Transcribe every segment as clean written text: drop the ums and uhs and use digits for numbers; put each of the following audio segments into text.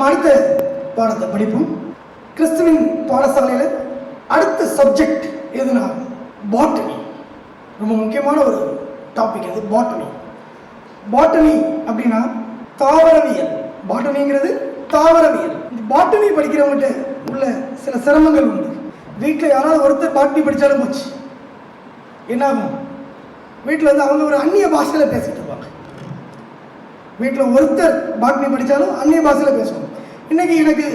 நம்ம அடுத்த பாடத்தை படிப்போம். கிறிஸ்துவின் பாடசாலையில் அடுத்த சப்ஜெக்ட் எதுனா பாட்டனி. ரொம்ப முக்கியமான ஒரு டாபிக் அது பாட்டனி. பாட்டனி அப்படின்னா தாவரவியல். பாட்டனிங்கிறது தாவரவியல். இந்த பாட்டனி படிக்கிறவங்ககிட்ட உள்ள சில சிரமங்கள் உண்டு. வீட்டில் யாராவது ஒருத்தர் பாட்டனி படித்தாலும் போச்சு, என்னாகும்? வீட்டில் வந்து அவங்க ஒரு அந்நிய பாஷையில் பேசிட்டு இருப்பாங்க. வீட்டில் ஒருத்தர் பாட்டனி படித்தாலும் அந்நிய பாஷையில் பேசுவாங்க. இன்னைக்கு எனக்கு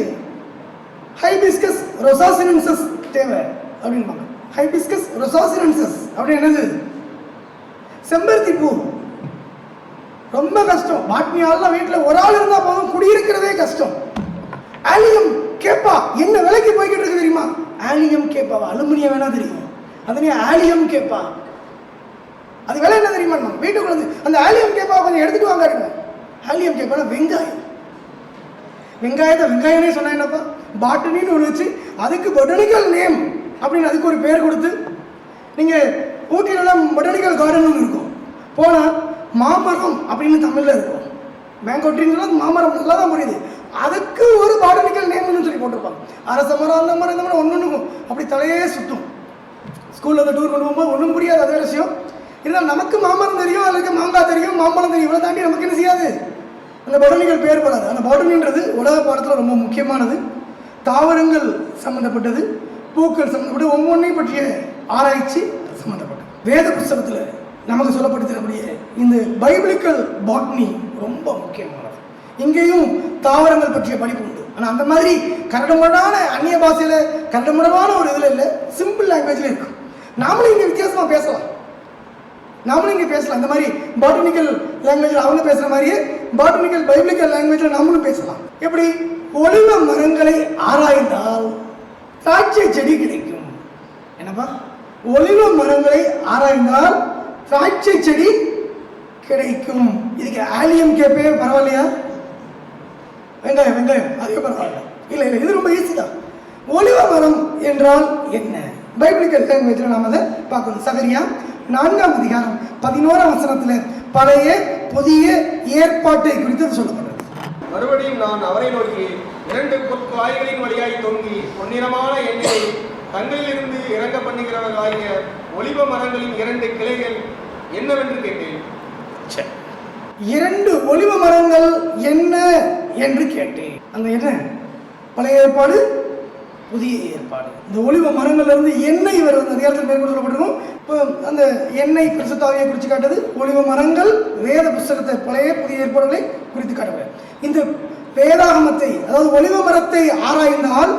ஹைபிஸ்கஸ் ரொசாசினன்சஸ் தேவை அப்படின்பாங்க. ஹைபிஸ்கஸ் ரொசாசினன்சஸ் அப்படின்னு என்னது? செம்பருத்தி பூ. ரொம்ப கஷ்டம். பாட்னி ஆள்லாம் வீட்டில் ஒரு ஆள் இருந்தால் போதும், குடியிருக்கிறதே கஷ்டம். ஆலியம் கேப்பா என்ன விலைக்கு போய்கிட்டு இருக்கு தெரியுமா? ஆலியம் கேப்பாவா? அலுமினியம் வேணா தெரியும், அதனே ஆலியம் கேப்பா. அது விலை என்ன தெரியுமா? வீட்டுக்குள்ள வந்து அந்த ஆலியம் கேப்பா கொஞ்சம் எடுத்துட்டு வாங்க. ஆலியம் கேப்பா வெங்காயம். வெங்காயத்தை வெங்காயமே சொன்னா என்னப்பா? பாட்டனின்னு ஒன்று வச்சு அதுக்கு பொட்டானிக்கல் நேம் அப்படின்னு அதுக்கு ஒரு பேர் கொடுத்து, நீங்கள் ஊட்டியிலலாம் பொட்டானிக்கல் கார்டன் ஒன்று இருக்கும், போனால் மாமரம் அப்படின்னு தமிழில் இருக்கும். மேங்கோ ட்ரீன்னு மாமரம் நல்லா தான் புரியுது. அதுக்கு ஒரு பாட்டனிக்கல் நேம்னு சொல்லி போட்டிருப்பாங்க. அரச மரம், அந்த மரம், இந்த மரம் ஒன்று அப்படி தலையே சுற்றும். ஸ்கூலில் அந்த டூர் கொண்டு போகும்போது ஒன்றும் புரியாது, அதே விஷயம். இருந்தாலும் நமக்கு மாமரம் தெரியும், அதுக்கு மாங்காய் தெரியும், மாம்பழம் தெரியும். இவ்வளோ தாண்டி நமக்கு என்ன செய்யாது? அந்த பாட்டனிக்கல் பேர் படாது. அந்த பாட்டனின்றது உலக பாடத்தில் ரொம்ப முக்கியமானது. தாவரங்கள் சம்மந்தப்பட்டது, பூக்கள் சம்மந்தப்பட்டது, ஒவ்வொன்றையும் பற்றிய ஆராய்ச்சி சம்மந்தப்பட்டது. வேத புஸ்தகத்தில் நமக்கு சொல்லப்படுத்தக்கூடிய இந்த பைபிளிக்கல் பாட்னி ரொம்ப முக்கியமானது. இங்கேயும் தாவரங்கள் பற்றிய படிப்பு உண்டு. ஆனால் அந்த மாதிரி கரடுமுரடான அந்நிய பாஷையில் கரடுமுரடான ஒரு இதில் இல்லை, சிம்பிள் லாங்குவேஜில் இருக்கும். நாமளும் இங்கே வித்தியாசமாக பேசலாம். இந்த மாதிரி பாட்டனிக்கல் லாங்குவேஜில் அவங்க பேசுகிற மாதிரியே பாட்டனிக்கல் பைபிளிக்கல் லாங்குவேஜில் நாமளும் பேசலாம். எப்படி? ஒலிவ மரங்களை ஆராய்ந்தால் திராட்சை செடி கிடைக்கும். என்னப்பா? ஒலிவ மரங்களை ஆராய்ந்தால் திராட்சை செடி கிடைக்கும். இதுக்கு ஆலியம் கேப்பே பரவாயில்லையா? வெங்காயம் அதே பரவாயில்ல. இல்லை, இது ரொம்ப ஈஸி தான். ஒலிவ மரம் என்றால் என்ன? பைபிளிக்கல் லாங்குவேஜில் நாம் அதை பார்க்கணும். சகரியா 4ஆம் அதிகாரம் 11ஆம் வசனத்தில் பழைய புதிய ஏற்பாட்டை குறித்து சொல்லப்படுறது. மறுபடியும் நான் அவரை நோக்கி, 2 பொற்காய்களின் வழியாய் தொங்கி பொன்னிறமான எண்ணெயை தங்களிலிருந்து இறங்க பண்ணுகிறவர்களாகிய ஒலிவ மரங்களின் 2 கிளைகள் என்னவென்று கேட்டேன். 2 ஒலிவ மரங்கள் என்ன என்று கேட்டேன். அந்த என்ன? பழைய ஏற்பாடு, புதிய ஏற்பாடு. இந்த ஒலிவ மரங்கள்ல இருந்து எண்ணெய் வருவது அதிகாரத்தில் மேற்கொண்டு சொல்லப்பட்டிருக்கும். இப்போ அந்த எண்ணெய் பரிசுத்தாவியை குறித்து காட்டுது. ஒலிவ மரங்கள் வேத புஸ்தகத்தை பழைய புதிய ஏற்பாடுகளை குறித்து காட்டுகிறது. இந்த வேதாகமத்தை, அதாவது ஒலிவ மரத்தை ஆராய்ந்தால்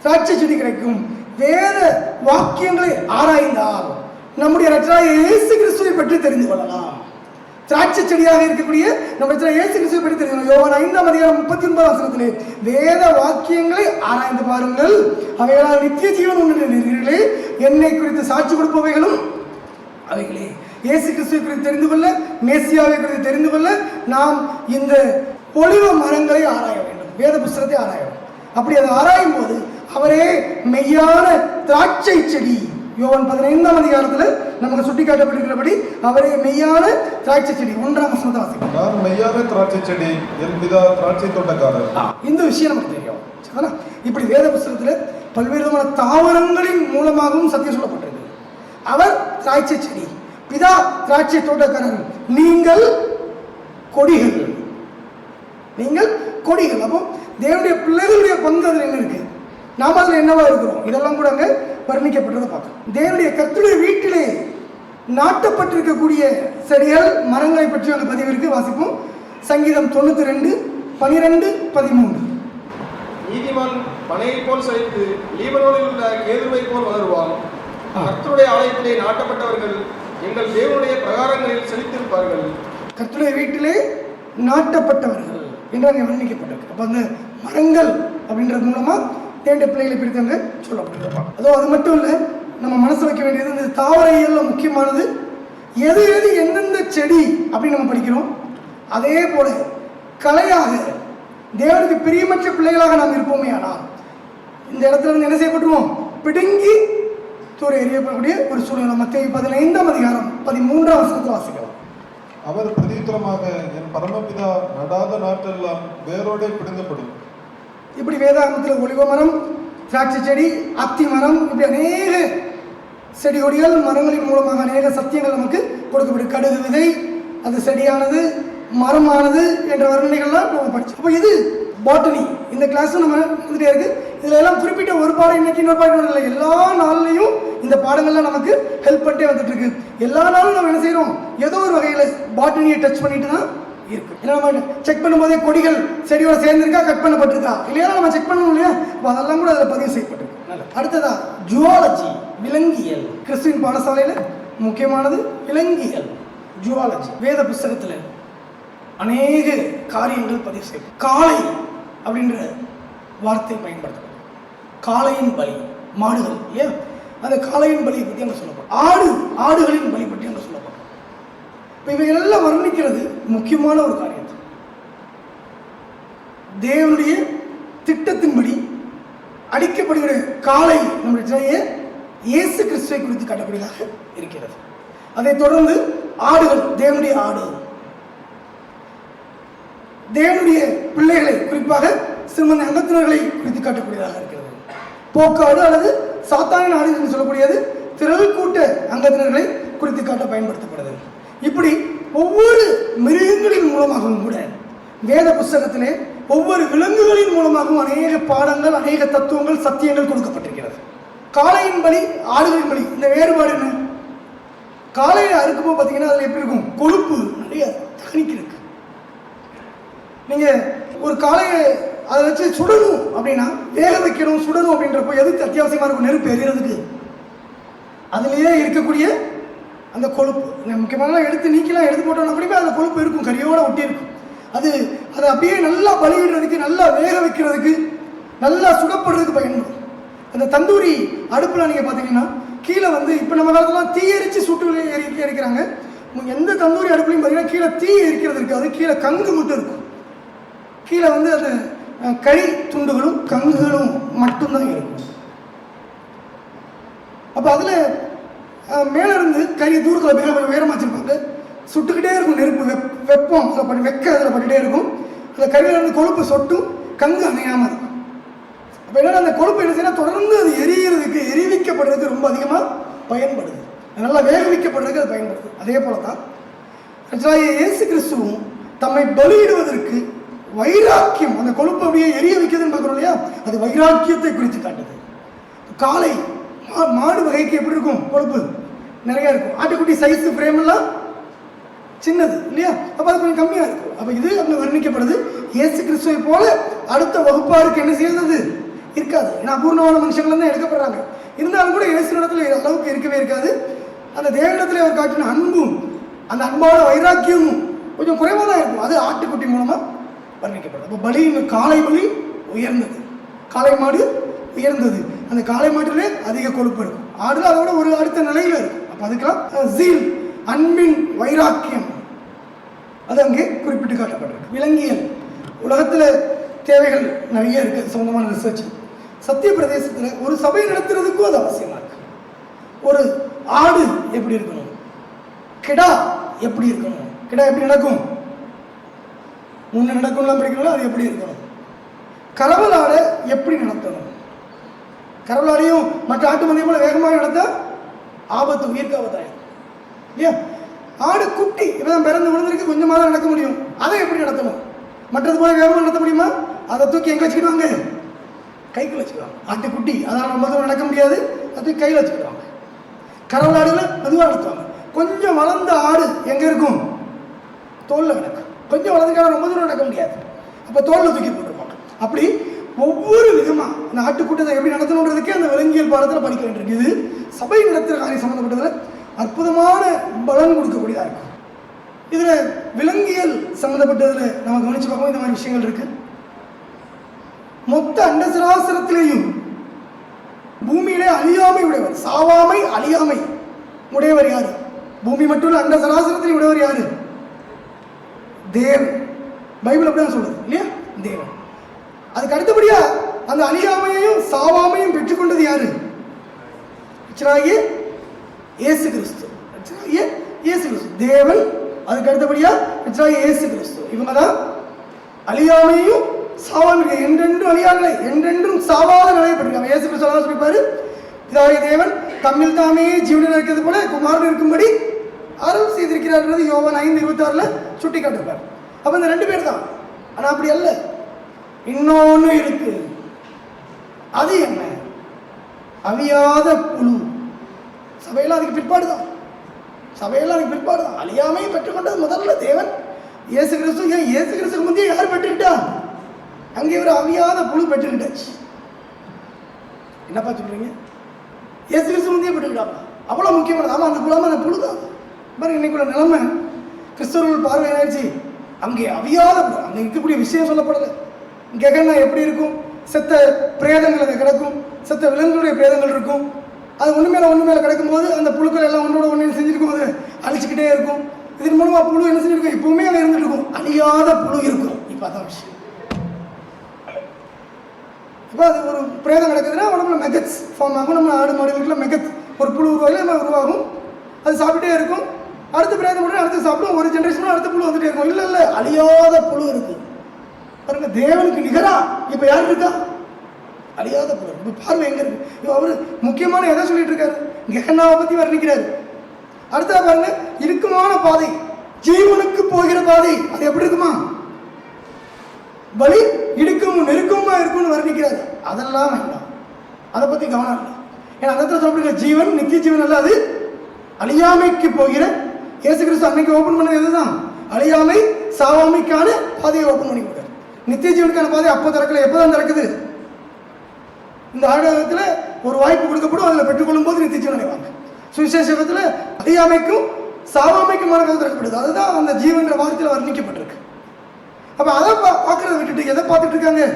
திராட்சை செடி கிடைக்கும். வேத வாக்கியங்களை ஆராய்ந்தால் நம்முடைய இரட்சகராகிய இயேசு கிறிஸ்துவை பற்றி தெரிந்து கொள்ளலாம். திராட்சை செடியாக இருக்கக்கூடிய நம்ம இயேசு கிறிஸ்துவை பற்றி தெரிந்து கொள்ளலாம். யோவான் 5ஆம் அதிகாரம் 39ஆம் வசனத்திலே வேத வாக்கியங்களை ஆராய்ந்து பாருங்கள், அவைகளால் நித்திய ஜீவன் உண்டு. என்னை குறித்து சாட்சி கொடுப்பவைகளும் அவைகளே. இயேசு கிறிஸ்துவை குறித்து தெரிந்து கொள்ள, மேசியாவை குறித்து தெரிந்து கொள்ள நாம் இந்த ஒலிவ மரங்களை ஆராய வேண்டும், வேத புஸ்தகத்தை ஆராய வேண்டும். அப்படி அதை ஆராயும் போது அவரே மெய்யான திராட்சை செடி. யோவான் 15ஆம் அதிகாரத்தில் நமக்கு சுட்டி காட்டப்பட்டிருக்கிறபடி அவரே மெய்யான திராட்சை செடி. 1ஆம் வசனத்தை வாசிக்கிறோம். நான் மெய்யான திராட்சை செடி, என் பிதா திராட்சை தோட்டக்காரர். இந்த விஷயம் நமக்கு தெரியும். இப்படி வேத புஸ்தகத்தில் பல்வேறு விதமான தாவரங்களின் மூலமாகவும் சத்தியம் சொல்லப்பட்டிருக்கு. அவர் திராட்சை செடி, பிதா திராட்சை தோட்டக்காரர், நீங்கள் கொடிகள். அப்போ தேவனுடைய பிள்ளைகளுடைய பங்கு அதில் என்ன இருக்கு? நாம் அதில் என்னவா இருக்கிறோம்? இதெல்லாம் கூட அங்கே வர்ணிக்கப்பட்டதை பார்க்கணும். தேவனுடைய கர்த்தருடைய வீட்டிலே நாட்டப்பட்டிருக்கக்கூடிய செடிகள், மரங்களை பற்றி அந்த பதிவு இருக்கு. வாசிப்போம். சங்கீதம் 92, 12, 13. நீதிமான் பனையை போல் செழித்து லீபனோனில் உள்ள கேதுருவை போல் வளருவான். கர்த்தருடைய ஆலயத்திலே நாட்டப்பட்டவர்கள் எங்கள் தேவனுடைய பிரகாரங்களில் செழித்திருப்பார்கள். கர்த்தருடைய வீட்டிலே நாட்டப்பட்டவர்கள் என்றால் வர்ணிக்கப்பட்டிருக்கு. அப்போ அந்த மரங்கள் அப்படின்றது மூலமாக தேவனுடைய பிள்ளைகளை பிரித்தவங்க சொல்லப்பட்டிருப்பாங்க. அது மட்டும் இல்லை, நம்ம மனசு வைக்க வேண்டியது இந்த தாவரையில் முக்கியமானது எது எந்தெந்த செடி அப்படின்னு நம்ம படிக்கிறோம். அதே போல கலையாக தேவனுக்கு பிரியமற்ற பிள்ளைகளாக நாம் இருப்போமே. ஆனால் இந்த இடத்துல இருந்து என்ன செய்யப்பட்டுருவோம்? பிடுங்கி தூர எறியப்படக்கூடிய ஒரு சூழ்நிலை. மத்தேயு 15ஆம் அதிகாரம் 13ஆம் வசனத்தில் வாசிக்கலாம். அவர் பிரதியுத்தரமாக, என் பரமபிதா நடாத நாட்டெல்லாம் வேரோடே பிடுங்கப்படும். இப்படி வேதாகமத்தில் ஒலிவ மரம், திராட்சை செடி, அத்தி மரம், இப்படி அநேக செடி கொடிகள் மரங்களின் மூலமாக அநேக சத்தியங்கள் நமக்கு கொடுக்கப்படும். கடுகு விதை, அது செடியானது, மரமானது என்ற வர்ணனைகள்லாம் நம்ம படிச்சோம். அப்போ இது பாட்டனி. இந்த கிளாஸும் நம்ம வந்துட்டே இருக்கு. இதில் எல்லாம் குறிப்பிட்ட ஒரு பாடம் இன்னைக்கு இன்னொரு பாடம் இல்லை, எல்லா நாள்லையும் இந்த பாடங்கள்லாம் நமக்கு ஹெல்ப் பண்ணிட்டே வந்துட்டு இருக்கு. எல்லா நாளும் நம்ம என்ன செய்யறோம், ஏதோ ஒரு வகையில் பாட்டனியை டச் பண்ணிட்டு தான் இருக்கு. ஏன்னா நம்ம செக் பண்ணும்போதே கொடிகள் செடியோட சேர்ந்திருக்கா, கட் பண்ணப்பட்டிருக்கா இல்லையா நம்ம செக் பண்ணணும் இல்லையா, அப்போ அதெல்லாம் கூட அதில் பதிவு செய்யப்பட்டிருக்கு. அடுத்ததா ஜுவாலஜி, விலங்கியல். கிறிஸ்துவின் பாடசாலையில் முக்கியமானது விலங்கியல், ஜுவாலஜி. வேத புஸ்தகத்தில் அநேக காரியங்கள் பதிவு செய்யும். காளை அப்படின்ற வார்த்தை பயன்படுத்தப்படும். காளையின் பலி, மாடுகள் இல்லையா, அந்த காளையின் பலியை பற்றி அங்கே சொல்லப்படும். ஆடுகளின் பலி பற்றி அங்கே சொல்லப்படும். இப்போ இவைகளெல்லாம் வர்ணிக்கிறது முக்கியமான ஒரு காரியம். தேவனுடைய திட்டத்தின்படி அடிக்கப்படுகிற காளை நம்முடைய இயேசு கிறிஸ்துவை குறித்து காட்டக்கூடியதாக இருக்கிறது. அதைத் தொடர்ந்து ஆடுகள், தேவனுடைய ஆடு, தேவனுடைய பிள்ளைகளை குறிப்பாக சிறுமந்த அங்கத்தினர்களை குறித்து காட்டக்கூடியதாக இருக்கிறது. போக்காடு அல்லது சாத்தானின் ஆடு என்று சொல்லக்கூடியது திரள் கூட்ட அங்கத்தினர்களை குறித்து காட்ட பயன்படுத்தப்படுது. இப்படி ஒவ்வொரு மிருகங்களின் மூலமாகவும் கூட வேத புஸ்தகத்திலே ஒவ்வொரு விலங்குகளின் மூலமாகவும் அநேக பாடங்கள், அநேக தத்துவங்கள், சத்தியங்கள் கொடுக்கப்பட்டிருக்கிறது. காளையின் பலி, ஆடுகளின் பலி, இந்த வேறுபாடு என்ன? காளையை அறுக்கும்போது பார்த்தீங்கன்னா அதில் எப்படி இருக்கும், கொழுப்பு நிறைய தகனிக்கு இருக்கு. நீங்கள் ஒரு காளையை அதை வச்சு சுடணும் அப்படின்னா, வேக வைக்கணும், சுடணும் அப்படின்றப்போ எதுக்கு அத்தியாவசியமாக இருக்கும், நெருப்பு எரியறதுக்கு. அதுலேயே இருக்கக்கூடிய அந்த கொழுப்பு முக்கியமாக எடுத்து நீக்கலாம், எடுத்து போட்டோம்னா அப்படியே அந்த கொழுப்பு இருக்கும், கரியோட ஒட்டி இருக்கும். அதை அப்படியே நல்லா பலியிடுறதுக்கு, நல்லா வேக வைக்கிறதுக்கு, நல்லா சுடப்படுறதுக்கு பயன்படும். அந்த தந்தூரி அடுப்பில் நீங்கள் பார்த்தீங்கன்னா கீழே இப்போ நம்ம காலத்துலாம் தீ எரித்து சுட்டு எரிக்கிறாங்க. எந்த தந்தூரி அடுப்புலையும் பார்த்தீங்கன்னா கீழே தீ எரிக்கிறது இருக்காது, கீழே கங்கு மட்டும் இருக்கும். கீழே அந்த கறி துண்டுகளும் கங்குகளும் மட்டும்தான் இருக்கும். அப்போ அதில் மேலே இருந்து கறி தூரத்தில் கொஞ்சம் உயரமாக வச்சுருப்பாங்க, சுட்டுக்கிட்டே இருக்கும் நெருப்பு, வெப்பம் அதில் வெக்க அதில் பட்டுகிட்டே இருக்கும். அந்த கறியில் இருந்து கொழுப்பு சொட்டும், கங்கு அணையாமல் இருக்கும். அப்போ என்னன்னா அந்த கொழுப்பு என்ன செய்யணும், தொடர்ந்து அது எரியிறதுக்கு, எரிவிக்கப்படுறதுக்கு ரொம்ப அதிகமாக பயன்படுது, நல்லா வேகவிக்கப்படுறதுக்கு அது பயன்படுது. அதே போல தான் இயேசு கிறிஸ்துவும் தம்மை பலியிடுவதற்கு வைராக்கியம், அந்த கொழுப்பு அப்படியே எரிய வைக்கிறதுன்னு பார்க்குறோம் இல்லையா, அது வைராக்கியத்தை குறித்து காட்டுது. காளை, மாடு வகைக்கு எப்படி இருக்கும், கொழுப்பு நிறையா இருக்கும். ஆட்டுக்குட்டி சைஸு ஃப்ரேமெல்லாம் சின்னது இல்லையா, அப்போ அது கொஞ்சம் கம்மியாக இருக்கும். அப்போ இது அங்கே வர்ணிக்கப்படுது. இயேசு கிறிஸ்துவை போல அடுத்த வகுப்பாருக்கு என்ன செய்யறது இருக்காது. ஏன்னா அபூர்ணமான மனுஷங்கள் தான் எடுக்கப்படுறாங்க. இருந்தாலும் கூட இயேசு இடத்துல அளவுக்கு இருக்கவே இருக்காது. அந்த தேவனிடத்தில் அவர் காட்டின அன்பும், அந்த அன்பான வைராக்கியமும் கொஞ்சம் குறைவாக தான் இருக்கும். அது ஆட்டுக்குட்டி மூலமாக வர்ணிக்கப்படுது. அப்போ பலி, காளை பலி உயர்ந்தது, காளை மாடு உயர்ந்தது. அந்த காளை மாட்டிலே அதிக கொழுப்பு இருக்கும், ஆடுல அதோட ஒரு அடுத்த நிலையில் இருக்கும். அப்போ அதுக்கெல்லாம் ஜீல், அன்பின் வைராக்கியம், அது அங்கே குறிப்பிட்டு காட்டப்பட்டிருக்கு. விலங்கியல், உலகத்தில் தேவைகள் நிறைய இருக்குது, சொந்தமான ரிசர்ச். சத்திய பிரதேசத்தில் ஒரு சபை நடத்துறதுக்கும் அது அவசியமாக இருக்கு. ஒரு ஆடு எப்படி இருக்கணும், கிடா எப்படி இருக்கணும், கிடா எப்படி நடக்கும், முன்ன நடக்கும்லாம் படிக்கணும், அது எப்படி இருக்கணும், கரவல் ஆடை எப்படி நடத்தணும், கரவல் ஆடையும் மற்ற ஆட்டு மந்தையும் போல வேகமாக நடத்தா ஆபத்து, உயிர்க்கு ஆபத்தாயிடும் இல்லையா. ஆடு குட்டி இப்பதான் பிறந்து விழுந்திருக்கு, கொஞ்சமாக தான் நடக்க முடியும், அதை எப்படி நடத்தணும், மற்றது போல வேகமாக நடத்த முடியுமா, அதை தூக்கி எங்கே வச்சுக்கிடுவாங்க, கைக்குள்ள வச்சுக்கிடுவாங்க. ஆட்டுக்குட்டி அதான் ரொம்ப தூரம் நடக்க முடியாது, அது கையில் வச்சுக்கிடுவாங்க. கரவல் ஆடுகளை மெதுவாக நடத்துவாங்க. கொஞ்சம் வளர்ந்த ஆடு எங்கே இருக்கும், தோளில் கிடக்கும். கொஞ்சம் வளர்ந்துக்கான ரொம்ப தூரம் நடக்க முடியாது, அப்போ தோளில் தூக்கி போட்டுருப்பாங்க. அப்படி ஒவ்வொரு விதமாக அந்த ஆட்டுக்கூட்டத்தை எப்படி நடத்தணுன்றதுக்கே அந்த விலங்கியல் பாடத்தில் படிக்க வேண்டியிருக்கு. இது சபை நடத்துகிற காரியம் சம்மந்தப்பட்டதில் அற்புதமான பலன் கொடுக்கக்கூடியதாக இருக்கும். இதில் விலங்கியல் சம்மந்தப்பட்டதில் நம்ம கவனித்து பார்ப்போம். இந்த மாதிரி விஷயங்கள் இருக்குது. மொத்த அண்டசராசரத்திலேயும் பூமியிலே அழியாமை உடையவர், சாவாமை அழியாமை உடையவர் யாரு, பூமி மட்டும் இல்லை அண்டசராசரத்திலே உடையவர் யாரு, தேவன். பைபிள் அப்படிதான் சொல்லுது இல்லையா, தேவன். அதுக்கு அடுத்தபடியா அந்த அழியாமையையும் சாவாமையும் பெற்றுக்கொண்டது யாரு, இயேசு கிறிஸ்து. இயேசு கிறிஸ்து தேவன், அதுக்கு அடுத்தபடியாக இயேசு கிறிஸ்து. இவங்க தான் அழியாமையும் சாவாமை என்றென்றும் அழியாநிலை என்றென்றும் சாவாத நிலையப்பட்டிருக்காங்க. இயேசு கிறிஸ்து அழகாக சொல்லிப்பாரு, பிதாவாகிய தேவன் தம்மில் தாமே ஜீவனில் இருக்கிறது போல குமாரன் இருக்கும்படி அருள் செய்திருக்கிறார்ன்றது யோவான் 5:26 சுட்டி காட்டிருப்பார். அப்போ இந்த 2 பேர் தான். ஆனால் அப்படி அல்ல, இன்னொன்று இருக்கு. அது என்ன? அழியாத புழு. சபையெல்லாம் அதுக்கு பிற்பாடு தான். சபையெல்லாம் அதுக்கு பிற்பாடு தான். அழியாமையை பெற்றுக்கொண்டது முதல்ல தேவன் இயேசு கிறிஸ்து. ஏன் இயேசு கிறிஸ்துக்கு முந்தைய யார் பெற்றுக்கிட்டா? அங்கே ஒரு அழியாத புழு பெற்றுக்கிட்டாச்சு. என்னப்பா சொல்றீங்க? இயேசு கிறிஸ்து முந்தைய பெற்றுக்கிட்டாப்பா. அவ்வளோ முக்கியமானது. ஆமாம், அந்த புலாம அந்த புழு தான். பாருங்க, இன்னைக்குள்ள நிலைமை கிறிஸ்தவர்கள் பார்வை ஆயிடுச்சு. அங்கே அவியாத புழு, அங்கே இருக்கக்கூடிய விஷயம் சொல்லப்படலை. கெகன்னா எப்படி இருக்கும்? செத்த பிரேதங்கள் அங்கே கிடக்கும், செத்த விலங்குகளுடைய பிரேதங்கள் இருக்கும். அது ஒன்று மேலே கிடக்கும்போது அந்த புழுக்கள் எல்லாம் ஒன்றோட ஒன்று செஞ்சுருக்கும் போது அழிச்சிக்கிட்டே இருக்கும். இதன் மூலமாக புழு என்ன செஞ்சிருக்கும்? இப்பவுமே அங்கே இருந்துட்டு இருக்கும். அழியாத புழு இருக்கும். இப்போ அதான் விஷயம். இப்போ அது ஒரு பிரேதம் கிடக்குதுன்னா உடம்புல மெகட்ஸ் ஃபார்ம் ஆகும். நம்ம ஆடு மாடுகளுக்குள்ள மெகத் ஒரு புழு உருவாகும். அது சாப்பிட்டே இருக்கும். அடுத்த பிரேதம் உடனே அடுத்து சாப்பிடும். ஒரு ஜென்ரேஷனும் அடுத்த புழு வந்துட்டே இருக்கும். இல்லை அழியாத புழு இருக்கு. பாருங்க, தேவனுக்கு நிகரா இப்போ யார் இருக்கா? அழியாத புழு. இப்போ பார்வை எங்க இருக்கு? இப்போ அவரு முக்கியமான எதை சொல்லிட்டு இருக்காரு? கெகன்னாவை பத்தி வர்ணிக்கிறாரு. அடுத்தா பாருங்க, இறுக்கமான பாதை, ஜீவனுக்கு போகிற பாதை. அது எப்படி இருக்குமா? வழி இடுக்கமும் நெருக்கமா இருக்கும்னு வர்ணிக்கிறாரு. அதெல்லாம் வேண்டாம், அதை பத்தி கவனம் இல்லை. ஏன்னா அந்த இடத்துல சொல்லிருக்க ஜீவன் நித்திய ஜீவன் அல்ல, அது அழியாமைக்கு போகிற. இயேசு கிறிஸ்து அன்னைக்கு ஓபன் பண்ணது எதுதான்? அழியாமை சாவாமைக்கான பாதையை ஓபன் பண்ணி கொடுத்தாரு. நித்திய ஜீவனுக்கான பாதை அப்போ திறக்கல. எப்போதான் திறக்குது? இந்த ஆடகத்தில் ஒரு வாய்ப்பு கொடுக்கப்படும். அதில் பெற்றுக்கொள்ளும் போது நித்திய ஜீவன் அடைவாங்க. சுவிசேஷத்தில் அழியாமைக்கும் சாவாமைக்குமான கதை திறக்கப்படுது. அதுதான் அந்த ஜீவன்ற வார்த்தையில் வர்ணிக்கப்பட்டிருக்கு. அப்போ அதை பார்க்கறத விட்டுட்டு எதை பார்த்துட்டு இருக்காங்க?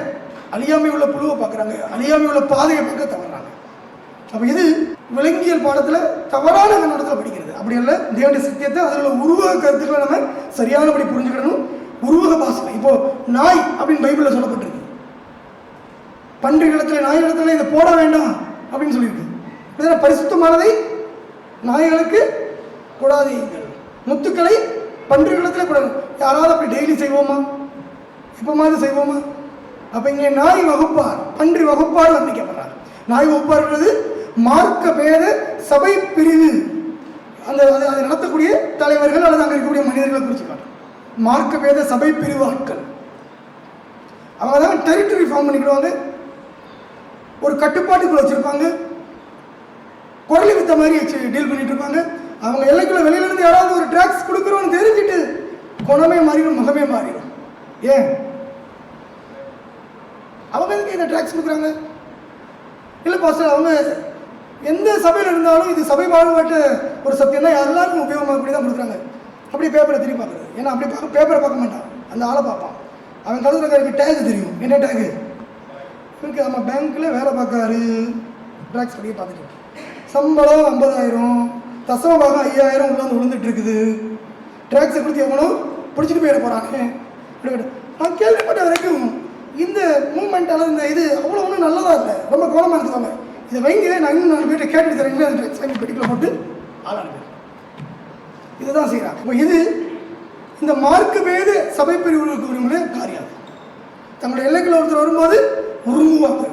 அழியாமை உள்ள புழுவை பார்க்குறாங்க, அழியாமை உள்ள பாதையை பார்க்க தவறாங்க. அப்போ இது விலங்கியல் பாடத்தில் தவறான கண்ணோட்டத்தில் படிக்கிறது. அப்படி இல்லை, தேவனுடைய சத்தியத்தை அதில் உள்ள உருவக கருத்துக்களை நம்ம சரியானபடி புரிஞ்சுக்கிடணும். உருவக பாசனை. இப்போ நாய் அப்படின்னு பைபிளில் சொல்லப்பட்டிருக்கு. பன்றி இடத்துல நாய் இடத்துல இதை போட வேண்டாம் அப்படின்னு சொல்லியிருக்கு. இதில் பரிசுத்தமானதை நாய்களுக்கு கொடாதீர்கள், முத்துக்களை பன்றி இடத்துல கூடாது. யாராவது அப்படி டெய்லி செய்வோமா? இப்போ மாதிரி செய்வோமா? அப்போ இங்கே நாய் வகுப்பார், பன்றி வகுப்பார் வர்ணிக்கப்படுறார். நாய் வகுப்பார்ன்றது மார்க்க பேத சபை பிரிவு. அந்த அதை நடத்தக்கூடிய தலைவர்கள் அல்லது அங்கே இருக்கக்கூடிய மனிதர்களை குறிச்சுக்காட்டு. மார்க்க பேத சபை பிரிவு ஆட்கள் அவங்க தான் டெரிட்டரி ஃபார்ம் பண்ணிக்கிடுவாங்க. ஒரு கட்டுப்பாட்டுக்குள்ள வச்சிருப்பாங்க. குரலி வித்த மாதிரி வச்சு டீல் பண்ணிட்டு இருப்பாங்க. அவங்க எல்லைக்குள்ள வெளியில இருந்து யாராவது ஒரு ட்ராக்ஸ் கொடுக்குறோன்னு தெரிஞ்சுட்டு குணமே மாறிடும், முகமே மாறிடும். ஏன் அவங்க எதுக்கு இந்த ட்ராக்ஸ் கொடுக்குறாங்க? இல்லை பாஸ்டர், அவங்க எந்த சபையில் இருந்தாலும் இது சபை பாடுபட்ட ஒரு சத்தியம் தான் எல்லாருக்கும் உபயோகமாக தான் கொடுக்குறாங்க. அப்படி பேப்பரை திரும்பி பார்க்குறது. ஏன்னா அப்படி பேப்பரை பார்க்க மாட்டான், அந்த ஆளை பார்ப்பான். அவன் கழுதுறக்காருக்கு டேக் தெரியும். என்ன டேக்கு? இவருக்கு நம்ம பேங்க்கில் வேலை பார்க்காரு, ட்ராக்ஸ் படிக்க பார்த்துட்டு சம்பளம் 50,000, தசம பாகம் 5,000 உள்ள வந்து விழுந்துட்டு இருக்குது. ட்ராக்ஸை கொடுத்து எவனோ பிடிச்சிட்டு போயிட போகிறாங்க. நான் கேள்விப்பட்ட வரைக்கும் இந்த மூமெண்ட் அல்லது இந்த இது அவ்வளோ ஒன்றும் நல்லதாக இல்லை, ரொம்ப கவனமாக எடுத்துக்காங்க. இதை வைங்க, நான் இன்னும் 4 பேர்கிட்ட கேட்டுட்டு தரீங்களா? அந்த ட்ராக்ஸ் வாங்கி பெட்டிக்குள்ள போட்டு ஆளாடுங்க. இதுதான் செய்கிறாங்க. இப்போ இது இந்த மார்க்க பேது சபை பிரிவுகளுக்கு உரிமையிலே காரியம். தங்களுடைய எல்லைக்குள்ள ஒருத்தர் வரும்போது உருமுவாங்க,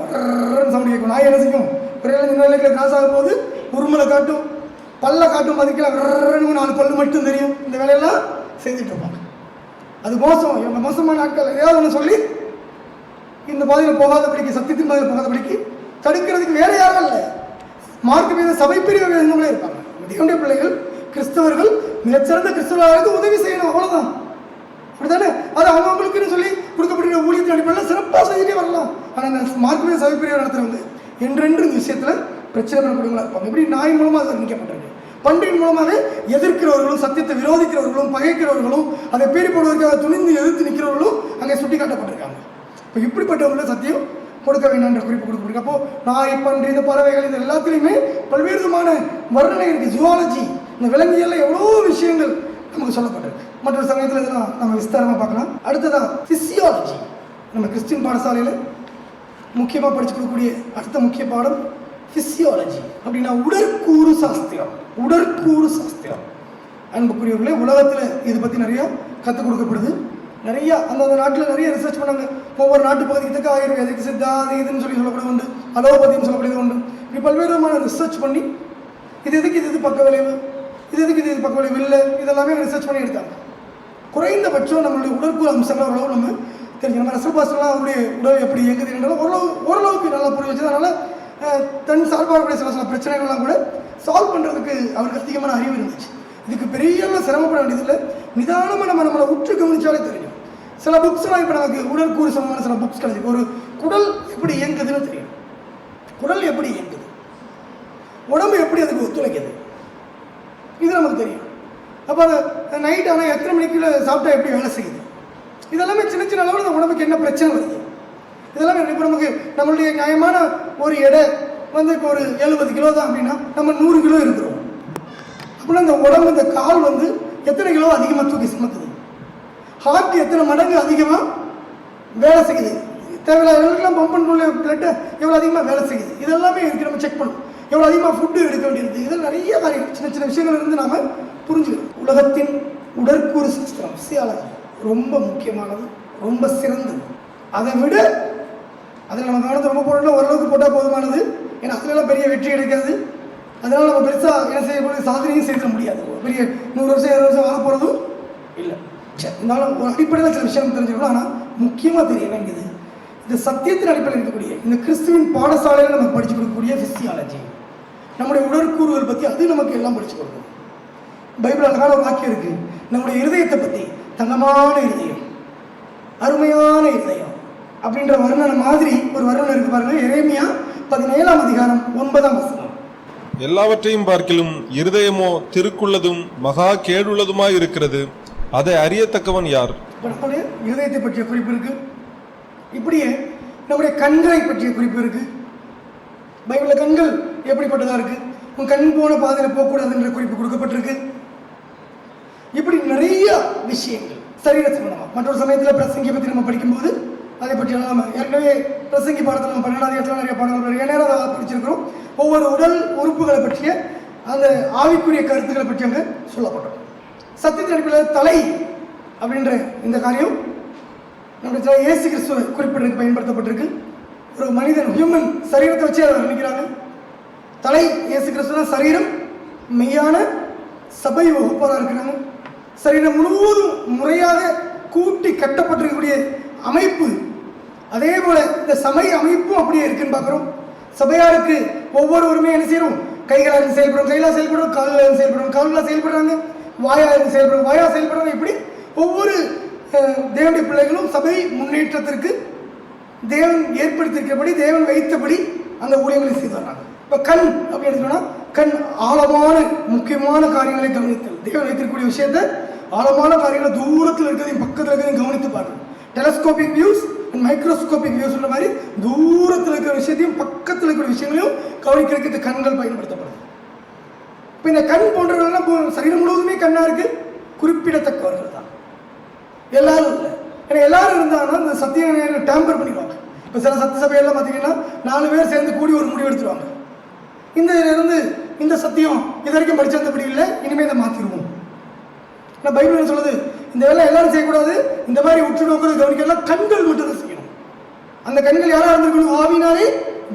சவுண்ட் கேட்கும். நாய் என்ன செய்யும்? ஒரு இந்த எல்லைக்குள்ள கிராஸ் ஆகும் போது உருமலை காட்டும், பல்ல காட்டும். அதுக்கெல்லாம் 4 பல்லு மட்டும் தெரியும். இந்த வேலையெல்லாம் செஞ்சுட்டு இருப்பாங்க. அது மோசம். இவங்க மோசமான ஆட்கள். ஏதாவது ஒன்று சொல்லி இந்த பாதையில் போகாதபடிக்கு, சத்தியத்தின் பாதையில் போகாதபடிக்கு தடுக்கிறதுக்கு வேற யாரும் இல்லை, மார்க்க பேத சபை பிரிவு வேதங்களே இருப்பாங்க. தேவனுடைய பிள்ளைகள் கிறிஸ்தவர்கள் மிகச்சிறந்த கிறிஸ்தவர்களுக்கு உதவி செய்யணும், அவ்வளோதான். அப்படித்தானே? அது அவங்களுக்குன்னு சொல்லி கொடுக்கப்படுகிற ஊழியத்தின் அடிப்படையில் சிறப்பாக செஞ்சுட்டே வரலாம். ஆனால் இந்த மார்க்க பேத சபை பிரிவு நடத்துறவங்க என்றென்று இந்த விஷயத்தில் பிரச்சனை பண்ணக்கூடியவங்களா இருப்பாங்க. எப்படி நாய் மூலமாக அது வர்ணிக்கப்பட்டிருக்கு. பன்றியின் மூலமாக எதிர்க்கிறவர்களும், சத்தியத்தை விரோதிக்கிறவர்களும், பகைக்கிறவர்களும், அதை பேரி போடுவதற்காக துணிந்து எதிர்த்து நிற்கிறவர்களும் அங்கே சுட்டி காட்டப்பட்டிருக்காங்க. இப்போ இப்படிப்பட்டவங்கள சத்தியம் கொடுக்க வேண்டாம் என்ற குறிப்பு கொடுக்கப்பட்டிருக்கு. அப்போ நாய், பன்றி, இந்த பறவைகள், இது எல்லாத்துலேயுமே பல்வேறு விதமான வர்ணனை இருக்குது. ஜுவாலஜி, இந்த விலங்கியல்ல எவ்வளோ விஷயங்கள் நமக்கு சொல்லப்பட்டிருக்கு. மற்ற சமயத்தில் இதெல்லாம் நம்ம விஸ்தாரமாக பார்க்கலாம். அடுத்ததான் பிசியாலஜி. நம்ம கிறிஸ்டின் பாடசாலையில் முக்கியமாக படிச்சு கொடுக்கக்கூடிய அடுத்த முக்கிய பாடம் பிசியாலஜி. அப்படின்னா உடற்கூறு சாஸ்திரம். உடற்கூறு சாஸ்திரம். அன்புக்குரியவர்களே, உலகத்தில் இதை பற்றி நிறையா கற்றுக் கொடுக்கப்படுது. நிறையா அந்தந்த நாட்டில் நிறைய ரிசர்ச் பண்ணாங்க. ஒவ்வொரு நாட்டு பகுதிக்கு தக்க ஆயுர்வேதிக், சித்தா, அது இதுன்னு சொல்லப்படுவது உண்டு, அலோபதின்னு சொல்லப்படுவது உண்டு. இப்படி பல்வேறு விதமான ரிசர்ச் பண்ணி இது எதுக்கு இது பக்க விளைவு, இது எதுக்கு இது பக்க விளைவு இல்லை, இதெல்லாமே ரிசர்ச் பண்ணி எடுத்தாங்க. குறைந்தபட்சம் நம்மளுடைய உடற்கூறு அம்சங்கள் ஓரளவு நம்ம தெரிஞ்சு, நம்ம ரசல் பாஸ்டர்லாம் அவருடைய உடல் எப்படி இயங்குது என்றாலும் ஓரளவுக்கு நல்லா புரிய வச்சது. அதனால் தன் சார்பாக சில பிரச்சனைகள்லாம் கூட சால்வ் பண்ணுறதுக்கு அவருக்கு அதிகமான அறிவு இருந்துச்சு. இதுக்கு பெரிய சிரமப்பட வேண்டியதில்லை. நிதானமாக நம்மளை உற்று கவனிச்சாலே தெரியும். சில புக்ஸ்லாம் இப்போ நமக்கு உடற்கூறு சம்பந்தமான சில புக்ஸ் கிடைச்சிருக்கு. ஒரு குடல் எப்படி இயங்குதுன்னு தெரியும், குடல் எப்படி இயங்குது, உடம்பு எப்படி அதுக்கு ஒத்துழைக்குது, இது நமக்கு தெரியும். அப்போ அதை நைட் ஆனால் எத்தனை மணிக்குள்ள சாப்பிட்டா எப்படி வேலை செய்யுது, இதெல்லாமே சின்ன சின்ன அளவில் அந்த உடம்புக்கு என்ன பிரச்சனை வருது, இதெல்லாம் இப்போ நமக்கு நம்மளுடைய நியாயமான ஒரு எடை இப்போ ஒரு 70 கிலோ தான் அப்படின்னா நம்ம 100 கிலோ இருக்கிறோம் அப்படின்னா அந்த உடம்பு, இந்த கால் எத்தனை கிலோ அதிகமாக தூக்கி சுமக்குது, ஹார்ட் எத்தனை மடங்கு அதிகமாக வேலை செய்யுது, தேவையில்லாம் பம்ப் பண்ண பிளட்டை எவ்வளோ அதிகமாக வேலை செய்யுது, இதெல்லாமே இருக்கு. நம்ம செக் பண்ணணும். எவ்வளோ அதிகமாக ஃபுட்டு எடுக்க வேண்டியது, இதில் நிறைய காரியம் சின்ன சின்ன விஷயங்கள் இருந்து நாம் புரிஞ்சுக்கணும். உலகத்தின் உடற்கூறு சாஸ்திரம் பிசியாலஜி ரொம்ப முக்கியமானது, ரொம்ப சிறந்தது. அதை விட அதில் நம்ம கவனத்தை ரொம்ப போடணும், ஓரளவுக்கு போட்டால் போதுமானது. ஏன்னா அதுலலாம் பெரிய வெற்றி கிடைக்காது. அதனால் நம்ம பெருசாக என்ன செய்யக்கூடிய சாதனையும் செய்ய முடியாது. பெரிய 100 வருஷம் 20 வருஷம் வாழ போகிறதும் இல்லை. சரி, இருந்தாலும் ஒரு அடிப்படையில் சில விஷயம் தெரிஞ்சுக்கணும். ஆனால் முக்கியமாக தெரிய வேண்டியது இந்த சத்தியத்தின் அடிப்படையில் இருக்கக்கூடிய இந்த கிறிஸ்துவின் பாடசாலையில் நமக்கு படித்து கொடுக்கக்கூடிய பிசியாலஜி, நம்முடைய உடற்கூறுகள் பற்றி அது நமக்கு எல்லாம் படித்து கொடுக்கும். பைபிள் அழகான ஒரு வாக்கியம் இருக்குது, நம்முடைய இருதயத்தை பற்றி தங்கமான இருதயம், அருமையான இருதயம் அப்படின்ற வர்ணனை மாதிரி ஒரு வர்ணனை இருக்கு பாருங்க. எரேமியா 17ஆம் அதிகாரம் 9ஆம் வசனம். எல்லாவற்றையும் பார்க்கிலும் இருதயமோ திருக்குள்ளதும் மகா கேடுள்ளதுமாய் இருக்கிறது, அதை அறியத்தக்கவன் யார்? நம்முடைய இருதயத்தை பற்றிய குறிப்பு இருக்கு. இப்படியே நம்முடைய கண்களை பற்றிய குறிப்பு இருக்கு. பைபிளில் கண்கள் எப்படிப்பட்டதா இருக்கு, உன் கண் போன பாதையில் போகக்கூடாதுன்ற குறிப்பு கொடுக்கப்பட்டிருக்கு. இப்படி நிறைய விஷயங்கள் சரீர சம்பந்தமாக. மற்றொரு சமயத்தில் பிரசங்கி பற்றி நம்ம படிக்கும்போது அதை பற்றியெல்லாம் நம்ம ஏற்கனவே பிரசங்கி பாடத்தில் நம்ம 12ஆவது இடத்துல நிறைய பாடங்கள் நேரம் அதை படிச்சிருக்கிறோம். ஒவ்வொரு உடல் உறுப்புகளை பற்றிய அந்த ஆவிக்குரிய கருத்துக்களை பற்றி அங்கே சொல்லப்பட்டோம். சத்தியத்தின் அடிப்படையில் தலை அப்படின்ற இந்த காரியம் நம்முடைய இயேசு கிறிஸ்துவ குறிப்பிடறதுக்கு பயன்படுத்தப்பட்டிருக்கு. ஒரு மனிதன் ஹியூமன் சரீரத்தை வச்சு அதை நினைக்கிறாங்க. தலை இயேசு கிறிஸ்துவ, சரீரம் மெய்யான சபை வகுப்பாராக இருக்கிறாங்க. சரீரம் முழுவதும் முறையாக கூட்டி கட்டப்பட்டிருக்கக்கூடிய அமைப்பு. அதே போல இந்த சபை அமைப்பும் அப்படியே இருக்குன்னு பார்க்குறோம். சபையாருக்கு ஒவ்வொருவருமே என்ன செய்யறோம், கைகளாக செயல்படுறோம், கையில செயல்படுறோம், கால்களாக செயல்படுறோம், கால்களாக செயல்படுறாங்க, வாயாக செயல்படுறோம், வாயாக செயல்படுறாங்க. இப்படி ஒவ்வொரு தேவனுடைய பிள்ளைகளும் சபை முன்னேற்றத்திற்கு தேவன் ஏற்படுத்தியிருக்கிறபடி, தேவன் வைத்தபடி அந்த ஊழியங்களை செய்து வர்றாங்க. இப்போ கண் அப்படின்னு சொன்னால், கண் ஆழமான முக்கியமான காரியங்களை கவனித்தல். தேவன் வைத்திருக்கக்கூடிய விஷயத்தை, ஆழமான காரியங்களை தூரத்தில் இருக்கிறதையும் பக்கத்தில் இருக்கிறதையும் கவனித்து பார்க்கணும். Telescopic views and microscopic views சொல்ற மாதிரி தூரத்தில் இருக்கிற விஷயத்தையும் பக்கத்தில் இருக்கிற விஷயங்களையும் கவனிக்கிறதுக்கு இந்த கண்கள் பயன்படுத்தப்படுது. இப்போ இந்த கண் போன்றவர்கள்லாம் சரீரம் முழுவதுமே கண்ணா இருக்கு, குறிப்பிடத்தக்கவர்கள் தான், எல்லாரும் இல்லை. ஏன்னா எல்லாரும் இருந்தாங்கன்னா இந்த சத்திய டேம்பர் பண்ணிடுவாங்க. இப்போ சில சத்திய சபையெல்லாம் பார்த்தீங்கன்னா 4 பேர் சேர்ந்து கூடி ஒரு முடிவு எடுத்துருவாங்க. இந்த இருந்து இந்த சத்தியம் இது வரைக்கும் படிச்சபடி இல்லை, இனிமேல் இதை மாற்றிடுவோம். ஆனால் பைபிள் என்ன சொல்லுது, இந்த வேலை எல்லாரும் செய்யக்கூடாது, இந்த மாதிரி உற்று நோக்கிறது கவனிக்கலாம், கண்கள் மட்டும் தான் செய்யணும். அந்த கண்கள் யாராக இருந்திருக்கணும், ஆவினாலே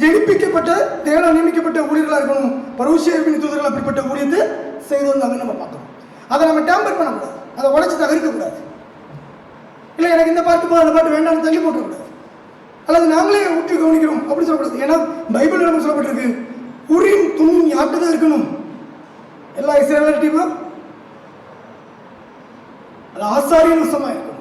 ஜெயிப்பிக்கப்பட்ட தேவனால் நியமிக்கப்பட்ட ஊழியர்களாக இருக்கணும். பரூசியர்பின் தூதர்கள் அப்படிப்பட்ட ஊழியத்தை செய்து வந்தாங்கன்னு நம்ம பார்க்கணும். அதை நம்ம டேம்பர் பண்ணக்கூடாது, அதை உடைச்சு தகர்க்கக்கூடாது. இல்லை எனக்கு இந்த பாட்டு அந்த பாட்டு வேண்டாம்னு தள்ளி போட்டக்கூடாது, அல்லது நாங்களே உற்று கவனிக்கிறோம் அப்படி சொல்லக்கூடாது. ஏன்னா பைபிள் நம்ம சொல்லப்பட்டிருக்கு, உரின் துணி யார்கிட்ட தான் இருக்கணும், எல்லா இஸ்ரவேலர்கிட்டயுமா, அது ஆசாரியன் வசமா இருக்கணும்.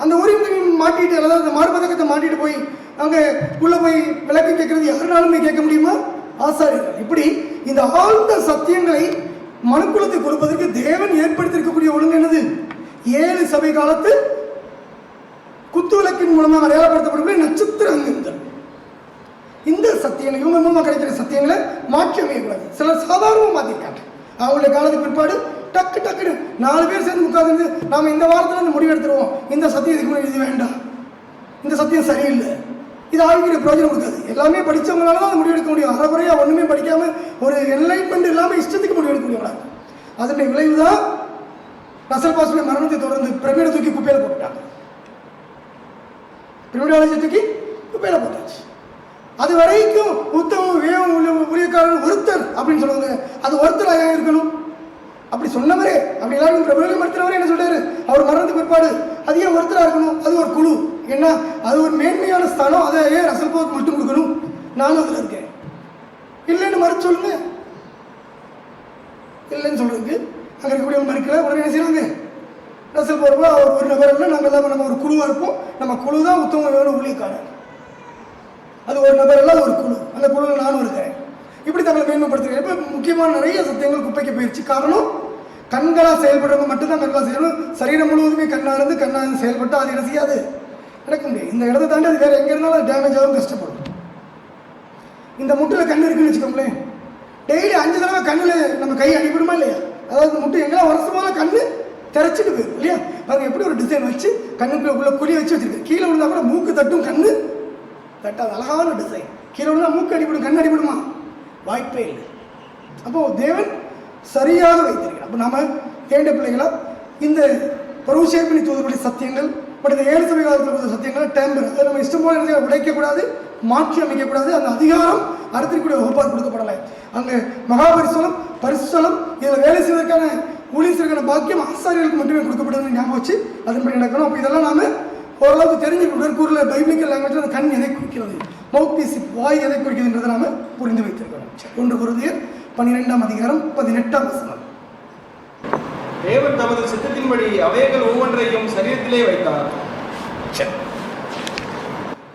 அந்த உரின் துணி மாட்டிட்டு, அதாவது அந்த மார்பதக்கத்தை மாட்டிட்டு போய் அங்கே உள்ள போய் விளக்கு கேட்கறது யாருனாலுமே கேட்க முடியுமா? ஆசாரியர்கள். இப்படி இந்த ஆழ்ந்த சத்தியங்களை மனுக்குலத்தை கொடுப்பதற்கு தேவன் ஏற்படுத்தியிருக்கக்கூடிய ஒழுங்கு என்னது? 7 சபை காலத்து குத்துவிளக்கின் மூலமாக அடையாளப்படுத்தப்படக்கூடிய நட்சத்திர அங்கங்கள். இந்த சத்தியங்கள் இவங்க மூலமாக கிடைக்கிற சத்தியங்களை மாற்றி அமையக்கூடாது. சிலர் சாதாரணமாக மாற்றிருக்காங்க. அவங்களுடைய காலத்துக்கு பிற்பாடு டக்கு டக்குன்னு 4 பேர் சேர்ந்து உட்கார்ந்து நாம் இந்த வாரத்தில் இந்த முடிவு எடுத்துருவோம், இந்த சத்தியத்துக்கு இது வேண்டாம், இந்த சத்தியம் சரியில்லை, இது ஆகிய பிரயோஜனம் கொடுக்காது. எல்லாமே படித்தவங்களால தான் முடிவு எடுக்க முடியும். அறகுறையாக ஒன்றுமே படிக்காமல் ஒரு என்லைட்மெண்ட் இல்லாமல் இஷ்டத்துக்கு முடிவு எடுக்க முடியாது. அதனுடைய விளைவு தான் ரசல் பாஸ்டருடைய மரணத்தை தொடர்ந்து பிரமிடை தூக்கி குப்பையில் போட்டுட்டாங்க. பிரமிடாலஜி தூக்கி குப்பையில் போட்டாச்சு. அது வரைக்கும் உத்தமம் வேகம் ஊழியக்காரன் ஒருத்தர் அப்படின்னு சொல்லுவாங்க. அது ஒருத்தர் இருக்கணும் அப்படி சொன்னவரே, அப்படி எல்லாரும் பிரபலம் மறுத்தவரே என்ன சொல்றாரு, அவர் மரணத்துக்கு பிற்பாடு அது ஏன் ஒருத்தராக இருக்கணும், அது ஒரு குழு, என்ன அது ஒரு மேன்மையான ஸ்தானம், அதை ஏன் ரசல் பாஸ்டருக்கு மட்டும் கொடுக்கணும், நானும் அதில் இருக்கேன் இல்லைன்னு மறுத்து சொல்லுங்க. இல்லைன்னு சொல்றதுக்கு அங்கே இருக்கக்கூடிய மறுக்கல. உடனே என்ன செய்யறாங்க, ரசல் போகிறப்போ அவர் ஒரு நபர் இல்லை, நாங்கள் எல்லாம் நம்ம ஒரு குழுவாக இருப்போம், நம்ம குழு தான் உத்தம வேணும் ஊழியக்காரர். அது ஒரு நபர் இல்லை, அது ஒரு குழு, அந்த குழுவில் நானும் இருக்கேன். இப்படி தங்களை மேன்மைப்படுத்துகிறேன். இப்போ முக்கியமான நிறைய சத்தியங்கள் குப்பைக்கு போயிடுச்சு. காரணம், கண்களாக செயல்படுறவங்க மட்டும்தான் கண்களாக செய்யணும். சரீரம் முழுவதுமே கண்ணாக இருந்து செயல்பட்டால் அது என்ன செய்யாது, நடக்க முடியாது. இந்த இடத்த தாண்டி அது வேறு எங்கே இருந்தாலும் அது டேமேஜ் ஆகும், கஷ்டப்படும். இந்த முட்டில் கண் இருக்குன்னு வச்சுக்கோங்களேன், டெய்லி 5 தடவை கண்ணில் நம்ம கை அடிபடுமா இல்லையா? அதாவது முட்டை எங்கெல்லாம் வருஷமான கண்ணு திறச்சிட்டு போயிடும் இல்லையா? அவங்க எப்படி ஒரு டிசைன் வச்சு கண்ணுக்குள்ள உள்ள குழி வச்சு வச்சிருக்கு. கீழே விழுந்தா கூட மூக்கு தட்டும், கண்ணு தட்டாது. அழகான டிசைன். கீழே விழுந்தா மூக்கு அடிபடும், கண் அடிபடுமா? வாய்ப்பே இல்லை. அப்போது தேவன் சரியாக வைத்திருக்கிறார். அப்போ நம்ம தேண்ட பிள்ளைகளா இந்த பருவசேர்ப்பினி தூதர்களுடைய சத்தியங்கள் பட் இந்த 7 சபை காலத்தில் சத்தியங்களை டேம்பர் அதை நம்ம இஷ்டம் போல உடைக்கக்கூடாது, மாற்றி அமைக்கக்கூடாது. அந்த அதிகாரம் அடுத்திருக்கூடிய வகுப்பார் கொடுக்கப்படலை. அங்கே மகாபரிசலம் பரிசுலம் இதில் வேலை செய்வதற்கான ஊழியர்களுக்கான பாக்கியம் ஆசாரியர்களுக்கு மட்டுமே கொடுக்கப்படுதுன்னு ஞாபகம் வச்சு அதன்படி நடக்கணும். அப்போ இதெல்லாம் நாம ஓரளவுக்கு தெரிஞ்சு உடற்கூறில் பைபிளிக்கல் லாங்குவேஜில் அந்த கண் எதை குறிக்கிறது, மவுத் பீஸ் வாய் எதை குறிக்கிறதுன்றதை நாம புரிந்து வைத்திருக்கிறோம். 1 கொரிந்தியர் 12ஆம் அதிகாரம் 18ஆம் வசனம். தேவன் தமது சித்தத்தின்படி அவைகள் ஒவ்வொன்றையும் சரீரத்திலே வைத்தார்.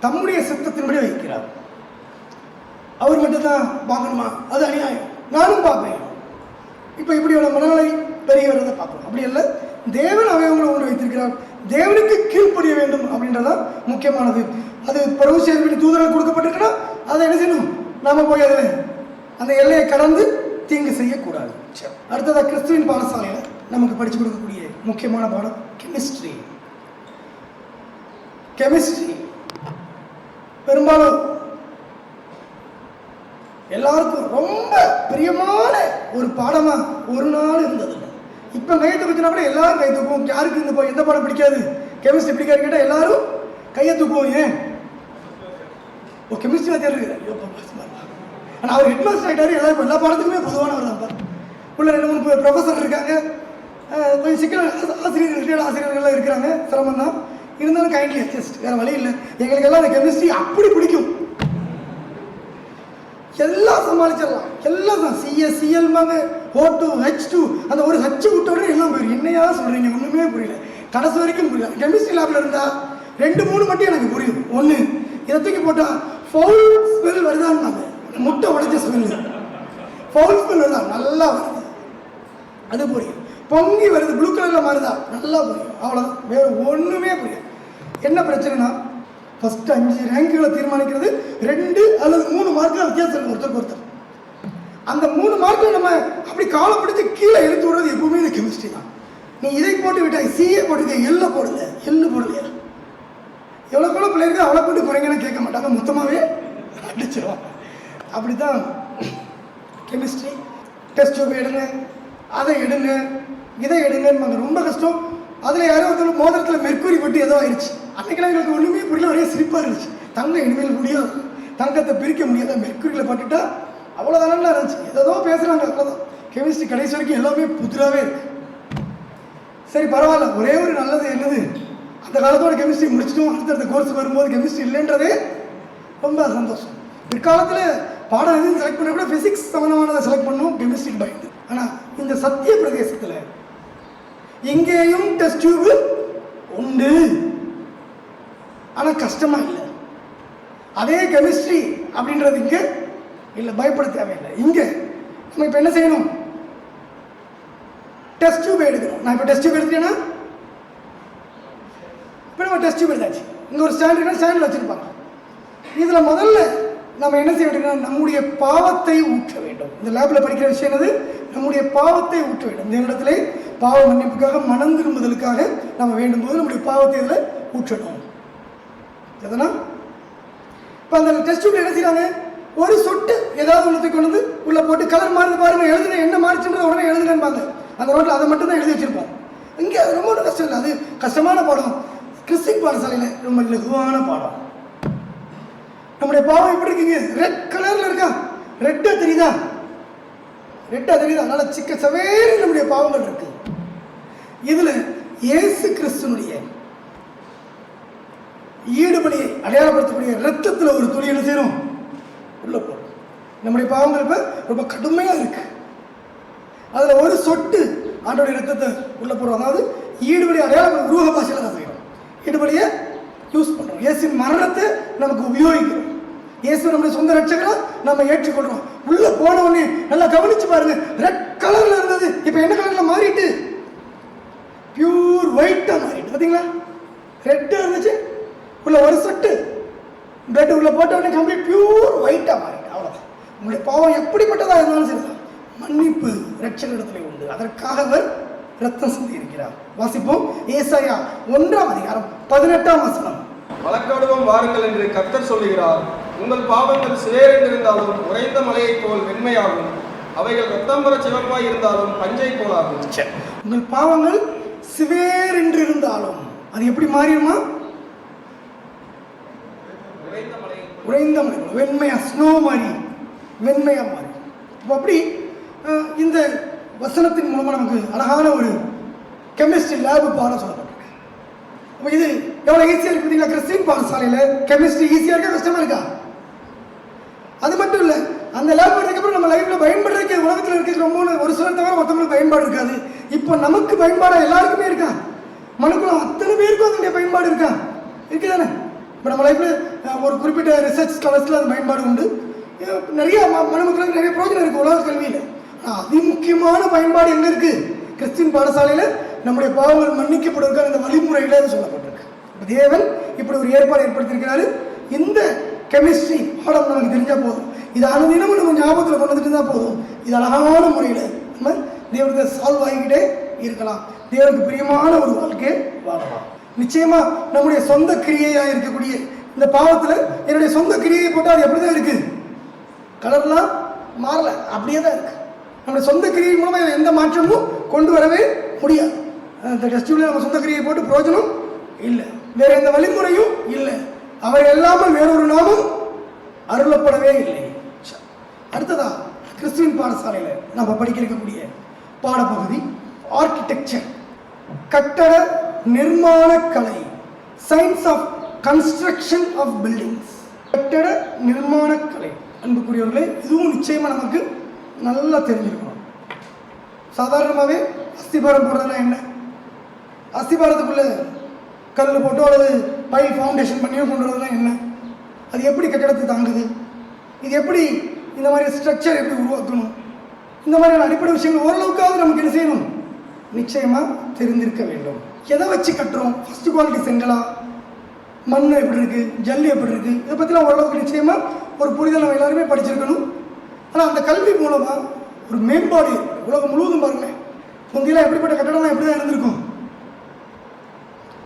தம்முடைய சித்தத்தின்படி வைக்கிறார். அவர் மட்டும்தான் பார்க்கணுமா? அது அநியாயம். நானும் பார்ப்பேன். இப்போ இப்படியோட மனநிலை பெரிய வரதை பார்க்கணும். அப்படி இல்லை, தேவன் அவயவங்களை ஒன்று வைத்திருக்கிறார். தேவனுக்கு கீழ்ப்படிய வேண்டும் அப்படின்றதான் முக்கியமானது. அது பரவசேர்ப்பினி தூதர்கள் கொடுக்கப்பட்டிருக்கா, அதை என்ன செய்யணும், நாம போய் அதில் அந்த எல்லையை கடந்து தீங்கு செய்யக்கூடாது. அடுத்ததாக கிறிஸ்துவின் பாடசாலையில் நமக்கு படித்து கொடுக்கக்கூடிய முக்கியமான பாடம் கெமிஸ்ட்ரி. பெரும்பாலும் எல்லாருக்கும் ரொம்ப பிரியமான ஒரு பாடமாக ஒரு நாள் இருந்ததில்லை. இப்போ கையை தூக்கினா கூட எல்லாரும் கை தூக்குவோம். யாருக்கு இந்த எந்த பாடம் பிடிக்காது, கெமிஸ்ட்ரி பிடிக்காது கேட்டால் எல்லாரும் கையை தூக்குவோம். ஏன்? கெமிஸ்ட்ரி வாத்தியார் இருக்கிறார். ஆனால் அவர் ஹெட்மாஸ்டர் ஆகிட்டாரு. எல்லா பாடத்துக்குமே பொதுவானவர் தான். பாரு உள்ள 2-3 ப்ரொஃபஸர் இருக்காங்க, கொஞ்சம் சிக்கல் ஆசிரியர்கள்லாம் இருக்கிறாங்க. சிரமம் தான், இருந்தாலும் கைண்ட்லி அட்ஜஸ்ட், வேறு வழி இல்லை. எங்களுக்கெல்லாம் அந்த கெமிஸ்ட்ரி அப்படி பிடிக்கும். எல்லாம் சமாளிச்சிடலாம், எல்லாம் தான் சிஎல்மாங்க O2 H2 அந்த ஒரு H விட்ட உடனே எல்லாம் போயிடும். என்னையா சொல்கிறீங்க, ஒன்றுமே புரியல, கடைசி வரைக்கும் புரியல. கெமிஸ்ட்ரி லேபில் இருந்தால் 2-3 மட்டும் எனக்கு புரியும். ஒன்று, இதை தூக்கி போட்டால் ஃபவுல் ஸ்மெல் வருதான்னாங்க, முட்டை உடைச்ச ஸ்மெல், ஃபவுல் ஸ்மெல் வருதா, நல்லா வருது, அது புரியும். பொங்கி வருது, ப்ளூ கலரில் மாறுதா, நல்லா புரியும். அவ்வளோதான், வேறு ஒன்றுமே புரியும். என்ன பிரச்சனைனா, ஃபஸ்ட்டு 5 ரேங்குகளை தீர்மானிக்கிறது 2 அல்லது 3 மார்க்கில் வித்தியாசம் இருக்கும் ஒருத்தருக்கு ஒருத்தர். அந்த 3 மார்க்கில் நம்ம அப்படி காலை பிடிச்சி கீழே இழுத்து விடுறது எப்பவுமே இந்த கெமிஸ்ட்ரி தான். நீ இதை போட்டு விட்டாய், சிஏ போட்டுக்க, எள்ளு போடுங்க, எள்ளு போடலையா, எவ்வளோ கூட பிள்ளைங்க அவ்வளோ போட்டு குறைங்கன்னு கேட்க மாட்டாங்க, மொத்தமாகவே அடிச்சிடுவாங்க. அப்படி தான் கெமிஸ்ட்ரி. டெஸ்ட் டியூப் எடுங்க, அதை எடுங்க, இதை எடுங்கன்னு ரொம்ப கஷ்டம். அதில் யாரோ ஒருத்தர் மோதிரத்தில் மெர்க்குரி பட்டு ஏதோ ஆயிடுச்சு. அன்றைக்கெல்லாம் எங்களுக்கு ஒன்றுமே புரியல, ஒரே சிரிப்பாக இருந்துச்சு. தங்கம் இனிமேல் முடியாது, தங்கத்தை பிரிக்க முடியாத மெர்க்குரியில் பட்டுட்டா அவ்வளோதானலாம் இருந்துச்சு. ஏதோ பேசுகிறாங்க, அவ்வளோதான். கெமிஸ்ட்ரி கடைசி வரைக்கும் எல்லாமே புதிராகவே இருக்கு. சரி பரவாயில்ல, ஒரே ஒரு நல்லது என்னது, அந்த காலத்தோட கெமிஸ்ட்ரி முடிச்சிட்டோம், அடுத்தடுத்த கோர்ஸ் வரும்போது கெமிஸ்ட்ரி இல்லைன்றதே ரொம்ப சந்தோஷம். பிற்காலத்தில் பாடம் எதுவும் செலக்ட் பண்ண கூட ஃபிசிக்ஸ் சம்மந்தமானதை செலக்ட் பண்ணணும், கெமிஸ்ட்ரிக்கு பயந்து. ஆனால் இந்த சத்திய பிரதேசத்தில் இங்கேயும் டெஸ்ட் டியூப் உண்டு, ஆனால் கஷ்டமாக இல்லை. அதே கெமிஸ்ட்ரி அப்படின்றது இங்கே இல்லை, பயப்பட தேவையில்லை. இங்கே நம்ம இப்போ என்ன செய்யணும், டெஸ்ட் டியூப் எடுக்கணும். நான் இப்போ டெஸ்ட் டியூப் எடுத்துட்டேன்னா, இப்போ நம்ம டெஸ்ட் டியூப் எடுத்தாச்சு. இங்கே ஒரு ஸ்டாண்டில் வச்சுருப்பாங்க. இதில் முதல்ல நம்ம என்ன செய்ய வேண்டியதுன்னா, நம்முடைய பாவத்தை ஊற்ற வேண்டும். இந்த லேபில் படிக்கிற விஷயம் என்னது, நம்முடைய பாவத்தை ஊற்ற வேண்டும். தேவனிடத்திலே பாவ மன்னிப்புக்காக, மனம் திரும்புதலுக்காக நம்ம வேண்டும் போது நம்முடைய பாவத்தை இதில் ஊற்றணும். எதனா இப்போ அந்த டெஸ்ட் டியூப்ல என்ன செய்யறாங்க, ஒரு சொட்டு ஏதாவது ஒன்றத்தை கொண்டு வந்து உள்ளே போட்டு கலர் மாறுது பாருங்க, எழுதுன என்ன மாறிச்சுன்றத உடனே எழுதுனேன்பாங்க. அந்த ரோட்டில் அதை மட்டும் தான் எழுதி வச்சிருப்போம். இங்கே அது ரொம்ப ஒன்றும் கஷ்டம் இல்லை, அது கஷ்டமான பாடம். கிறிஸ்டின் பாடசாலையில் ரொம்ப லகுவான பாடம். நம்முடைய பாவம் எப்படி இருக்குங்க? ரெட் கலரில் இருக்கா? ரெட்டாக தெரியுதா? ரெட்டாக தெரியுதா? அதனால சிக்க சவேறு நம்முடைய பாவங்கள் இருக்கு. இதில் இயேசு கிறிஸ்துனுடைய ஈடுபடியை அடையாளப்படுத்தக்கூடிய ரத்தத்தில் ஒரு துளி என்ன செய்யணும்? உள்ள போடும். நம்முடைய பாவங்கள் இப்போ ரொம்ப கடுமையாக இருக்கு. அதில் ஒரு சொட்டு ஆண்டோடைய ரத்தத்தை உள்ள போடுறோம். அதாவது ஈடுபடி அடையாளம் உருவக பாஷையில் தான் செய்யணும். ஈடுபடியை யூஸ் பண்ணுறோம். இயேசுவின் மரணத்தை நமக்கு உபயோகிக்கிறோம். இயேசு நம்முடைய சொந்த ரட்சகரா நம்ம ஏற்றுக்கொள்றோம். உள்ள போன உடனே நல்லா கவனிச்சு பாருங்க, ரெட் கலர்ல இருந்தது இப்போ என்ன கலர்ல மாறிட்டு? பியூர் ஒயிட்டா மாறிட்டு. பார்த்தீங்களா? ரெட்டா இருந்துச்சு, உள்ள ஒரு சொட்டு பிளட் உள்ள போட்ட உடனே கம்ப்ளீட் பியூர் ஒயிட்டா மாறிட்டு. அவ்வளோதான். உங்களுடைய பாவம் எப்படிப்பட்டதா இருந்தாலும் சரிதான், மன்னிப்பு ரட்சகரிடத்திலே உண்டு. அதற்காக அவர் ரத்தம் சிந்தி இருக்கிறார். வாசிப்போம். ஏசாயா 1:18. வழக்காடுவோம் வாருங்கள் என்று கர்த்தர் சொல்லுகிறார். உங்கள் பாவங்கள் சிவேரென்றிருந்தாலும் உறைந்த மலையைப் போல் வெண்மையாகும், அவைகள் ரத்தம்பர சிவப்பாய் இருந்தாலும் பஞ்சை போலாகும். உங்கள் பாவங்கள் சிவேர் என்று இருந்தாலும் அது எப்படி மாறிடுமா? உறைந்த மலை போல வெண்மையா, ஸ்னோ மாதிரி வெண்மையா மாறி. இப்போ அப்படி இந்த வசனத்தின் மூலமாக நமக்கு அழகான ஒரு கெமிஸ்ட்ரி லேபு பாடம் சொல்லப்பட்டிருக்கு. அப்போ இது எவ்வளோ ஈஸியாக இருக்கு பார்த்தீங்களா? கிறிஸ்டின் பாடசாலையில் கெமிஸ்ட்ரி ஈஸியாக இருக்கா, கஷ்டமாக இருக்கா? அது மட்டும் இல்லை, அந்த லேப் பண்ணதுக்கப்புறம் நம்ம லைஃப்பில் பயன்படுறதுக்கு உலகத்தில் இருக்கிற ரொம்ப ஒரு சிலர் தவிர மற்றவங்களுக்கு பயன்பாடு இருக்காது. இப்போ நமக்கு பயன்பாடு எல்லாருக்குமே இருக்கா? மனுக்குள்ள அத்தனை பேருக்கும் அதனுடைய பயன்பாடு இருக்கா? இருக்குதானே? இப்போ நம்ம லைஃப்பில் ஒரு குறிப்பிட்ட ரிசர்ச் ஸ்காலர்ஸில் அது பயன்பாடு உண்டு. நிறைய மனுமக்களுக்கு நிறைய பிரோஜனம் இருக்குது உலக கல்வியில். அதிமுக்கியமான பயன்பாடு எங்கே இருக்குது? கிறிஸ்டின் பாடசாலையில் நம்முடைய பாவங்கள் மன்னிக்கப்படுவதற்கான இந்த வழிமுறையில் அது சொல்லப்பட்டிருக்கு. தேவன் இப்படி ஒரு ஏற்பாடு ஏற்படுத்தியிருக்கிறாரு. இந்த கெமிஸ்ட்ரி பாடம் நமக்கு தெரிஞ்சால் போதும், இது அனுதினமும் நம்ம ஞாபகத்தில் கொண்டு வந்துட்டு தான் போதும். இது அழகான முறையில் நம்ம தேவனுக்கு சால்வ் ஆகிக்கிட்டே இருக்கலாம். தேவனுக்கு பிரியமான ஒரு வாழ்க்கையை வாழலாம். நிச்சயமாக நம்முடைய சொந்த கிரியையாக இருக்கக்கூடிய இந்த பாவத்தில் என்னுடைய சொந்த கிரியை போட்டால் அது எப்படி தான் இருக்குது? கலர்லாம் மாறலை, அப்படியே தான் இருக்குது. நம்முடைய சொந்த கிரியை மூலமாக எந்த மாற்றமும் கொண்டு வரவே முடியாது. அந்த டெஸ்டியூவில் நம்ம சொந்த கிரியை போட்டு பிரயோஜனம் இல்லை, வேற எந்த வழிமுறையும் இல்லை. அவர் இல்லாமல் வேறொரு நாமும் அருளப்படவே இல்லை. அடுத்ததா கிறிஸ்துவின் பாடசாலையில் நம்ம படிக்க இருக்கக்கூடிய பாடப்பகுதி ஆர்கிடெக்சர், கட்டட நிர்மாண கலை, science of construction of buildings. கட்டட நிர்மாண கலை அன்புக்குரியவர்களே, இதுவும் நிச்சயமாக நமக்கு நல்லா தெரிஞ்சிருக்கணும். சாதாரணமாகவே அஸ்திபாரம் போடுறதுனா என்ன? அஸ்திபாரத்துக்குள்ளே கல் போட்டோ அல்லது பைல் ஃபவுண்டேஷன் பண்ணியோ கொண்டு வரதுனா என்ன? அது எப்படி கட்டடத்தை தாங்குது? இது எப்படி இந்த மாதிரி ஸ்ட்ரக்சர் எப்படி உருவாக்கணும்? இந்த மாதிரியான அடிப்படை விஷயங்கள் ஓரளவுக்காவது நமக்கு என்ன செய்யணும்? நிச்சயமாக தெரிந்திருக்க வேண்டும். எதை வச்சு கட்டுறோம்? ஃபஸ்ட்டு குவாலிட்டி செங்கலா, மண் எப்படி இருக்குது, ஜல்லி எப்படி இருக்குது, இதை பற்றிலாம் ஓரளவுக்கு நிச்சயமாக ஒரு புரிதல் நம்ம எல்லாருமே படிச்சிருக்கணும். ஆனால் அந்த கல்வி மூலமாக ஒரு மேம்பாடு உலகம் முழுவதும் பாருங்களேன். முந்தையெல்லாம் எப்படிப்பட்ட கட்டடம்லாம் எப்படி தான் இருந்திருக்கும்?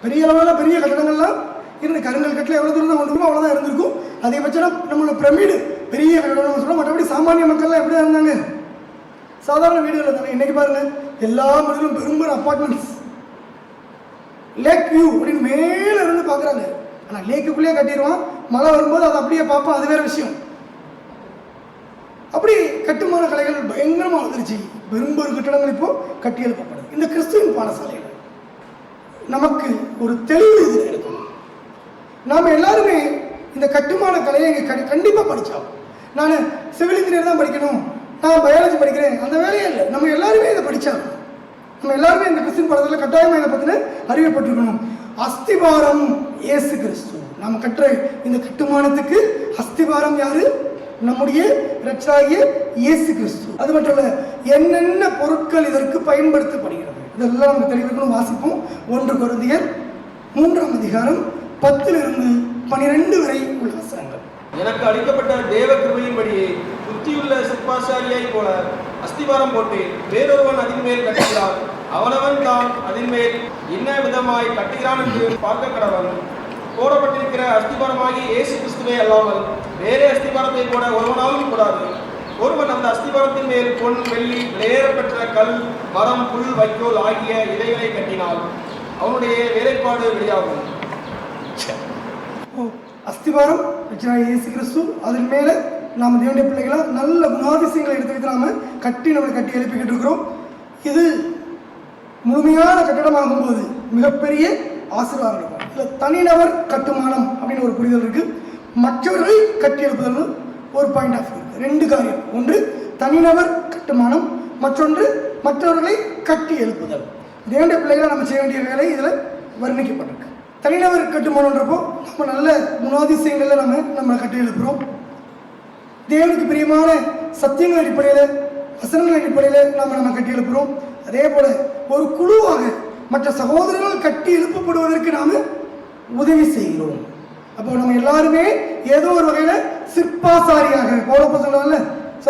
பெரிய அளவில் பெரிய கட்டடங்கள்லாம் இருந்து கருங்கல் கட்டில் எவ்வளோ தூரம் தான் கொண்டு போகணும் அவ்வளோதான் இருந்திருக்கும். அதே பட்சம் நம்மளோட பிரமிடு பெரிய கட்டடம் சொல்லுவோம். மற்றபடி சாமானிய மக்கள்லாம் எப்படி தான் இருந்தாங்க? சாதாரண வீடுகள் இருந்தாங்க. இன்றைக்கி பாருங்கள், எல்லா வீடுகளும் பெரும்பெரும் அப்பார்ட்மெண்ட்ஸ், லேக் வியூ அப்படின்னு மேலே இருந்து பார்க்குறாங்க. ஆனால் லேக்குள்ளேயே கட்டிடுவான், மழை வரும்போது அதை அப்படியே பார்ப்போம், அது வேறு விஷயம். அப்படி கட்டுமான கலைகள் பயங்கரமாக வந்துருச்சு. பெரும்பெரும் கட்டடங்கள் இப்போ கட்டி எழுப்பப்படுது. இந்த கிறிஸ்துவின் பாடசாலையில் நமக்கு ஒரு தெளிவு இதில் இருக்கணும். நாம் எல்லாருமே இந்த கட்டுமான கலையை கண்டிப்பாக படித்தோம். நான் சிவில் இன்ஜினியர் தான் படிக்கணும், நான் பயாலஜி படிக்கிறேன், அந்த வேலையே இல்லை. நம்ம எல்லாருமே இதை படித்தாங்க. நம்ம எல்லாருமே இந்த கிறிஸ்டின் பாடத்தில் கட்டாயமாக இதை பற்றின அறியப்பட்டிருக்கணும். அஸ்திபாரம் இயேசு கிறிஸ்து. நாம் கட்டுற இந்த கட்டுமானத்துக்கு அஸ்திபாரம் யாரு? நம்முடைய இரட்சகராகிய இயேசு கிறிஸ்து. அது மட்டும் இல்லை, என்னென்ன பொருட்கள் இதற்கு பயன்படுத்தப்படுகிறது இதெல்லாம் நமக்கு தெளிவிக்கணும். வாசிப்போம். 1 கொரிந்தியர் 3:10-12 வரை உள்ள வசனங்கள். எனக்கு அளிக்கப்பட்ட தேவ கிருபையின்படியே புத்தியுள்ள சிற்பாசாரியை போல அஸ்திபாரம் போட்டு வேறொருவன் அதின் மேல் கட்டுகிறான். அவனவன் தான் அதின் மேல் என்ன விதமாய் கட்டுகிறான் என்று பார்க்க கடவன். போடப்பட்டிருக்கிற அஸ்திபாரமாகி இயேசு கிறிஸ்துவே அல்லாமல் வேறே அஸ்திபாரத்தை போட ஒருவனாலும் கூடாது. ஒருவன் அந்த அஸ்திபாரத்தின் மேல் பொன், வெள்ளி, விலையேறப்பெற்ற கல், மரம், புல், வைக்கோல் ஆகிய இலைகளை கட்டினால் அவனுடைய வேலைப்பாடு வெளியாகும். அஸ்திவாரம் இயேசு கிறிஸ்து, அதன் மேலே நாம் தேவனுடைய பிள்ளைகளாக நல்ல குணாதிசயங்களை எடுத்து வைத்து நாம் நம்மளை கட்டி எழுப்பிக்கிட்டு இருக்கிறோம். இது முழுமையான கட்டடமாகும் போது மிகப்பெரிய ஆசீர்வாதம் இருக்கும். இதில் தனிநபர் கட்டுமானம் அப்படின்னு ஒரு புரிதல் இருக்குது. மற்றவர்களை கட்டி எழுப்புதல் ஒரு பாயிண்ட் ஆஃப் இருக்குது. ரெண்டு காரியம், ஒன்று தனிநபர் கட்டுமானம், மற்றொன்று மற்றவர்களை கட்டி எழுப்புதல். தேவனுடைய பிள்ளைகளை நம்ம செய்ய வேண்டிய வேலை இதில் வர்ணிக்கப்பட்டிருக்கு. தனிநபர் கட்டுமானன்றப்போ நம்ம நல்ல குணாதிசயங்களில் நம்ம கட்டி எழுப்புகிறோம். தேவனுக்கு பிரியமான சத்தியங்கள் அடிப்படையில், வசனங்கள் அடிப்படையில் நம்ம கட்டி எழுப்புகிறோம். அதே போல் ஒரு குழுவாக மற்ற சகோதரர்கள் கட்டி எழுப்பப்படுவதற்கு நாம் உதவி செய்கிறோம். அப்போ நம்ம எல்லாருமே ஏதோ ஒரு வகையில் சிற்பாசாரியாக, பவுலப்போ சொல்கிறாங்கல்ல,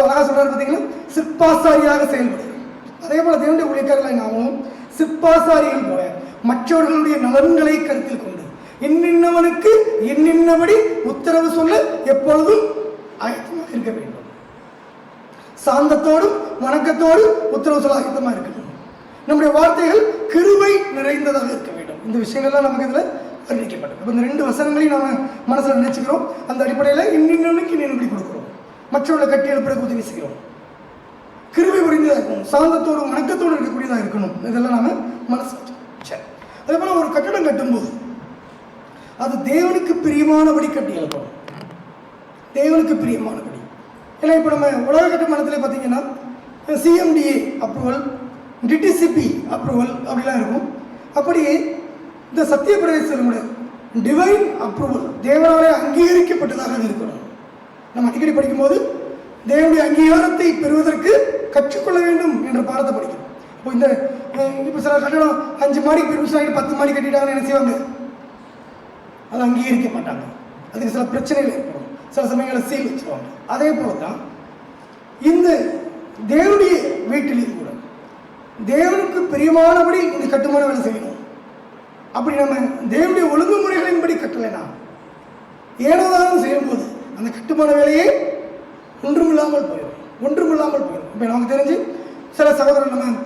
அழகாக சொல்கிறார் பார்த்தீங்களா, சிற்பாசாரியாக செயல்படுகிறோம். அதே போல் தேவனுடைய ஊழியக்காரர்களை நாமும் சிற்பாசாரிகள் போல மற்றவர்களுடைய நலன்களை கருத்தில் கொண்டு இன்னின்னவனுக்கு இன்னின்னபடி உத்தரவு சொல்ல எப்பொழுதும் ஆயத்தமாக இருக்க வேண்டும். சாந்தத்தோடும் வணக்கத்தோடும் உத்தரவு சொல்ல ஆயத்தமாக இருக்கணும். நம்முடைய வார்த்தைகள் கிருபை நிறைந்ததாக இருக்க வேண்டும். இந்த விஷயங்கள்லாம் நமக்கு இதில் வர்ணிக்கப்பட்டது. இப்போ இந்த ரெண்டு வசனங்களையும் நம்ம மனசில் நினைச்சுக்கிறோம். அந்த அடிப்படையில் இன்னின்னவனுக்கு இன்னின்னபடி கொடுக்குறோம், மற்றவர்களை கட்டி எழுப்புறதுக்கு உதவி செய்கிறோம். கிருபை புரிந்ததாக இருக்கணும், சாந்தத்தோடும் வணக்கத்தோடு இருக்கக்கூடியதாக இருக்கணும். இதெல்லாம் நாம மனசு. சரி, அதே போல் ஒரு கட்டடம் கட்டும்போது அது தேவனுக்கு பிரியமானபடி கட்டி எழுப்பணும். தேவனுக்கு பிரியமானபடி. ஏன்னா இப்போ நம்ம உலக கட்டுமானத்தில் பார்த்தீங்கன்னா சிஎம்டிஏ அப்ரூவல், டிடிசிபி அப்ரூவல் அப்படிலாம் இருக்கும். அப்படியே இந்த சத்திய பிரதேசனுடைய டிவைன் அப்ரூவல், தேவனாலே அங்கீகரிக்கப்பட்டதாக இருக்கணும். நம்ம அடிக்கடி படிக்கும்போது தேவனுடைய அங்கீகாரத்தை பெறுவதற்கு கற்றுக்கொள்ள வேண்டும் என்ற பாடத்தை படிக்கணும். இப்போ இப்போ சில கட்டடம் 5 மாடிக்கு பெர்மிஷன் ஆகிட்டு 10 மாடி கட்டிட்டாங்கன்னு என்ன செய்வாங்க? அதை அங்கீகரிக்க மாட்டாங்க. அதுக்கு சில பிரச்சனைகள் ஏற்படும். சில சமயங்களில் சீல் வச்சுருவாங்க. அதே போல தான் இந்த தேவனுடைய வீட்டிலையும் கூட தேவனுக்கு பிரியமானபடி இந்த கட்டுமான வேலை செய்யணும். அப்படி நம்ம தேவனுடைய ஒழுங்குமுறைகளின்படி கட்டலைனா ஏனோதானம் செய்யும்போது அந்த கட்டுமான வேலையே ஒன்றுமில்லாமல் போயிடும். இப்போ நமக்கு தெரிஞ்சு சில சகோதரர்கள் நம்ம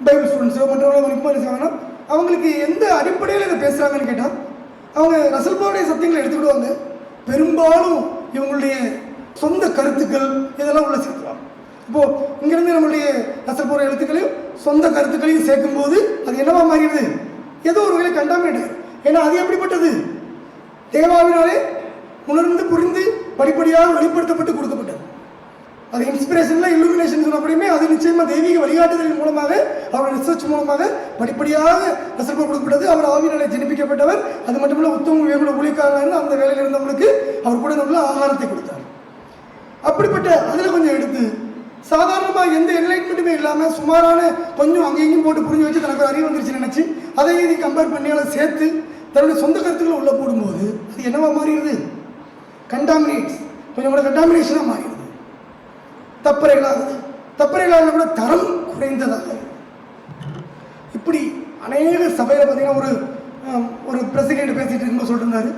பைபிள் ஸ்டூடெண்ட்ஸோ மற்றவங்க என்ன செய்வாங்கன்னா, அவங்களுக்கு எந்த அடிப்படையில் இதை பேசுகிறாங்கன்னு கேட்டால் அவங்க ரசல்பாவுடைய சத்தியங்களை எடுத்துக்கிடுவாங்க. பெரும்பாலும் இவங்களுடைய சொந்த கருத்துக்கள் இதெல்லாம் உள்ள சேர்த்துவாங்க. இப்போது இங்கேருந்து நம்மளுடைய ரசல்பாவோட எழுத்துக்களையும் சொந்த கருத்துக்களையும் சேர்க்கும்போது அது என்னவா மாறிடுது? ஏதோ ஒரு வகையில் கண்டாமினேட். ஏன்னா அது எப்படிப்பட்டது? தேவாவினாலே உணர்ந்து புரிந்து படிப்படியாக வெளிப்படுத்தப்பட்டு கொடுக்கப்பட்டது. அது இன்ஸ்பிரேஷனில் இல்லுமினேஷன் சொன்னபடியுமே அது நிச்சயமாக தெய்வீக வழிகாட்டுதலின் மூலமாக, அவருடைய ரிசர்ச் மூலமாக படிப்படியாக ரசல்பா கொடுக்கப்பட்டது. அவர் ஆவியினாலே ஜெனிப்பிக்கப்பட்டவர். அது மட்டுமில்ல உத்தம வேகுல ஊழியக்காரர் அந்த வேலையில் இருந்தவங்களுக்கு அவர் கூட நம்மள ஆகாரத்தை கொடுத்தார். அப்படிப்பட்ட அதில் கொஞ்சம் எடுத்து சாதாரணமாக எந்த என்லைட்மெண்ட்டுமே இல்லாமல் சுமாரான கொஞ்சம் அங்கேயும் போட்டு புரிஞ்சு வச்சு தனக்கு அறிவு வந்துருச்சு நினச்சி அதை இது கம்பேர் பண்ணி அதை சேர்த்து தன்னுடைய சொந்த கருத்துக்களை உள்ளே போடும்போது அது என்னவா மாறிடுது? கண்டாமினேட்ஸ், கொஞ்சம் கூட கண்டாமினேஷனாக மாறிடுது. தப்பறைகளாக கூட தரம் குறைந்ததாக. இப்படி அநேக சபையில் பார்த்தீங்கன்னா ஒரு பிரசிடென்ட் பேசிகிட்டு இருக்கும்போது சொல்லிட்டு,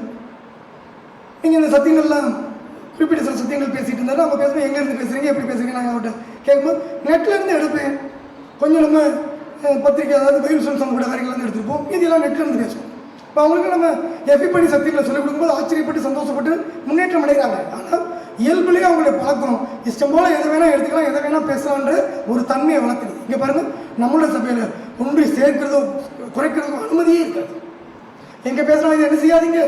நீங்கள் இந்த சத்தியங்கள்லாம் குறிப்பிட்ட சில சத்தியங்கள் பேசிகிட்டு இருந்தாரு. அவங்க பேசுகிறோம், எங்கேருந்து பேசுகிறீங்க, எப்படி பேசுகிறீங்க, நாங்கள் அவர்கிட்ட கேட்கும்போது நெட்லேருந்து எடுப்பேன். கொஞ்சம் நம்ம பத்திரிக்கை, அதாவது பைபிள் ஸ்டூடெண்ட்ஸ் அவங்க கூட காரியங்கள்லேருந்து எடுத்துருப்போம். இதெல்லாம் நெட்லேருந்து பேசுவோம். இப்போ அவங்களுக்கு நம்ம எஃபி பண்ணி சத்தியங்களை சொல்லிக் கொடுக்கும்போது ஆச்சரியப்பட்டு சந்தோஷப்பட்டு முன்னேற்றம் அடைகிறாங்க. ஆனால் இயல்புலேயே அவங்களுடைய பழக்கம் இஷ்டம் போல் எதை வேணால் எடுத்துக்கலாம், எதை வேணால் பேசலான்ற ஒரு தன்மையை வளர்க்குது. இங்கே பாருங்கள், நம்மளோட சபையில் ஒன்று சேர்க்கிறதோ குறைக்கிறதோ அனுமதியே இருக்காது. எங்கே பேசுகிறோம், இதை என்ன செய்யாதீங்க,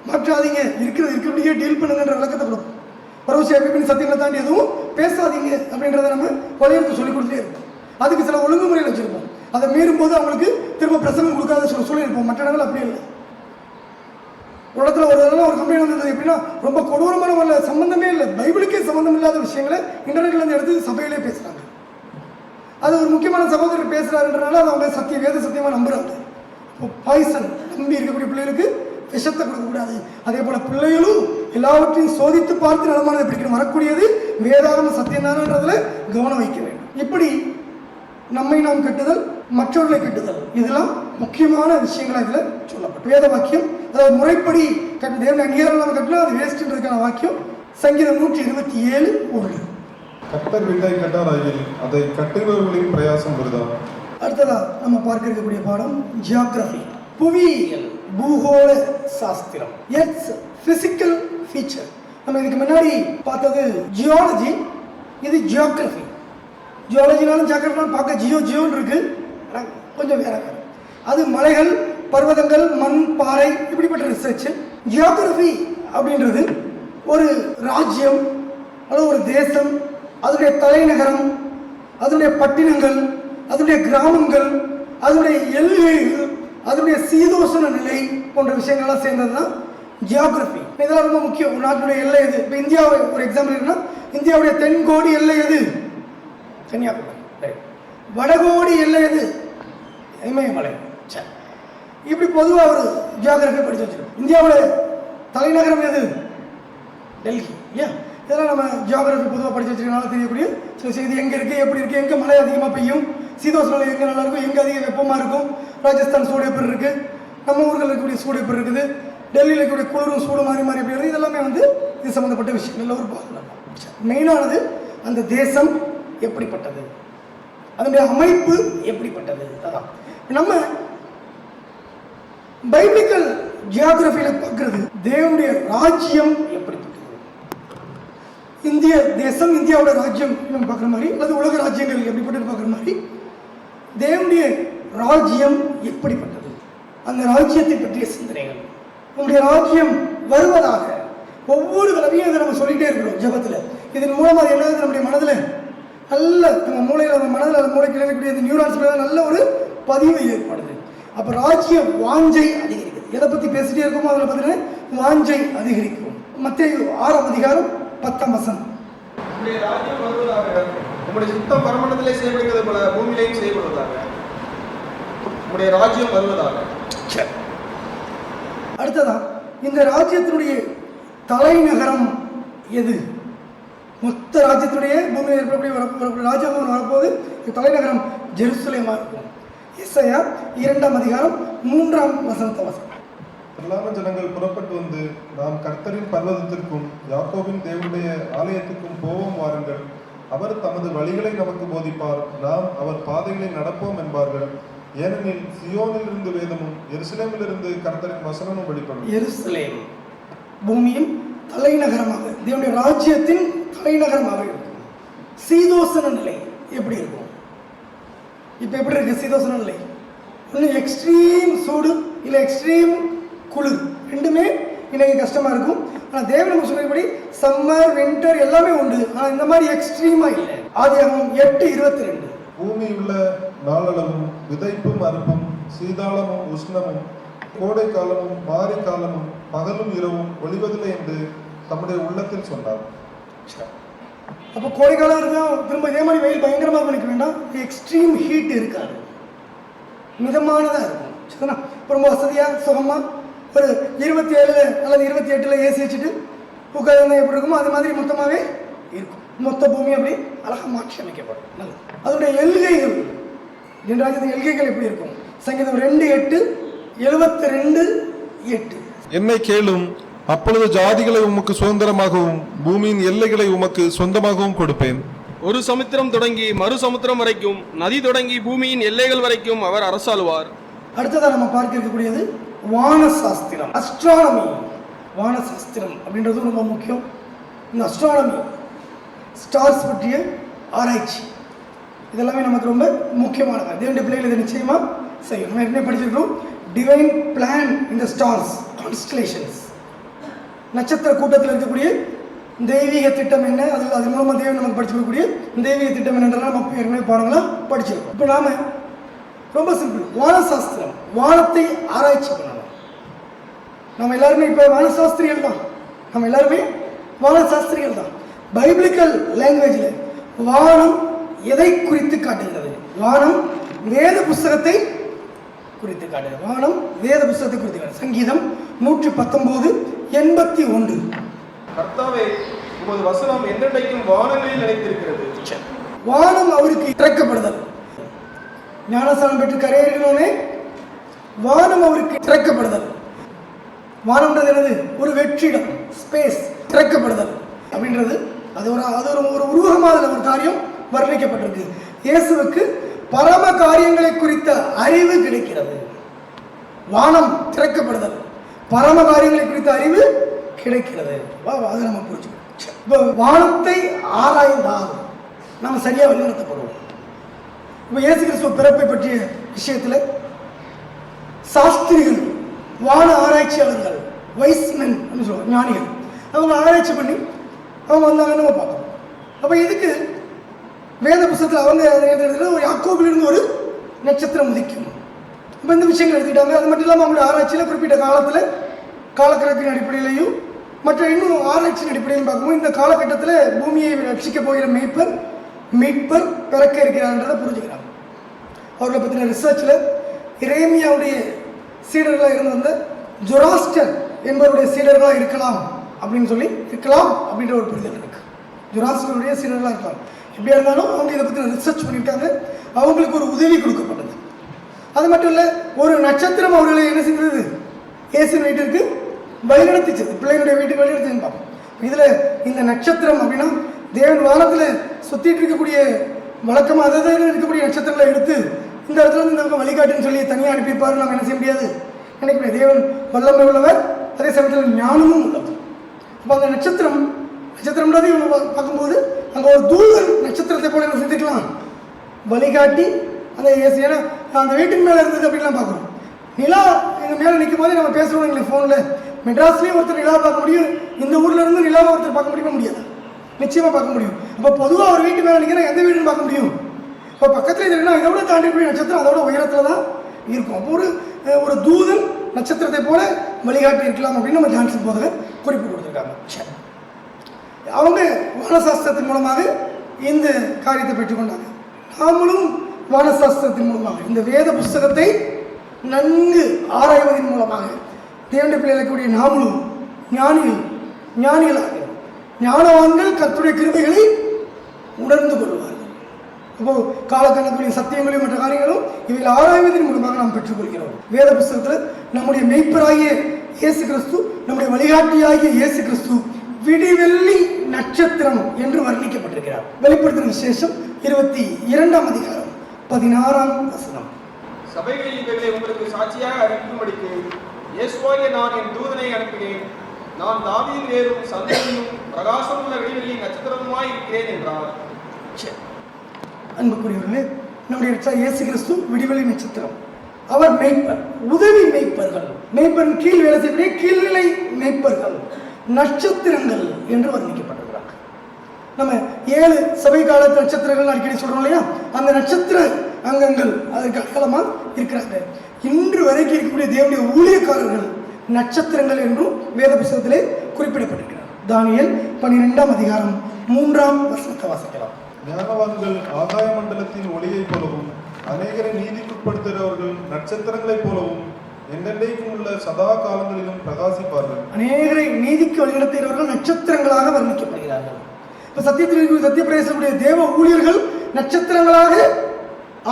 மாற்றாதீங்க, இருக்கிறபடியே டீல் பண்ணுங்கன்ற விளக்கத்தை கொடுக்கும். பரவசி எஃபி பண்ணி சத்தியங்களை தாண்டி எதுவும் பேசாதீங்க அப்படின்றத நம்ம வலியுறுத்தி சொல்லிக் கொடுத்துட்டே இருக்கும். அதுக்கு சில ஒழுங்குமுறையில் வச்சுருப்போம். அதை மீறும்போது அவங்களுக்கு திரும்ப பிரசங்கம் கொடுக்காத சொல்லியிருப்போம். மற்ற இடங்கள் அப்படி இல்லை. ஒரு இடத்துல ஒரு கம்ப்ளைண்ட் வந்தது எப்படின்னா, ரொம்ப கொடூரமான வரல, சம்மந்தமே இல்லை, பைபிளுக்கே சம்மந்தம் இல்லாத விஷயங்களை இன்டர்நெட்லேருந்து எடுத்து சபையிலே பேசுகிறாங்க. அது ஒரு முக்கியமான சகோதரர் பேசுகிறாருன்றனால அதை அவங்க வேத சத்தியமாக நம்புகிறாங்க. இப்போ பாய்சன் நம்பி இருக்கக்கூடிய பிள்ளைகளுக்கு விஷத்தை கொடுக்கக்கூடாது. அதே போல் பிள்ளைகளும் எல்லாவற்றையும் சோதித்து பார்த்து நலமானதை பிடிக்கணும். வரக்கூடியது வேதாகம சத்தியம்தானன்றதுல கவனம் வைக்க வேண்டும். இப்படி நம்மை நாம் கட்டுதல், மற்றவர்களை கட்டுதல், இதெல்லாம் முக்கியமான விஷயங்களாக இதில் சொல்லப்பட்டு வேத வாக்கியம். அதாவது முறைப்படி தேவனை அங்கீகாரம் நம்ம கட்டினா அது வேஸ்ட்ன்றதுக்கான வாக்கியம் சங்கீதம் 127:1. கர்த்தர் வீட்டை கட்டாராயில் அதை கட்டுகிறவர்களின் பிரயாசம் விருதான். அடுத்ததா நம்ம பார்க்க இருக்கக்கூடிய பாடம் ஜியோகிராஃபி, புவியியல், பூகோள சாஸ்திரம், எர்த்ஸ் பிசிக்கல் ஃபீச்சர். நம்ம இதுக்கு முன்னாடி பார்த்தது ஜியாலஜி, இது ஜியோகிராஃபி. ஜியாலஜினாலும் ஜியோகிராஃபினாலும் பார்க்க ஜியோன்னு இருக்கு, கொஞ்சம் வேற வேற. அது மலைகள், பர்வதங்கள், மண், பாறை, இப்படிப்பட்ட ரிசர்ச். ஜியோகிராஃபி அப்படின்றது ஒரு ராஜ்யம் அல்லது ஒரு தேசம், அதனுடைய தலைநகரம், அதனுடைய பட்டினங்கள், அதனுடைய கிராமங்கள், அதனுடைய எல்லைகள், அதனுடைய சீதோஷண நிலை போன்ற விஷயங்கள்லாம் சேர்ந்தது தான் ஜியோகிராஃபி. இதெல்லாம் ரொம்ப முக்கியம். ஒரு நாட்டினுடைய எல்லை எது? இப்போ இந்தியாவை ஒரு எக்ஸாம்பிள் இருக்குன்னா, இந்தியாவுடைய தென்கோடி எல்லை எது? கன்னியாகுமரி. வடகோடி எல்லை எது? இமயமலை. இப்படி பொதுவாக ஒரு ஜியோகிராஃபி படித்து வச்சிருக்கோம். இந்தியாவோட தலைநகரம் எது? டெல்லி. ஏன் இதெல்லாம் நம்ம ஜியோகிராஃபி பொதுவாக படித்து வச்சிருக்கனால தெரியக்கூடிய சில செய்தி. எங்கே இருக்குது, எப்படி இருக்குது, எங்கே மழை அதிகமாக பெய்யும், சீதோஷ நிலை எங்கே நல்லா இருக்கும், எங்கே அதிக வெப்பமாக இருக்கும், ராஜஸ்தான் சூடு எப்படி இருக்குது, நம்ம ஊரில் இருக்கக்கூடிய சூடு எப்படி இருக்குது, டெல்லியில் இருக்கக்கூடிய குளிரும் சூடு மாறி மாறி எப்படி இருக்குது, இதெல்லாமே இது சம்மந்தப்பட்ட விஷயங்கள் ஒரு பாகம். மெயினானது அந்த தேசம் எப்படிப்பட்டது, அதனுடைய அமைப்பு எப்படிப்பட்டது. அதான் நம்ம பைபிளிக்கல் ஜியோகிராஃபியில் பார்க்கறது தேவனுடைய ராஜ்யம் எப்படிப்பட்டது. இந்திய தேசம், இந்தியாவோட ராஜ்யம் நம்ம பார்க்குற மாதிரி, அல்லது உலக ராஜ்யங்கள் எப்படிப்பட்டது பார்க்குற மாதிரி தேவனுடைய ராஜ்யம் எப்படிப்பட்டது, அந்த ராஜ்யத்தை பற்றிய சிந்தனைகள். நம்முடைய ராஜ்யம் வருவதாக ஒவ்வொரு தடவையும் இதை நம்ம சொல்லிகிட்டே இருக்கிறோம் ஜெபத்தில். இதன் மூலமாக என்ன நம்முடைய மனதில் நல்ல, நம்ம மூளையில், நம்ம மனதில், அந்த மூளைக்கு இருக்கக்கூடிய இந்த நியூரான்ஸ் நல்ல ஒரு பதிவு ஏற்படுது. அப்போ ராஜ்ய வாஞ்சை அதிகரிக்குது. எதை பற்றி பேசிட்டே இருக்கோமோ அதில் பார்த்தீங்கன்னா வாஞ்சை அதிகரிக்கும். மத்தேயு 6ஆம் அதிகாரம் 10ஆம் வசனம். உம்முடைய ராஜ்யம் வருவதாக, உம்முடைய சுத்தம் பரமண்டத்திலே செய்யப்படுகிறது போல பூமியிலேயும் செய்யப்படுவதாக. உம்முடைய ராஜ்யம் வருவதாக. அடுத்ததான் இந்த ராஜ்யத்தினுடைய தலைநகரம் எது? மொத்த ராஜ்யத்தினுடைய பூமியில் ஏற்படக்கூடிய ராஜ்யம் வரப்போது தலைநகரம் ஜெருசலேமா இருக்கும். எஸ்ஐயா 2ஆம் அதிகாரம் 3ஆம் வசனத்தை வசனம். எல்லா ஜனங்கள் புறப்பட்டு வந்து நாம் கர்த்தரின் பர்வதத்திற்கும் யாக்கோபின் தேவனுடைய ஆலயத்துக்கும் போவோம் வாருங்கள். அவர் தமது வழிகளை நமக்கு போதிப்பார், நாம் அவர் பாதைகளை நடப்போம் என்பார்கள். ஏனெனில் சியோனிலிருந்து வேதமும் எருசலேமிலிருந்து கர்த்தரின் வசனமும் வெளிப்படும். எருசலேம் பூமியின் தலைநகரமாக, தேவனுடைய ராஜ்யத்தின் தலைநகரமாக இருக்கும். சீதோஷண நிலை எப்படி இருக்கும்? இப்போ எப்படி இருக்கு சீதோஷண நிலை? ஒன்று எக்ஸ்ட்ரீம் சூடு, இல்லை எக்ஸ்ட்ரீம் குளிர், ரெண்டுமே இன்னைக்கு கஷ்டமாக இருக்கும். ஆனால் தேவன் நம்ம சொல்லியபடி சம்மர், வின்டர் எல்லாமே உண்டு. ஆனால் இந்த மாதிரி எக்ஸ்ட்ரீமாக இல்லை. ஆதியாகமம் 8:22. பூமி உள்ள நாளளவும் விதைப்பும் அறுப்பும் சீதாளமும் உஷ்ணமும் கோடை காலமும் மாரி காலமும் பகலும் இரவும் ஒளிவதில்லை என்று தம்முடைய உள்ளத்தில் சொன்னார். அப்போ கோடைக்காலம் இருக்கும், திரும்ப இதே மாதிரி வெயில் பயங்கரமாக பண்ணிக்க வேண்டாம். எக்ஸ்ட்ரீம் ஹீட் இருக்காது, மிதமானதாக இருக்கும். சரிண்ணா? ரொம்ப வசதியாக சுகமாக ஒரு 27 அல்லது 28 ஏசி வச்சுட்டு உட்காந்து எப்படி இருக்குமோ அது மாதிரி மொத்தமாகவே இருக்கும். மொத்த பூமி அப்படி அழகாக மாற்றி அமைக்கப்படும். நல்லது. அதனுடைய எல்கைகள், என் ராஜ்யத்தின் எல்கைகள் எப்படி இருக்கும்? சங்கீதம் 2:8, 72:8. என்னை கேளும், அப்பொழுது ஜாதிகளை உமக்கு சுதந்திரமாகவும் பூமியின் எல்லைகளை உமக்கு சொந்தமாகவும் கொடுப்பேன். ஒரு சமுத்திரம் தொடங்கி மறு சமுத்திரம் வரைக்கும், நதி தொடங்கி பூமியின் எல்லைகள் வரைக்கும் அவர் அரசாளுவார். அடுத்ததாக நம்ம பார்க்க இருக்கக்கூடியது வானசாஸ்திரம், அஸ்ட்ரானமி. வானசாஸ்திரம் அப்படின்றது ரொம்ப முக்கியம். இந்த அஸ்ட்ரானமி, ஸ்டார்ஸ் பற்றிய ஆராய்ச்சி, இதெல்லாமே நமக்கு ரொம்ப முக்கியமானது. தேவனுடைய பிள்ளைகள் இதை நிச்சயமாக செய்யும். நம்ம ஏற்கனவே படிச்சிருக்கிறோம், டிவைன் பிளான் இந்த ஸ்டார்ஸ், கான்ஸ்டலேஷன்ஸ், நட்சத்திர கூட்டத்தில் இருக்கக்கூடிய தெய்வீக திட்டம் என்ன, அது மூலமாக தேவன் நமக்கு படிச்சுக்கக்கூடிய தெய்வீக திட்டம் என்னன்றலாம் நம்ம ஏற்கனவே பாடங்களாக படிச்சிருக்கோம். இப்போ நாம் ரொம்ப சிம்பிள், வானசாஸ்திரம், வானத்தை ஆராய்ச்சி பண்ணலாம். நம்ம எல்லாருமே இப்போ வானசாஸ்திரிகள் தான். நம்ம எல்லாருமே வானசாஸ்திரிகள் தான். பைபிளிக்கல் லாங்குவேஜில் வானம் எதை குறித்து காட்டுகிறது? வானம் வேத புஸ்தகத்தை குறித்து காட்டுகிறது. வானம் வேத புஸ்தகத்தை குறித்து காட்டுகிறது. சங்கீதம் 119:81. கர்த்தாவே, உமது வசனம் என்றென்றைக்கும் வானங்களில் நிலைத்திருக்கிறது. வானம் அவருக்கு திறக்கப்படுதல். ஞானஸ்தானம் பெற்று கரையேறினோனே வானம் அவருக்கு திறக்கப்படுதல். வானம்ன்றது என்னது? ஒரு வெற்றிடம், ஸ்பேஸ். திறக்கப்படுதல் அப்படின்றது அது ஒரு உருவகமாக அதில் ஒரு காரியம் வர்ணிக்கப்பட்டிருக்கு. இயேசுவுக்கு பரம காரியங்களை குறித்த அறிவு கிடைக்கிறது. வானம் திறக்கப்படுதல், பரம காரியங்களை குறித்த அறிவு கிடைக்கிறது. அதை நம்ம புரிஞ்சுக்கணும். இப்போ வானத்தை ஆராய்ந்தால் நம்ம சரியாக வழிநடத்தப்படுவோம். இப்போ இயேசு கிறிஸ்துவ பிறப்பை பற்றிய விஷயத்தில் சாஸ்திரிகள், வான ஆராய்ச்சியாளர்கள், வைஸ்மென் சொல்லுவாங்க, ஞானிகள், அவங்க ஆராய்ச்சி பண்ணி அவங்க வந்தாங்கன்னு நம்ம பார்க்கணும். அப்போ இதுக்கு வேத புத்தகத்தில் அவங்க ஒரு யாக்கோபிலிருந்து ஒரு நட்சத்திரம் உதிக்கும். இப்போ இந்த விஷயங்கள் எடுத்துக்கிட்டாங்க. அது மட்டும் இல்லாமல் அவங்களுடைய ஆராய்ச்சியில் குறிப்பிட்ட காலத்தில் காலக்கணக்கின் அடிப்படையிலையும் மற்ற இன்னும் ஆராய்ச்சியின் அடிப்படையிலும் பார்க்கும்போது இந்த காலகட்டத்தில் பூமியை ரட்சிக்க போகிற மீட்பர் பிறக்க இருக்கிறார்ன்றதை புரிஞ்சுக்கிறாங்க. அவர்களை பற்றின ரிசர்ச்சில் இரேமியாவுடைய சீடர்களாக இருந்து வந்த ஜொராஸ்டர் என்பவருடைய சீடர்களாக இருக்கலாம் அப்படின்ற ஒரு புரிதல் இருக்கு. ஜொராஸ்டருடைய சீடர்களாக இருக்கலாம். எப்படியா இருந்தாலும் அவங்க இதை பற்றி ரிசர்ச் பண்ணியிருக்காங்க. அவங்களுக்கு ஒரு உதவி கொடுக்கப்பட்டது. அது மட்டும் இல்லை, ஒரு நட்சத்திரம் அவர்களை என்ன செய்தது, இயேசு வீட்டிற்கு வழிநடத்திச்சது, பிள்ளைகளுடைய வீட்டுக்கு வழிநடத்தின்னு பார்ப்போம். இதில் இந்த நட்சத்திரம் அப்படின்னா தேவன் வானத்தில் சுற்றிட்டு இருக்கக்கூடிய வழக்கமாக அதாவது இருக்கக்கூடிய நட்சத்திரங்களை எடுத்து இந்த இடத்துல இருந்து இந்த வழிகாட்டுன்னு சொல்லி தனியாக அனுப்பியிருப்பாரு. நம்ம என்ன செய்ய முடியாது, நினைக்க முடியாது. தேவன் வல்லமை உள்ளவர், அதே சமயத்தில் ஞானமும் உள்ளவர். அப்போ அந்த நட்சத்திரம்ன்றது இவங்க பார்க்கும்போது அங்கே ஒரு தூதன் நட்சத்திரத்தை போல என்ன செஞ்சுக்கலாம், வழிகாட்டி அந்த ஏன்னா அந்த வீட்டுக்கு மேலே இருந்தது அப்படின்லாம் பார்க்குறோம். நிலா எங்கள் மேலே நிற்கும் போதே நம்ம பேசுகிறோம் எங்களுக்கு ஃபோனில். மெட்ராஸ்லேயும் ஒருத்தர் நிலா பார்க்க முடியும், இந்த ஊரில் இருந்து நிலாவை ஒருத்தர் பார்க்க முடியாது, நிச்சயமாக பார்க்க முடியும். அப்போ பொதுவாக ஒரு வீட்டு மேலே நிற்கிற எந்த வீடுன்னு பார்க்க முடியும். இப்போ பக்கத்தில் இது என்ன, இதை விட தாண்டிக்கூடிய நட்சத்திரம் அதோட உயரத்தில் தான் இருக்கும். அப்போ ஒரு தூதன் நட்சத்திரத்தை போல வழிகாட்டி இருக்கலாம் அப்படின்னு நம்ம ஜான்சன் போதகர் குறிப்பு கொடுத்துருக்காங்க. அவங்க வானசாஸ்திரத்தின் மூலமாக இந்த காரியத்தை பெற்றுக்கொண்டாங்க. நாமளும் வானசாஸ்திரத்தின் மூலமாக இந்த வேத புஸ்தகத்தை நன்கு ஆராய்வதன் மூலமாக தேவனுடைய பிள்ளைகளுடைய நாமளும் ஞானிகளாக ஞானவான்கள் கர்த்தருடைய கிருபைகளை உணர்ந்து கொள்வார்கள். அப்போ காலக்கணக்குகளின் சத்தியங்களையும் மற்ற காரியங்களும் இவைகள் ஆராய்வதன் மூலமாக நாம் பெற்றுக்கொள்கிறோம். வேத புஸ்தகத்தில் நம்முடைய மெய்ப்பராகிய இயேசு கிறிஸ்து, நம்முடைய வழிகாட்டியாகிய இயேசு கிறிஸ்து விடிவெள்ளி நட்சத்திரம் என்று வர்ணிக்கப்பட்டிருக்கிறார். வெளிப்படுத்தின விசேஷம் 22ஆம் அதிகாரம் 16ஆம் வசனம். சபைகளில் இவைகளை உங்களுக்கு சாட்சியாக அறிவிக்கும்படிக்கு இயேசுவாகிய நான் என் தூதனை அனுப்பினேன். நான் தாவீதின் வேரும் சந்ததியும் பிரகாசமுள்ள விடிவெள்ளி நட்சத்திரமுமாய் இருக்கிறேன் என்றார். அன்புக்குரியவர்களே, நம்முடைய இயேசு கிறிஸ்து விடிவெள்ளி நட்சத்திரம். அவர் மெய்ப்பர், உதவி மெய்ப்பர்கள், மெய்ப்பரின் கீழ் வேலை செய்யக்கூடிய கீழ்நிலை மெய்ப்பர்கள், நட்சத்திரங்கள் என்று வர்ணிக்கப்பட்டிருக்கிறாங்க. நம்ம 7 சபை கால நட்சத்திரங்கள் அடிக்கடி சொல்றோம் இல்லையா, அந்த நட்சத்திர அங்கங்கள் அதற்கு அடையாளமாக இருக்கிறாங்க. இன்று வரைக்கும் இருக்கக்கூடிய தேவனுடைய ஊழியக்காரர்கள் நட்சத்திரங்கள் என்றும் வேத புத்தகத்திலே குறிப்பிடப்பட்டிருக்கிறார். தானியேல் 12ஆம் அதிகாரம் 3ஆம் வசனத்தை வாசிக்கலாம். ஞானவான்கள் ஆகாய மண்டலத்தின் ஒளியைப் போலவும் அநேகரை நீதிக்குட்படுத்துகிறவர்கள் நட்சத்திரங்களைப் போலவும் என்றென்றைக்கும் உள்ள சதா காலங்களிலும் பிரகாசிப்பார்கள். அநேகரை நீதிக்கு வழிநடத்துகிறவர்கள் நட்சத்திரங்களாக வர்ணிக்கப்படுகிறார்கள். இப்ப சத்தியத்தில் சத்தியப்பிரதேசனுடைய தேவ ஊழியர்கள் நட்சத்திரங்களாக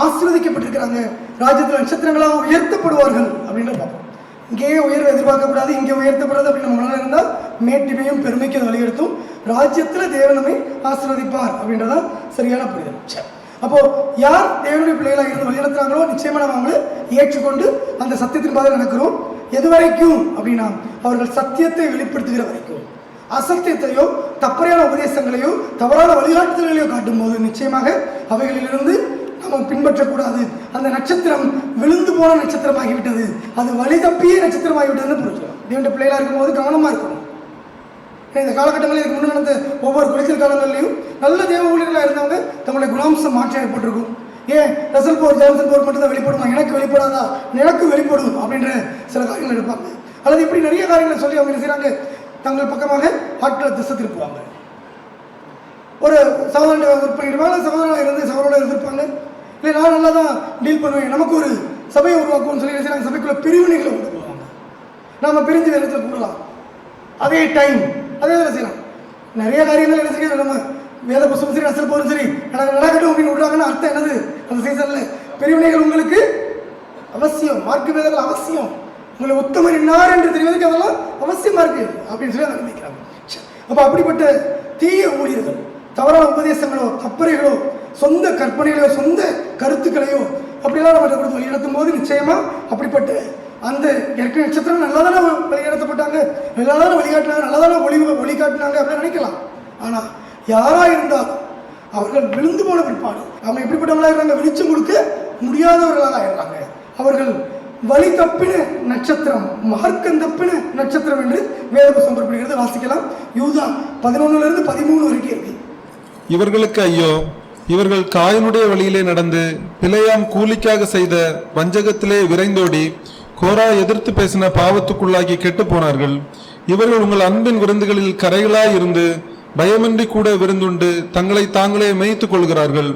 ஆசீர்வதிக்கப்பட்டிருக்கிறாங்க. ராஜ்யத்தில் நட்சத்திரங்களாக உயர்த்தப்படுவார்கள் அப்படின்னு பார்ப்போம். இங்கேயே உயர்வு எதிர்பார்க்கக்கூடாது, இங்கே உயர்த்தப்படாது அப்படின்னு நம்ம மனதில் இருந்தால் மேட்டிமையும் பெருமைக்கு அது வழியெடுத்தும் ராஜ்யத்தில் தேவனமை ஆசீர்வதிப்பார் அப்படின்றதான் சரியான புரிதல். அப்போ யார் தேவனுடைய பிள்ளைகளாக இருந்து வழிநடத்துறாங்களோ நிச்சயமா நம்ம அவங்களை ஏற்றுக்கொண்டு அந்த சத்தியத்தின் பாதை நடக்கிறோம். எது வரைக்கும் அப்படின்னா அவர்கள் சத்தியத்தை வெளிப்படுத்துகிற வரைக்கும். அசத்தியத்தையோ தப்பறையான உபதேசங்களையோ தவறான வழிகாட்டுதல்களையோ காட்டும் போது நிச்சயமாக அவைகளிலிருந்து நம்ம பின்பற்றக்கூடாது. அந்த நட்சத்திரம் விழுந்து போன நட்சத்திரமாகிவிட்டது, அது வழி தப்பிய நட்சத்திரமாகிவிட்டதுன்னு புரிஞ்சுக்கலாம். தேவனுடைய பிள்ளைகளாக இருக்கும்போது கவனமாக இருக்கணும். இந்த காலகட்டங்களில் இதுக்கு முன்னே நடந்த ஒவ்வொரு குறைச்சல் காலங்கள்லையும் நல்ல தேவ ஊழியர்களாக இருந்தவங்க தங்களுடைய குணாம்சம் மாற்றம் ஏற்பட்டிருக்கும். ஏன் ரசல் போர் ஜான்சன் போர் மட்டும் தான் வெளிப்படுமா, எனக்கு வெளிப்படாதா, எனக்கு வெளிப்படும் அப்படின்ற சில காரியங்கள் எடுப்பாங்க. அல்லது இப்படி நிறைய காரியங்களை சொல்லி அவங்க என்ன செய்கிறாங்க, தங்கள் பக்கமாக ஆட்களை திசை திருப்புவாங்க. ஒரு சகோதரனை விற்பனைடுவாங்க, சகோதரனாக இருந்து சகோதரோட இருந்திருப்பாங்க. இல்லை நான் நல்லா தான் டீல் பண்ணுவேன், நமக்கு ஒரு சபையை உருவாக்குவோம்னு சொல்லி என்ன செய்யறாங்க, சபைக்குள்ள பிரிவினைகளை உண்டு பண்ணுவாங்க. நாம் பிரிஞ்சு வேறு இடத்துல கூடலாம், அதே டைம் அதே வேலை செய்யலாம். நிறைய காரியங்கள் என்ன செய்யணும், நம்ம வேத புத்தகம் சரி அசல் போகும் சரி நடக்கட்டும் அப்படின்னு விடுறாங்கன்னா அர்த்தம் என்னது, அந்த சீசனில் பிரிவினைகள் உங்களுக்கு அவசியம், மார்க்க வேதங்கள் அவசியம், உங்களை உத்தமர் இன்னார் என்று தெரிவதற்கு அதெல்லாம் அவசியமாக இருக்குது அப்படின்னு சொல்லி அதை நினைக்கிறாங்க. அப்போ அப்படிப்பட்ட தீய ஊழியர்கள் தவறான உபதேசங்களோ தப்பறைகளோ சொந்த கற்பனைகளோ சொந்த கருத்துக்களையோ அப்படிலாம் நம்ம கொடுத்து வழிநடத்தும் போது நிச்சயமா அப்படிப்பட்ட அந்த ஏற்கனவே நட்சத்திரம் நல்லா தானே வழிநடத்தப்பட்டாங்க, நல்லா தானே வழிகாட்டினாங்க, நல்லா தானே வழிகாட்டினாங்க அப்படின்னு நினைக்கலாம். ஆனால் யாராக இருந்தாலும் அவர்கள் விழுந்து போன பிற்பாடு அவங்க எப்படிப்பட்டவங்களாக இருக்காங்க, வெளிச்சம் கொடுக்க முடியாதவர்களாக ஆயிடுறாங்க. அவர்கள் வழி தப்பின நட்சத்திரம், மார்க்கம் தப்பின நட்சத்திரம் என்று வேதபுஸ்தகம் குறிப்பிடுகிறது. வாசிக்கலாம். யூதா 11 13 வரைக்கும் இருக்கு. இவர்களுக்கு ஐயோ, இவர்கள் காயனுடைய வழியிலே நடந்து பிழையாம் கூலிக்காக செய்த வஞ்சகத்திலே விரைந்தோடி கோரா எதிர்த்து பேசின பாவத்துக்குள்ளாகி கெட்டு போனார்கள். இவர்கள் உங்கள் அன்பின் விருந்துகளில் கரைகளாய் இருந்து பயமின்றி கூட விருந்துண்டு தங்களை தாங்களே மேய்த்துக் கொள்கிறார்கள்.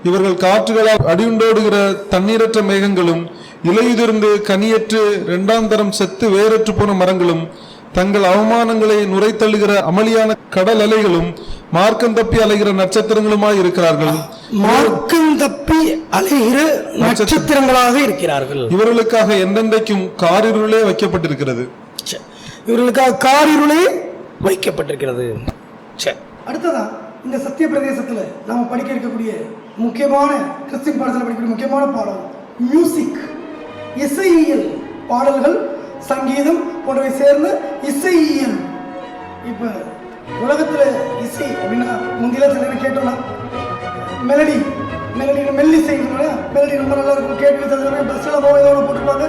இவர்கள் காற்றுகளால் அடியுண்டோடுகிற தண்ணீரற்ற மேகங்களும் இலையுதிர்ந்து கனியற்று 2ஆம் தரம் செத்து வேறற்று போன மரங்களும் தங்கள் அவமானங்களை நுரைத்தள்ளுகிற அமளியான கடல் அலைகளும் மார்க்கம் தப்பி அலைகிற நட்சத்திரங்களுமாய் இருக்கிறார்கள். மார்க்கம் தப்பி அலைகிற நட்சத்திரங்களாக இருக்கிறார்கள். இவர்களுக்காக என்றென்றைக்கும் காரிருளே வைக்கப்பட்டிருக்கிறது. இவர்களுக்காக காரிருளே வைக்கப்பட்டிருக்கிறது. அடுத்ததா இந்த சத்திய பிரதேசத்துல நாம படிக்க இருக்கக்கூடிய முக்கியமான கிறிஸ்டின் பாடத்தில் படிக்கக்கூடிய முக்கியமான பாடம் மியூசிக், இசையியல் பாடல்கள், சங்கீதம் போன்றவை சேர்ந்த இசையியல். இப்ப உலகத்துல இசை அப்படின்னா முந்தில சில கேட்டோம்னா மெலடி மெல்லிசை, மெலடி ரொம்ப நல்லா இருக்கும், கேட்டு பஸ்ல போய் போட்டுருப்பாங்க.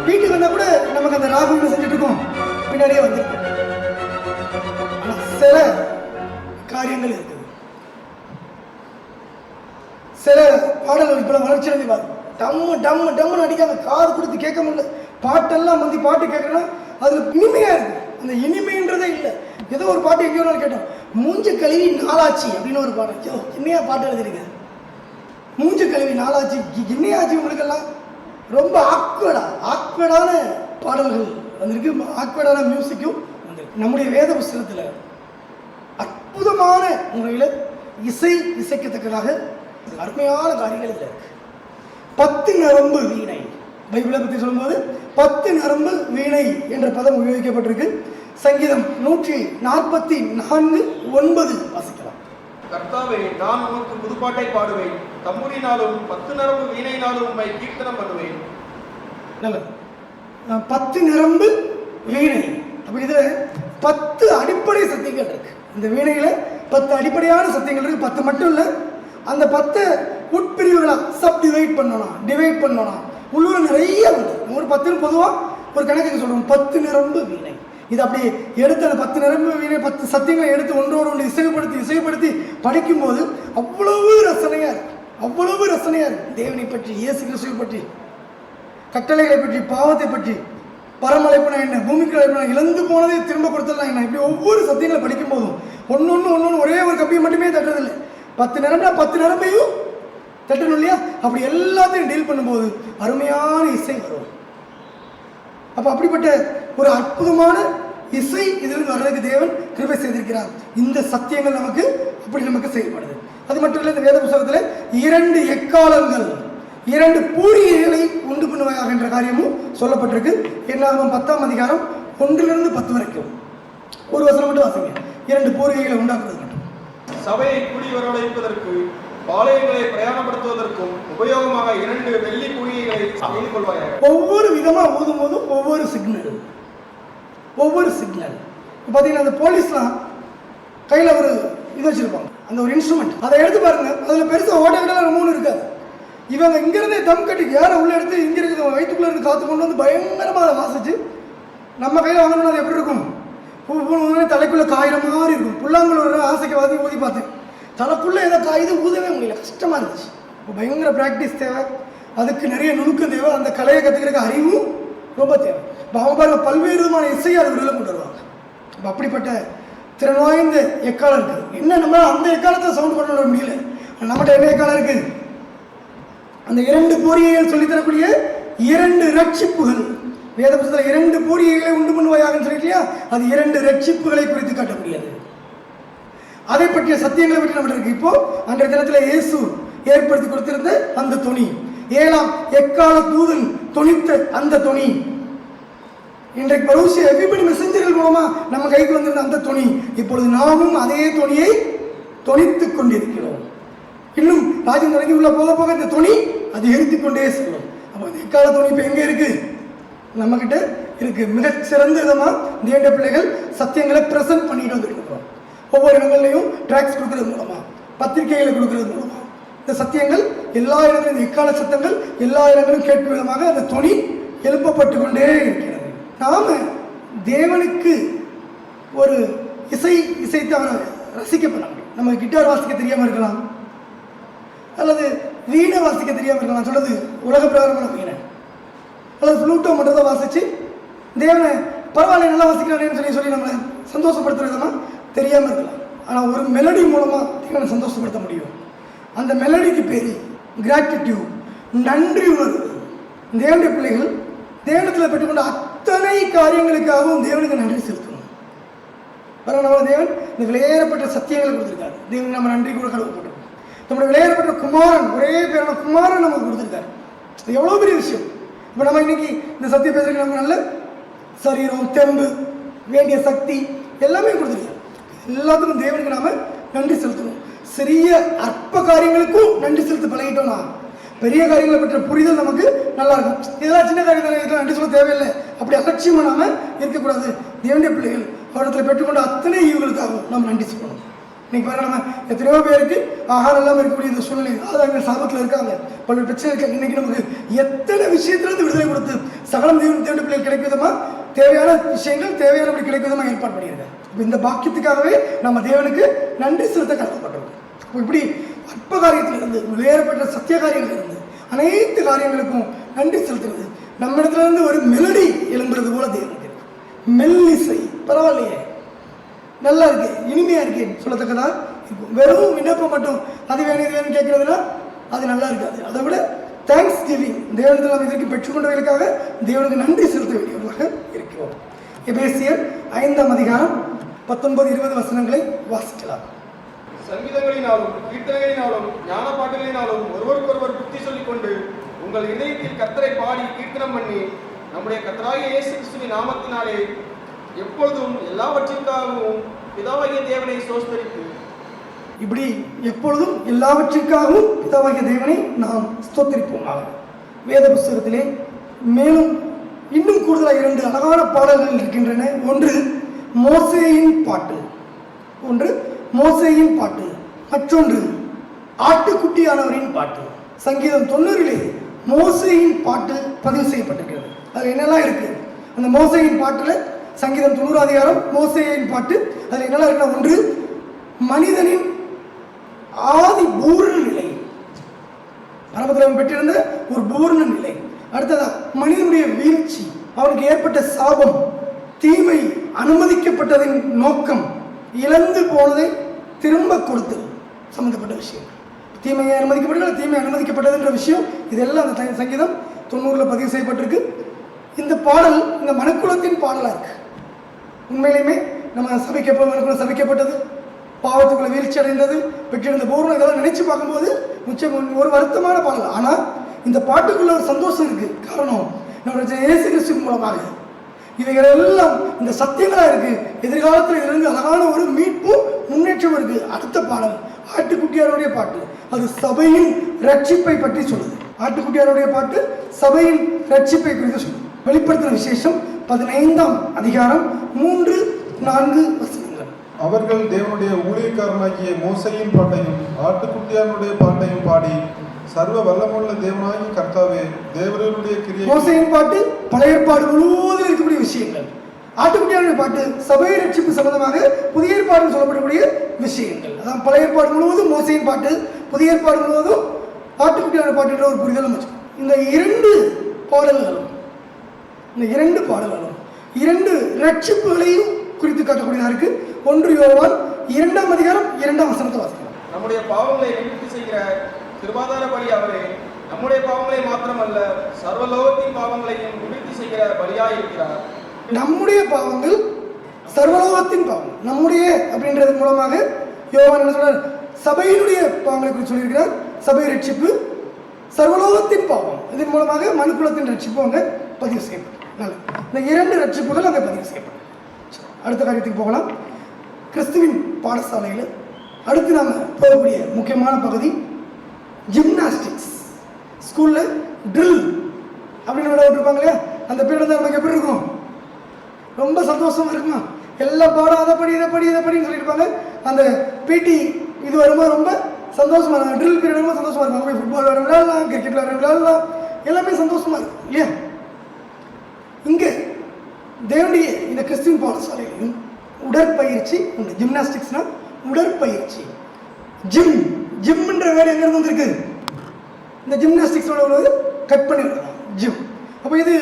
வீட்டுக்கு வந்தா கூட நமக்கு அந்த ராகம் செஞ்சுட்டு இருக்கோம், பின்னாடியே வந்துருக்கு. ஆனா சில காரியங்கள் இருக்குது, சில பாடல்கள் இப்ப வளர்ச்சி அடைந்து பாருங்க, டம்மு டம்மு டம்முன்னு அடிக்காம காது கொடுத்து கேட்க முடியல. பாட்டெல்லாம் வந்து பாட்டு கேட்கறோம்னா அதுல இனிமையா இருக்கு. அந்த இனிமைன்றதே இல்லை. ஏதோ ஒரு பாட்டு எங்கேயோ கேட்டோம், மூஞ்ச கழுவி நாளாச்சி அப்படின்னு ஒரு பாடம். ஐயோ என்னையா பாட்டு எழுதிருக்கு, மூஞ்ச கழுவி நாளாச்சி, என்னையாச்சு உங்களுக்கெல்லாம் ரொம்ப ஆக்வர்டான பாடல்கள் வந்திருக்கு, ஆக்வர்டான மியூசிக்கும் வந்திருக்கு. நம்முடைய வேத புஸ்தகத்துல அற்புதமான முறையில் இசைக்கத்தக்கதாக அருமையான காரியங்கள் இதில் இருக்கு. 10 நரம்பு வீணை, பைபிளை பற்றி சொல்லும்போது 10 நரம்பு வீணை என்ற பதம் உபயோகிக்கப்பட்டிருக்கு. சங்கீதம் 144:9 வாசிக்கலாம். கர்த்தாவே, நான் உமக்கு புதுப்பாட்டை பாடுவேன், தம்புரினாலும் 10 நரம்பு வீணையினாலும் உம்மை கீர்த்தனம் பண்ணுவேன். நல்லது. 10 நரம்பு வீணை அப்படி இதுல 10 அடிப்படை சத்தியங்கள் இருக்கு. இந்த வீணையில 10 அடிப்படையான சத்தியங்கள் இருக்கு. 10 மட்டும் இல்ல, அந்த 10 உட்பிரிவுகளா டிவைட் பண்ணணும். உள்ளூர் நிறைய உண்டு. ஒரு 10 பொதுவா ஒரு கணக்குக்கு சொல்றோம். 10 நரம்பு வீணை, இது அப்படி எடுத்து அந்த 10 நரம்பு வீணை 10 சத்தியங்களை எடுத்து ஒன்றோடு ஒன்று இசைப்படுத்தி படிக்கும்போது அவ்வளவு ரசனையா இருக்கு. தேவனை பற்றி, இயேசு கிறிஸ்துவை பற்றி, கட்டளைகளை பற்றி, பாவத்தை பற்றி, பரமழைப்புனா என்ன, பூமிக்கு அழைப்புனா, இழந்து போனதை திரும்ப கொடுத்தலாம் என்ன, இப்படி ஒவ்வொரு சத்தியங்களை படிக்கும் போதும் ஒன்னொன்னு ஒரே ஒரு கப்பியை மட்டுமே தட்டுறதில்லை. 10 நரம்புனா 10 நரம்பையும் தட்டணும் இல்லையா? அப்படி எல்லாத்தையும் டீல் பண்ணும்போது அருமையான இசை வரும். அப்ப அப்படிப்பட்ட ஒரு அற்புதமான இசை இதிலிருந்து வர்றதுக்கு தேவன் கிருபை செய்திருக்கிறார். இந்த சத்தியங்கள் நமக்கு செயல்படுது. அது மட்டும் இல்லை, இந்த வேத புத்தகத்தில் 2 எக்காலங்கள் 2 பூரிகைகளை உண்டு பண்ணுவாயாக என்ற காரியமும் சொல்லப்பட்டிருக்கு. என்னாகும் 10ஆம் அதிகாரம் 1-10 வரைக்கும் ஒரு வசனம் மட்டும் வாசிங்க. 2 பூரிகைகளை உண்டாக்குறது மட்டும். சபையை கூடி வரவழைப்பதற்கு, பாளையங்களை பிரயாணப்படுத்துவதற்கும் உபயோகமாக 2 வெள்ளி பூரிகைகளை செய்து கொள்வாயாக. ஒவ்வொரு விதமா ஊதும் போதும் ஒவ்வொரு சிக்னல். பார்த்தீங்கன்னா அந்த போலீஸ்லாம் கையில் ஒரு இது வச்சிருப்பாங்க, அந்த ஒரு இன்ஸ்ட்ருமெண்ட். அதை எடுத்து பாருங்க, அதில் பெருசாக ஓட்டங்கள்லாம் 3 இருக்காது. இவங்க இங்கிருந்தே தம் கட்டி யாரை உள்ள எடுத்து இங்கே இருக்குது வயிற்றுக்குள்ள இருந்து காத்து கொண்டு வந்து பயங்கரமாக அதை வாசிச்சு நம்ம கையில் வாங்கணும்னு அது எப்படி இருக்கும்? தலைக்குள்ள காயிற மாதிரி இருக்கும். புல்லாங்குழ ஒரு ஆசைக்கு ஊதி பார்த்தேன், தலைக்குள்ள ஏதோ காயுது, ஊதவே முடியல, கஷ்டமா இருந்துச்சு. பயங்கர ப்ராக்டிஸ் தேவை, அதுக்கு நிறைய நுணுக்கம் தேவை, அந்த கலையை கற்றுக்கிறதுக்கு அறிவும் ரொம்ப தேவை. இப்போ அவங்க பாருங்க, பல்வேறு விதமான இசையை அது உள்ள கொண்டு வருவாங்க. இப்போ அப்படிப்பட்ட திறன் வாய்ந்த எக்காலம் இருக்குது. என்ன நம்ம அந்த எக்காலத்தை சவுண்ட் கொண்டு வர முடியல, நம்மகிட்ட என்ன எக்காலம் இருக்குது? அந்த 2 பூரிகைகள் சொல்லித்தரக்கூடிய 2 ரட்சிப்புகள். வேத புத்தகத்தில் 2 பூரிகைகளை உண்டு பண்ணுவாயாகன்னு சொல்லிக்கலையா? அது 2 ரட்சிப்புகளை குறித்து காட்டக்கூடியது. அதை பற்றிய சத்தியங்களை பற்றி நம்ம இருக்கு. இப்போ அன்றைய தினத்தில் இயேசு ஏற்படுத்தி கொடுத்திருந்த அந்த தொனி, 7ஆம் எக்கால தூதன் தொனித்த அந்த தொனி, இன்றைக்கு பரூசி எவ்ரிபடி மெசஞ்சர்கள் மூலமா நம்ம கைக்கு வந்திருந்த அந்த துணி இப்பொழுது நாமும் அதே துணியை தொனித்துக் கொண்டிருக்கிறோம். இன்னும் ராஜ்யம் தொடங்கி உள்ள போக போக இந்த துணி அதிகரித்துக் கொண்டே செல்லும். அப்போ இந்த எக்கால துணி இப்போ எங்கே இருக்கு? நம்ம கிட்ட இருக்கு. மிகச்சிறந்த விதமாக தேவனுடைய பிள்ளைகள் சத்தியங்களை பிரசன்ட் பண்ணிட்டு வந்துருக்கிறோம். ஒவ்வொரு இடங்கள்லையும் டிராக்ஸ் கொடுக்கறது மூலமா, பத்திரிகைகளை கொடுக்கறது மூலமா இந்த சத்தியங்கள் எல்லா இடங்களிலும், எக்கால சத்தங்கள் எல்லா இடங்களும் கேட்கும் விதமாக அந்த துணி எழுப்பப்பட்டு கொண்டே இருக்கிறது. நாம தேவனுக்கு ஒரு இசைத்து அவரை ரசிக்க பண்ண முடியும். நம்ம கிட்டார் வாசிக்க தெரியாமல் இருக்கலாம், அல்லது வீணை வாசிக்க தெரியாமல் இருக்கலாம். சொல்றது உலக பிரகாரமான வீணை, அல்லது ஃப்ளூட்டோ மட்டும் தான் வாசிச்சு தேவனை பரவாயில்ல நல்லா வாசிக்கிறானேன்னு சொல்லி நம்மளை சந்தோஷப்படுத்துற விதமாக தெரியாமல் இருக்கலாம். ஆனால் ஒரு மெலடி மூலமாக தேவனை சந்தோஷப்படுத்த முடியும். அந்த மெலடிக்கு பேர் கிராட்டிடியூட், நன்றி உணர்வு. தேவனுடைய பிள்ளைகள் தேவனத்தில் பெற்றுக்கொண்ட அத்தனை காரியங்களுக்காகவும் தேவனுக்கு நன்றி செலுத்தணும். நம்ம தேவன் இந்த விலையேறப்பட்ட சத்தியங்களை கொடுத்துருக்காரு. தேவன் நம்ம நன்றி கூட கடவுப்பட்டிருக்கோம். நம்முடைய விலையேறப்பட்ட குமாரன், ஒரே பேரான குமாரன் நமக்கு கொடுத்துருக்காரு. அது எவ்வளோ பெரிய விஷயம். இப்போ நம்ம இன்னைக்கு இந்த சத்திய பேசுறதுக்கு நமக்கு நல்ல சரீரம், தெம்பு, வேண்டிய சக்தி எல்லாமே கொடுத்துருக்காரு. எல்லாத்துக்கும் தேவனுக்கு நாம நன்றி செலுத்தணும். சிறிய அற்ப காரியங்களுக்கும் நன்றி செலுத்த பழகிட்டோம்னா பெரிய காரியங்களை பற்ற புரிதல் நமக்கு நல்லா இருக்கும். இதெல்லாம் சின்ன காரியத்தில் நன்றி சொல்ல தேவையில்லை, அப்படி அலட்சியமாக நாம இருக்கக்கூடாது. தேவனுடைய பிள்ளைகள் அவரிடத்தில் பெற்றுக்கொண்ட அத்தனை ஈவுகளுக்காகவும் நம்ம நன்றி சொல்லணும். இன்னைக்கு பாருங்க, நம்ம எத்தனையோ பேருக்கு ஆகாரம் இல்லாமல் இருக்கக்கூடிய இந்த சூழ்நிலை, ஆதாரங்கள் சாபத்தில் இருக்காங்க, பல்வேறு பிரச்சனை இருக்காங்க. இன்னைக்கு நமக்கு எத்தனை விஷயத்திலிருந்து விடுதலை கொடுத்து சகலம் தேவனுடைய பிள்ளைகள் கிடைக்கும் விதமா தேவையான விஷயங்கள் தேவையானபடி கிடைக்கும் விதமாக ஏற்பாடு பண்ணியிருக்காங்க. இந்த பாக்கியத்துக்காகவே நம்ம தேவனுக்கு நன்றி செலுத்த கடமைப்பட்டிருக்கோம். இப்படி அற்ப காரியத்திலிருந்து, வேறுபட்ட சத்திய காரியங்களிலிருந்து அனைத்து காரியங்களுக்கும் நன்றி செலுத்துறது நம்ம இருந்து ஒரு மெலடி எழும்புறது போல தேவனுக்கு மெல்லிசை. பரவாயில்லையே, நல்லா இருக்கு, இனிமையா இருக்கு சொல்லத்தக்கதா இருக்கும். வெறும் விண்ணப்பம் மட்டும் அது வேணும் இது வேணும் கேட்கறதுனா அது நல்லா இருக்காது. அதை விட தேங்க்ஸ் கிவிங், தேவனத்தில் நாம் இதற்கு பெற்றுக்கொண்டவர்களுக்காக தேவனுக்கு நன்றி செலுத்த வேண்டியவர்களாக இருக்கிறோம். எபேசியர் 5ஆம் அதிகாரம் 19-20 வசனங்களை வாசிக்கலாம். சங்கீதங்களினாலும் கீர்த்தனைகளினாலும் ஞான பாட்டுகளினாலும் ஒருவருக்கொருவர் புத்தி சொல்லிக் கொண்டு உங்கள் இதயத்தில் கர்த்தரை பாடி கீர்த்தனம் பண்ணி நம்முடைய கர்த்தராகிய இயேசு கிறிஸ்துவின் நாமத்தினாலே எப்பொழுதும் எல்லாவற்றிற்காகவும் பிதாவாகிய தேவனை ஸ்தோத்திரித்து. இப்படி எப்பொழுதும் எல்லாவற்றிற்காகவும் பிதாவாகிய தேவனை நாம் ஸ்தோத்திரிப்போமாக. வேத புஸ்தகத்திலே மேலும் இன்னும் கூடுதலாக 2 அழகான பாடல்கள் இருக்கின்றன. ஒன்று மோசேயின் பாட்டு, மற்றொன்று ஆட்டுக்குட்டியானவரின் பாட்டு. சங்கீதம் 90 மோசேயின் பாட்டு பதிவு செய்யப்பட்டிருக்கிறது. அதில் என்னெல்லாம் இருக்கு? அந்த மோசேயின் பாட்டுல சங்கீதம் 90 அதிகாரம் மோசேயின் பாட்டு, அதில் என்னெல்லாம் இருக்குன்னா, ஒன்று மனிதனின் ஆதி பூர்ண நிலை, பரமத்தில் பெற்றிருந்த ஒரு பூர்ண நிலை. அடுத்ததா மனிதனுடைய வீழ்ச்சி, அவனுக்கு ஏற்பட்ட சாபம், தீமை அனுமதிக்கப்பட்டதின் நோக்கம், இழந்து போனதை திரும்ப கொடுத்து சம்பந்தப்பட்ட விஷயம். தீமையை அனுமதிக்கப்பட்டது, தீமை அனுமதிக்கப்பட்டதுன்ற விஷயம், இதெல்லாம் அந்த சங்கீதம் 90 பதிவு செய்யப்பட்டிருக்கு. இந்த பாடல் இந்த மனுக்குலத்தின் பாடலாக இருக்கு. உண்மையிலுமே நம்ம மனுக்குலம் சபிக்கப்பட்டது, பாவத்துக்குள்ள வீழ்ச்சி அடைந்தது, பெற்றிருந்த பூர்ணம், இதெல்லாம் நினைச்சு பார்க்கும்போது நிச்சயம் ஒரு வருத்தமான பாடல். ஆனால் இந்த பாட்டுக்குள்ள ஒரு சந்தோஷம் இருக்கு. காரணம், நம்மளுடைய இயேசு கிறிஸ்து மூலமாக இவைகள் எல்லாம் இந்த சத்தியங்களா இருக்கு. எதிர்காலத்தில் இதிலிருந்து அழகான ஒரு மீட்பும் முன்னேற்றம் இருக்கு. அடுத்த பாடல் ஆட்டுக்குட்டியாருடைய பாட்டு, அது சபையின் ரட்சிப்பை பற்றி சொல்லுது. ஆட்டுக்குட்டியாருடைய பாட்டு சபையின் ரட்சிப்பை குறித்து சொல்லுது. வெளிப்படுத்தின விசேஷம் 15ஆம் அதிகாரம் 3-4 வசனங்கள். அவர்கள் தேவனுடைய ஊழியக்காரனாகிய மோசேயின் பாட்டையும் ஆட்டுக்குட்டியாருடைய பாட்டையும் பாடி, சர்வ வல்லமுள்ள தேவனாகிய கர்த்தாவே, தேவனுடைய கிரியை. மோசேயின் பாட்டு பழைய ஏற்பாடு முழுவதும் இருக்கக்கூடிய விஷயங்கள். ஆட்டுக்குட்டியாருடைய பாட்டு சபை ரட்சிப்பு சம்பந்தமாக புதிய ஏற்பாடு சொல்லப்படக்கூடிய விஷயங்கள். அதான் பழைய ஏற்பாடு முழுவதும் மோசேயின் பாட்டு, புதிய ஏற்பாடு முழுவதும் ஆட்டுக்குட்டியாருடைய பாட்டு என்ற ஒரு புரிதலும் வச்சு இந்த 2 பாடல்களும் 2 ரட்சிப்புகளையும் குறித்து காட்டக்கூடியதாக இருக்கு. 1 யோவான் 2ஆம் அதிகாரம் 2ஆம் வசனத்தை வாசிக்கலாம். நம்முடைய பாவங்களை நிவர்த்தி செய்கிற கிருபாதார பலி அவரே, நம்முடைய பாவங்களை மாத்திரமல்ல சர்வலோகத்தின் பாவங்களையும் நிவர்த்தி செய்கிற பலியாய் இருக்கிறார். நம்முடைய பாவங்கள் சர்வலோகத்தின் பாவம். நம்முடைய அப்படின்றது மூலமாக யோவான் என்ன சொல்றார்? சபையினுடைய பாவங்களை குறித்து சொல்லியிருக்கிறார். சபை ரட்சிப்பு, சர்வலோகத்தின் பாவம், இதன் மூலமாக மனுக்குலத்தின் ரட்சிப்பு அங்கே பதிவு செய்யப்படும். நல்லது. இந்த 2 ரட்சிப்புகள் அங்கே பதிவு செய்யப்படும். அடுத்த காரியத்துக்கு போகலாம். கிறிஸ்துவின் பாடசாலையில் அடுத்து நாம் போகக்கூடிய முக்கியமான பகுதி ஜிம்னாஸ்டிக்ஸ். ஸ்கூலில் ட்ரில் அப்படின்னு விளையாட்டுருப்பாங்க இல்லையா, அந்த பீரியட் தான் நமக்கு எப்படி இருக்கும்? ரொம்ப சந்தோஷமாக இருக்குமா? எல்லாம் பாடம் அதை படி இதை படி இதை படின்னு சொல்லியிருப்பாங்க. அந்த பிடி இது வரும்போது ரொம்ப சந்தோஷமாக இருக்கும். ட்ரில் பீரியட் ரொம்ப சந்தோஷமாக இருக்கும். அவங்க ஃபுட்பால் வர விளையாடலாம், கிரிக்கெட் வர விளையாடலாம், எல்லாமே சந்தோஷமாக இருக்கும் இல்லையா? இங்கே தேவனுடைய இந்த கிறிஸ்துவின் பாடசாலையிலையும் உடற்பயிற்சி உண்டு. ஜிம்னாஸ்டிக்ஸ்னா உடற்பயிற்சி. ஜிம்ன்ற வேர்டு எங்கேருந்து வந்திருக்கு? இந்த ஜிம்னாஸ்டிக்ஸோட உள்ளது கட் பண்ணிடலாம், ஜிம். அப்போ இது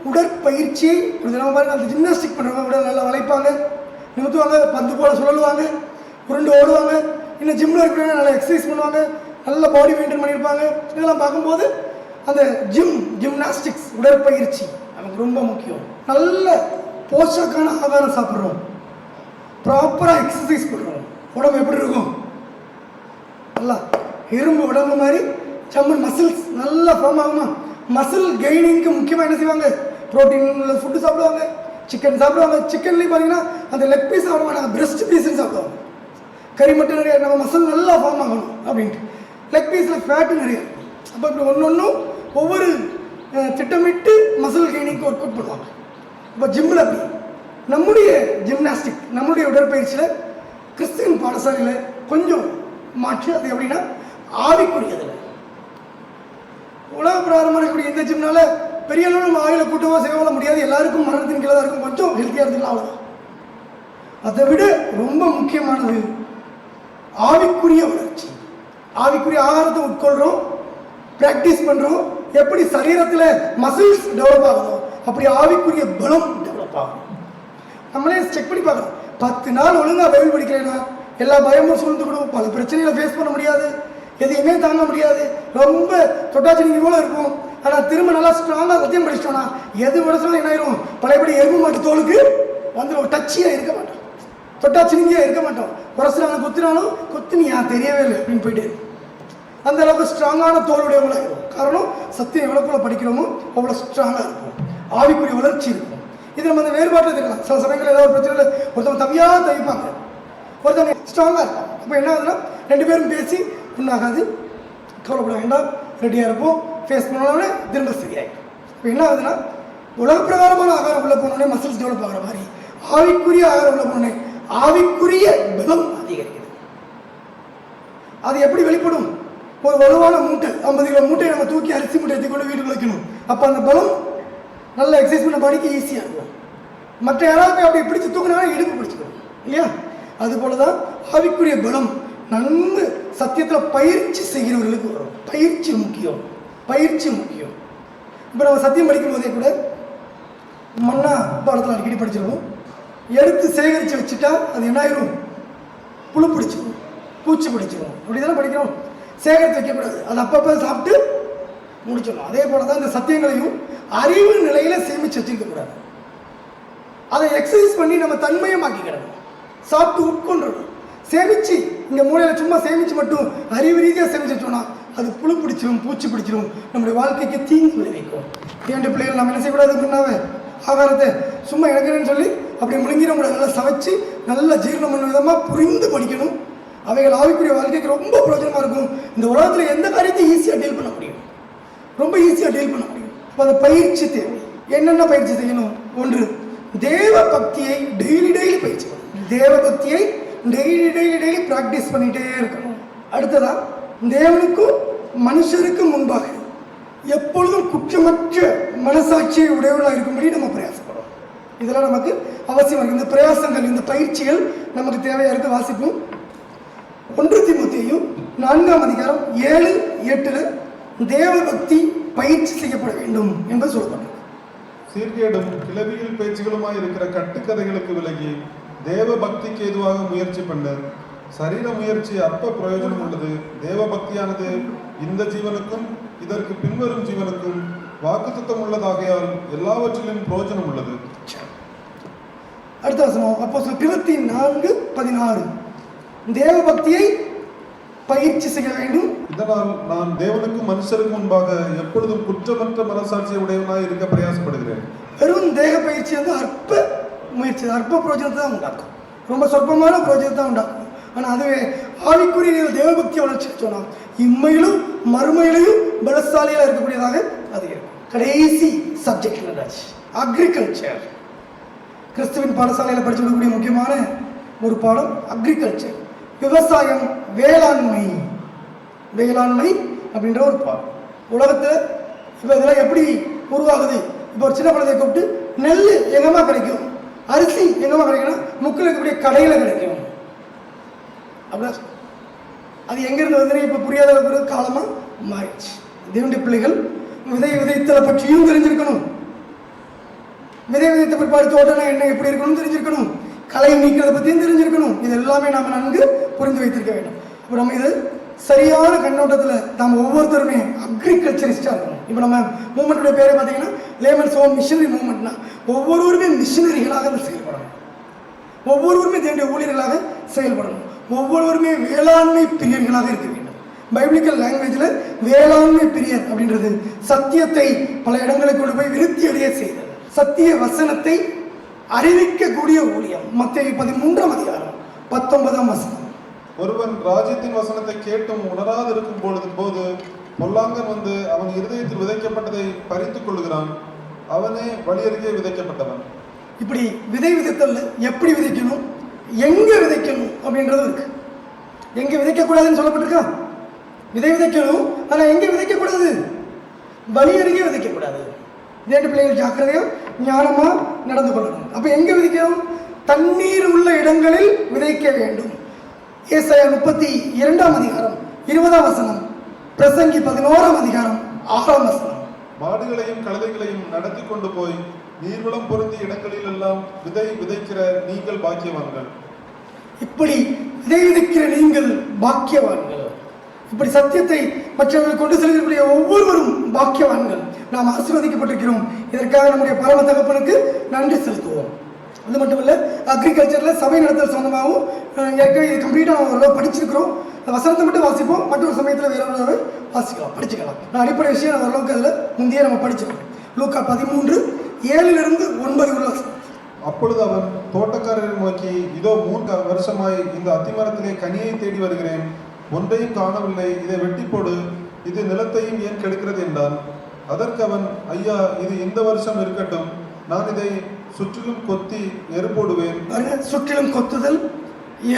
உடற்பயிற்சியை நம்ம பாருங்க. அந்த ஜிம்னாஸ்டிக் பண்ணுறவங்க உடல் நல்லா வளைப்பாங்க, நிமித்துவாங்க, பந்து போல சுழலுவாங்க, உருண்டு ஓடுவாங்க. இன்னும் ஜிம்மில் இருக்கிறவங்க நல்லா எக்ஸசைஸ் பண்ணுவாங்க, நல்ல பாடி மெயின்டைன் பண்ணியிருப்பாங்க. இதெல்லாம் பார்க்கும்போது அந்த ஜிம்னாஸ்டிக்ஸ் உடற்பயிற்சி நமக்கு ரொம்ப முக்கியம். நல்ல போஷக்கான ஆகாரம் சாப்பிட்றோம், ப்ராப்பராக எக்ஸசைஸ் பண்ணுறோம், உடம்பு எப்படி இருக்கும்? நல்லா இரும்பு உடம்பு மாதிரி சம்மன் மசில்ஸ் நல்லா ஃபார்ம் ஆகுமா? மசில் கெய்னிங்க்கு முக்கியமாக என்ன செய்வாங்க? ப்ரோட்டீன் உள்ள ஃபுட்டு சாப்பிடுவாங்க, சிக்கன் சாப்பிடுவாங்க. சிக்கன்லேயும் பார்த்தீங்கன்னா அந்த லெக் பீஸ் சாப்பிட மாட்டாங்க, பிரெஸ்ட் பீஸ்ன்னு சாப்பிடுவாங்க. கறி மட்டும் நிறைய, நம்ம மசில் நல்லா ஃபார்ம் ஆகணும் அப்படின்ட்டு லெக் பீஸில் ஃபேட்டு நிறைய. அப்போ இப்படி ஒன்று ஒவ்வொரு திட்டமிட்டு மசில் கெய்னிங்க்கு ஒர்க் அவுட் பண்ணுவாங்க. இப்போ ஜிம்மில் அப்படி நம்முடைய ஜிம்னாஸ்டிக், நம்முடைய உடற்பயிற்சியில் கிறிஸ்துவின் பாடசாலையில் கொஞ்சம் மாற்று. அது எப்படின்னா ஆவிக்குரியதில் உலக பிராரமாக இருக்கக்கூடிய இந்த ஜிம்னால பெரிய அளவில் நம்ம ஆவியில் கூட்டமாக சேவல முடியாது. எல்லாருக்கும் மரணத்தின் கீழே தான் இருக்கும், கொஞ்சம் ஹெல்த்தியாக இருந்துக்கலாம், அவ்வளோதான். அதை விட ரொம்ப முக்கியமானது ஆவிக்குரிய வளர்ச்சி. ஆவிக்குரிய ஆகாரத்தை உட்கொள்கிறோம், ப்ராக்டிஸ் பண்ணுறோம். எப்படி சரீரத்தில் மசில்ஸ் டெவலப் ஆகுதோ அப்படி ஆவிக்குரிய பலம் டெவலப் ஆகும். நம்மளே செக் பண்ணி பார்க்கலாம். 10 நாள் ஒழுங்காக பைபிள் படிக்கலைன்னா எல்லா பயமும் சூழ்ந்துக்கணும், பல பிரச்சனைகளை ஃபேஸ் பண்ண முடியாது, எதையுமே தாங்க முடியாது, ரொம்ப தொட்டாச்சினிங்க போல இருக்கும். ஆனால் திரும்ப நல்லா ஸ்ட்ராங்காக சத்தியம் படிச்சிட்டோன்னா எது படிச்சாலும் என்ன ஆயிரும்? பழையபடி எருமை மாட்டு தோலுக்கு வந்துடும். டச்சியாக இருக்க மாட்டோம், தொட்டாச்சினிங்கியாக இருக்க மாட்டோம். உரசுனாலும் குத்தினாலும் குத்துனியா தெரியவே இல்லை அப்படின்னு போயிட்டு அந்த அளவுக்கு ஸ்ட்ராங்கான தோலுடையவங்களாக இருக்கும். காரணம் சத்தியம் எவ்வளோக்குள்ள படிக்கிறோமோ அவ்வளோ ஸ்ட்ராங்காக இருக்கும், ஆவிக்குரிய வளர்ச்சி இருக்கும். இது நம்ம அந்த வேறுபாட்டில் இருக்கலாம். சில சமயங்கள் ஏதாவது பிரச்சனை ஒருத்தவங்க தவியாக தவிப்பாங்க, ஒருத்தவங்க ஸ்ட்ராங்காக இருப்பாங்க. அப்போ என்ன ஆகுதுன்னா 2 பேரும் பேசி ஒன்றாகாது, கவலைப்பட வேண்டாம், ரெடியாக இருப்போம், ஃபேஸ் பண்ணோன்னே திரும்ப சரியாயிடும். இப்போ என்ன ஆகுதுன்னா உலக பிரகாரமான ஆகாரம் உள்ள போனோடனே மசில்ஸ் டெவலப் ஆகிற மாதிரி ஆவிக்குரிய ஆகாரம் உள்ள போனோடனே ஆவிக்குரிய பலம் அதிகரிக்குது. அது எப்படி வெளிப்படும்? ஒரு வலுவான மூட்டை, 50 கிலோ மூட்டையை நம்ம தூக்கி அரிசி மூட்டை எடுத்துக்கொண்டு வீட்டுக்கு வைக்கணும். அப்போ அந்த பலம் நல்ல எக்ஸசைஸ் பண்ண பாடிக்கு ஈஸியாக இருக்கும். மற்ற யாராவது அப்படி பிடிச்சி தூக்கினாலும் இடுப்பு பிடிச்சிக்கணும் இல்லையா? அதுபோல தான் ஆவிக்குரிய பலம் நன்கு சத்தியத்தில் பயிற்சி செய்கிறவர்களுக்கு வரும். பயிற்சி முக்கியம், பயிற்சி முக்கியம். இப்போ நம்ம சத்தியம் படிக்கும் போதே கூட மன்னா பாடத்தில் அடிக்கடி படிச்சிருக்கோம். எடுத்து சேகரித்து வச்சுட்டா அது என்ன ஆயிரும்? புழு பிடிச்சிடும், பூச்சி பிடிச்சிடும். அப்படி தானே படிக்கிறோம். சேகரித்து வைக்கக்கூடாது, அது அப்பப்போ சாப்பிட்டு முடிச்சிடணும். அதே போல தான் இந்த சத்தியங்களையும் அறிவு நிலையில் சேமித்து வச்சுருக்கக்கூடாது. அதை எக்ஸசைஸ் பண்ணி நம்ம தன்மயமாக்கிக்கிடணும், சாப்பிட்டு உட்கொண்டுடணும். சேமித்து இங்கே மூளையில் சும்மா சேமித்து மட்டும் அறிவு ரீதியாக சேமிச்சிட்டோம்னா அது புழு பிடிச்சிடும், பூச்சி பிடிச்சிடும், நம்முடைய வாழ்க்கைக்கு தீங்கு விளைவிக்கும். ஏன் பிள்ளைகள் நம்ம என்ன செய்யக்கூடாதுன்னாவே ஆகாரத்தை சும்மா இழக்கிறேன்னு சொல்லி அப்படி முழுங்கிட முடியாது. நல்லா சமைச்சு நல்லா ஜீரணம் பண்ண விதமாக புரிந்து படிக்கணும். அவைகள் ஆவிக்குரிய வாழ்க்கைக்கு ரொம்ப பிரயோஜனமாக இருக்கும். இந்த உலகத்தில் எந்த காரியத்தையும் ஈஸியாக டீல் பண்ண முடியும், ரொம்ப ஈஸியாக டீல் பண்ண முடியும். இப்போ அந்த பயிற்சி தேவை. என்னென்ன பயிற்சி செய்யணும்? 1, தேவ பக்தியை டெய்லி பயிற்சி பண்ணணும். தேவ பக்தியை டெய்லி ப்ராக்டிஸ் பண்ணிகிட்டே இருக்கணும். அடுத்ததா தேவனுக்கும் மனுஷருக்கும் முன்பாக எப்பொழுதும் குற்றமற்ற மனசாட்சியை உடையவர்களாக இருக்கும்படி நம்ம பிரயாசப்படும். இதெல்லாம் நமக்கு அவசியம் இருக்குது. இந்த பிரயாசங்கள், இந்த பயிற்சிகள் நமக்கு தேவையாக இருக்குது. வாசிப்போம். 1 தீமோத்தேயு 4ஆம் அதிகாரம் 7-8 தேவ பக்தி பயிற்சி செய்யப்பட வேண்டும் என்று சொல்லப்பட்டது. சீர்கேடும் கிளவியில் பேச்சுகளுமாய் இருக்கிற கட்டுக்கதைகளுக்கு விலகி தேவ பக்திக்கு ஏதுவாக முயற்சி பண்ண. சரீர முயற்சி அற்ப பிரயோஜனம் உள்ளது. தேவ பக்தியானது இந்த ஜீவனுக்கும் இதற்கு பின்வரும் ஜீவனுக்கும் வாக்குத்தத்தம் உள்ளதாகையால் எல்லாவற்றிலும் பிரயோஜனம் உள்ளது. அடுத்த வசனம் அப்போஸ்தலர் Timothy 4:16 தேவ பக்தியை பயிற்சி செய்ய வேண்டும். இதனால் நான் தேவனுக்கும் மனுஷருக்கும் முன்பாக எப்பொழுதும் குற்றமற்ற மனசாட்சியை உடையவனாய் இருக்க பிரயாசப்படுகிறேன். வெறும் தேக பயிற்சி வந்து அற்ப முயற்சி, அற்ப புரோஜனத்தை தான் உண்டாக்கும், ரொம்ப சொற்பமான புரோஜனத்தை தான் உண்டாக்கும். ஆனால் அதுவே ஆவிக்குரிய தேவபக்தி வளர்ச்சி சொன்னால் இம்மையிலும் மறுமையிலையும் பலசாலியாக இருக்கக்கூடியதாக அது இருக்கும். கடைசி சப்ஜெக்ட் என்னடாச்சு? அக்ரிகல்ச்சர். கிறிஸ்துவின் பாடசாலையில் படிச்சுக்கூடிய முக்கியமான ஒரு பாடம் அக்ரிகல்ச்சர், விவசாயம், வேளாண்மை. வேளாண்மை அப்படின்ற ஒரு பாடம். உலகத்தில் இப்போ இதெல்லாம் எப்படி உருவாகுது? இப்போ ஒரு சின்ன குழந்தைய கூப்பிட்டு நெல் எங்கம்மா கிடைக்கும், அரிசி எங்கம்மா கிடைக்கும்னா முக்கில் இருக்கக்கூடிய கடையில் கிடைக்கும் அப்படின்னா அது எங்கேருந்து வந்து இப்போ புரியாத ஒரு காலமாக மாறிடுச்சு. தேவனுடைய பிள்ளைகள் விதை விதைத்தலை பற்றியும் தெரிஞ்சிருக்கணும், விதை விதைத்த பிற்பாடு தோட்டம்னா என்ன எப்படி இருக்கணும்னு தெரிஞ்சிருக்கணும், களை நீக்கிறத பற்றியும் தெரிஞ்சிருக்கணும். இது எல்லாமே நாம் நன்கு புரிந்து வைத்திருக்க வேண்டும். இப்போ நம்ம இது சரியான கண்ணோட்டத்தில் நாம் ஒவ்வொருத்தருமே அக்ரிகல்ச்சரிஸ்டாக இருக்கணும். இப்போ நம்ம மூமெண்ட்டுடைய பேரை பார்த்தீங்கன்னா லேமன்ஸ் ஹோம் மிஷனரி மூமெண்ட்னா ஒவ்வொருவருமே மிஷனரிகளாக செயல்படணும், ஒவ்வொருவருமே தேவனுடைய ஊழியர்களாக செயல்படணும், ஒவ்வொருவருமே வேளாண்மை பிரியர்களாக இருக்க வேண்டும். பைபிளிக்கல் லாங்குவேஜில் வேளாண்மை பிரியர் அப்படின்றது சத்தியத்தை பல இடங்களுக்கு கொண்டு போய் விருத்தி அடைய செய்தது, சத்திய வசனத்தை அறிவிக்கக்கூடிய ஊழியம். மத்தேயு 13:19 ஒருவன் ராஜ்யத்தின் வசனத்தை கேட்டும் உணராது இருக்கும் போது பொல்லாங்கன் வந்து அவன் இருதயத்தில் விதைக்கப்பட்டதை பறித்துக் கொள்கிறான், அவனே வழியருகே விதைக்கப்பட்டவன். இப்படி விதை விதைத்தல் எப்படி விதைக்கணும், எங்க விதைக்கணும் அப்படின்றது இருக்கு. எங்க விதைக்கக்கூடாதுன்னு சொல்லப்பட்டிருக்கா? விதை விதைக்கணும், ஆனால் எங்க விதைக்கக்கூடாது? வழி அருகே விதைக்கக்கூடாது. தேவனுடைய பிள்ளைகள் ஜாக்கிரதையா ஞானமா நடந்து கொள்ளணும். அப்ப எங்க விதைக்கணும்? தண்ணீர் உள்ள இடங்களில் விதைக்க வேண்டும். ஏசாயா 32:20, பிரசங்கி 11:6. மாடுகளையும் கழுதைகளையும் நடத்தி கொண்டு போய் நீர்வளம் பொருந்திய இடங்களில் எல்லாம் விதை விதைக்கிற நீங்கள் பாக்கியவான்கள். இப்படி விதை விதைக்கிற நீங்கள் பாக்கியவான்கள். இப்படி சத்தியத்தை மற்றவர்கள் கொண்டு செல்லக்கூடிய ஒவ்வொருவரும் பாக்கியவான்கள். நாம் ஆசீர்வதிக்கப்பட்டிருக்கிறோம். இதற்காக நம்முடைய பரம தகப்பனுக்கு நன்றி செலுத்துவோம். அது மட்டும் இல்லை, அக்ரிகல்ச்சரில் சபை நடத்தல் சம்பந்தமாகவும் ஏற்கனவே இது கம்ப்ளீட்டாக நம்ம ஓரளவு படிச்சிருக்கிறோம். வசனத்தை மட்டும் வாசிப்போம், மற்றொரு சமயத்தில் வேற ஒரு வாசிக்கலாம், படிச்சுக்கலாம். நான் அடிப்படை விஷயம் நம்ம ஓரளவுக்கு அதில் முந்தைய நம்ம படிச்சிருக்கோம். லூக்கா 13:7-9 உள்ள. அப்பொழுது அவன் தோட்டக்காரரை நோக்கி, இதோ 3 வருஷமாய் இந்த அத்திமரத்திலே கனியை தேடி வருகிறேன், ஒன்றையும் காணவில்லை, இதை வெட்டி போடு, இது நிலத்தையும் ஏன் கெடுக்கிறது என்றான். அதற்கு அவன், ஐயா, இது இந்த வருஷம் இருக்கட்டும், நான் இதை சுற்றிலும் கொத்தி எரு போடுவேன். சுற்றிலும் கொத்துதல்,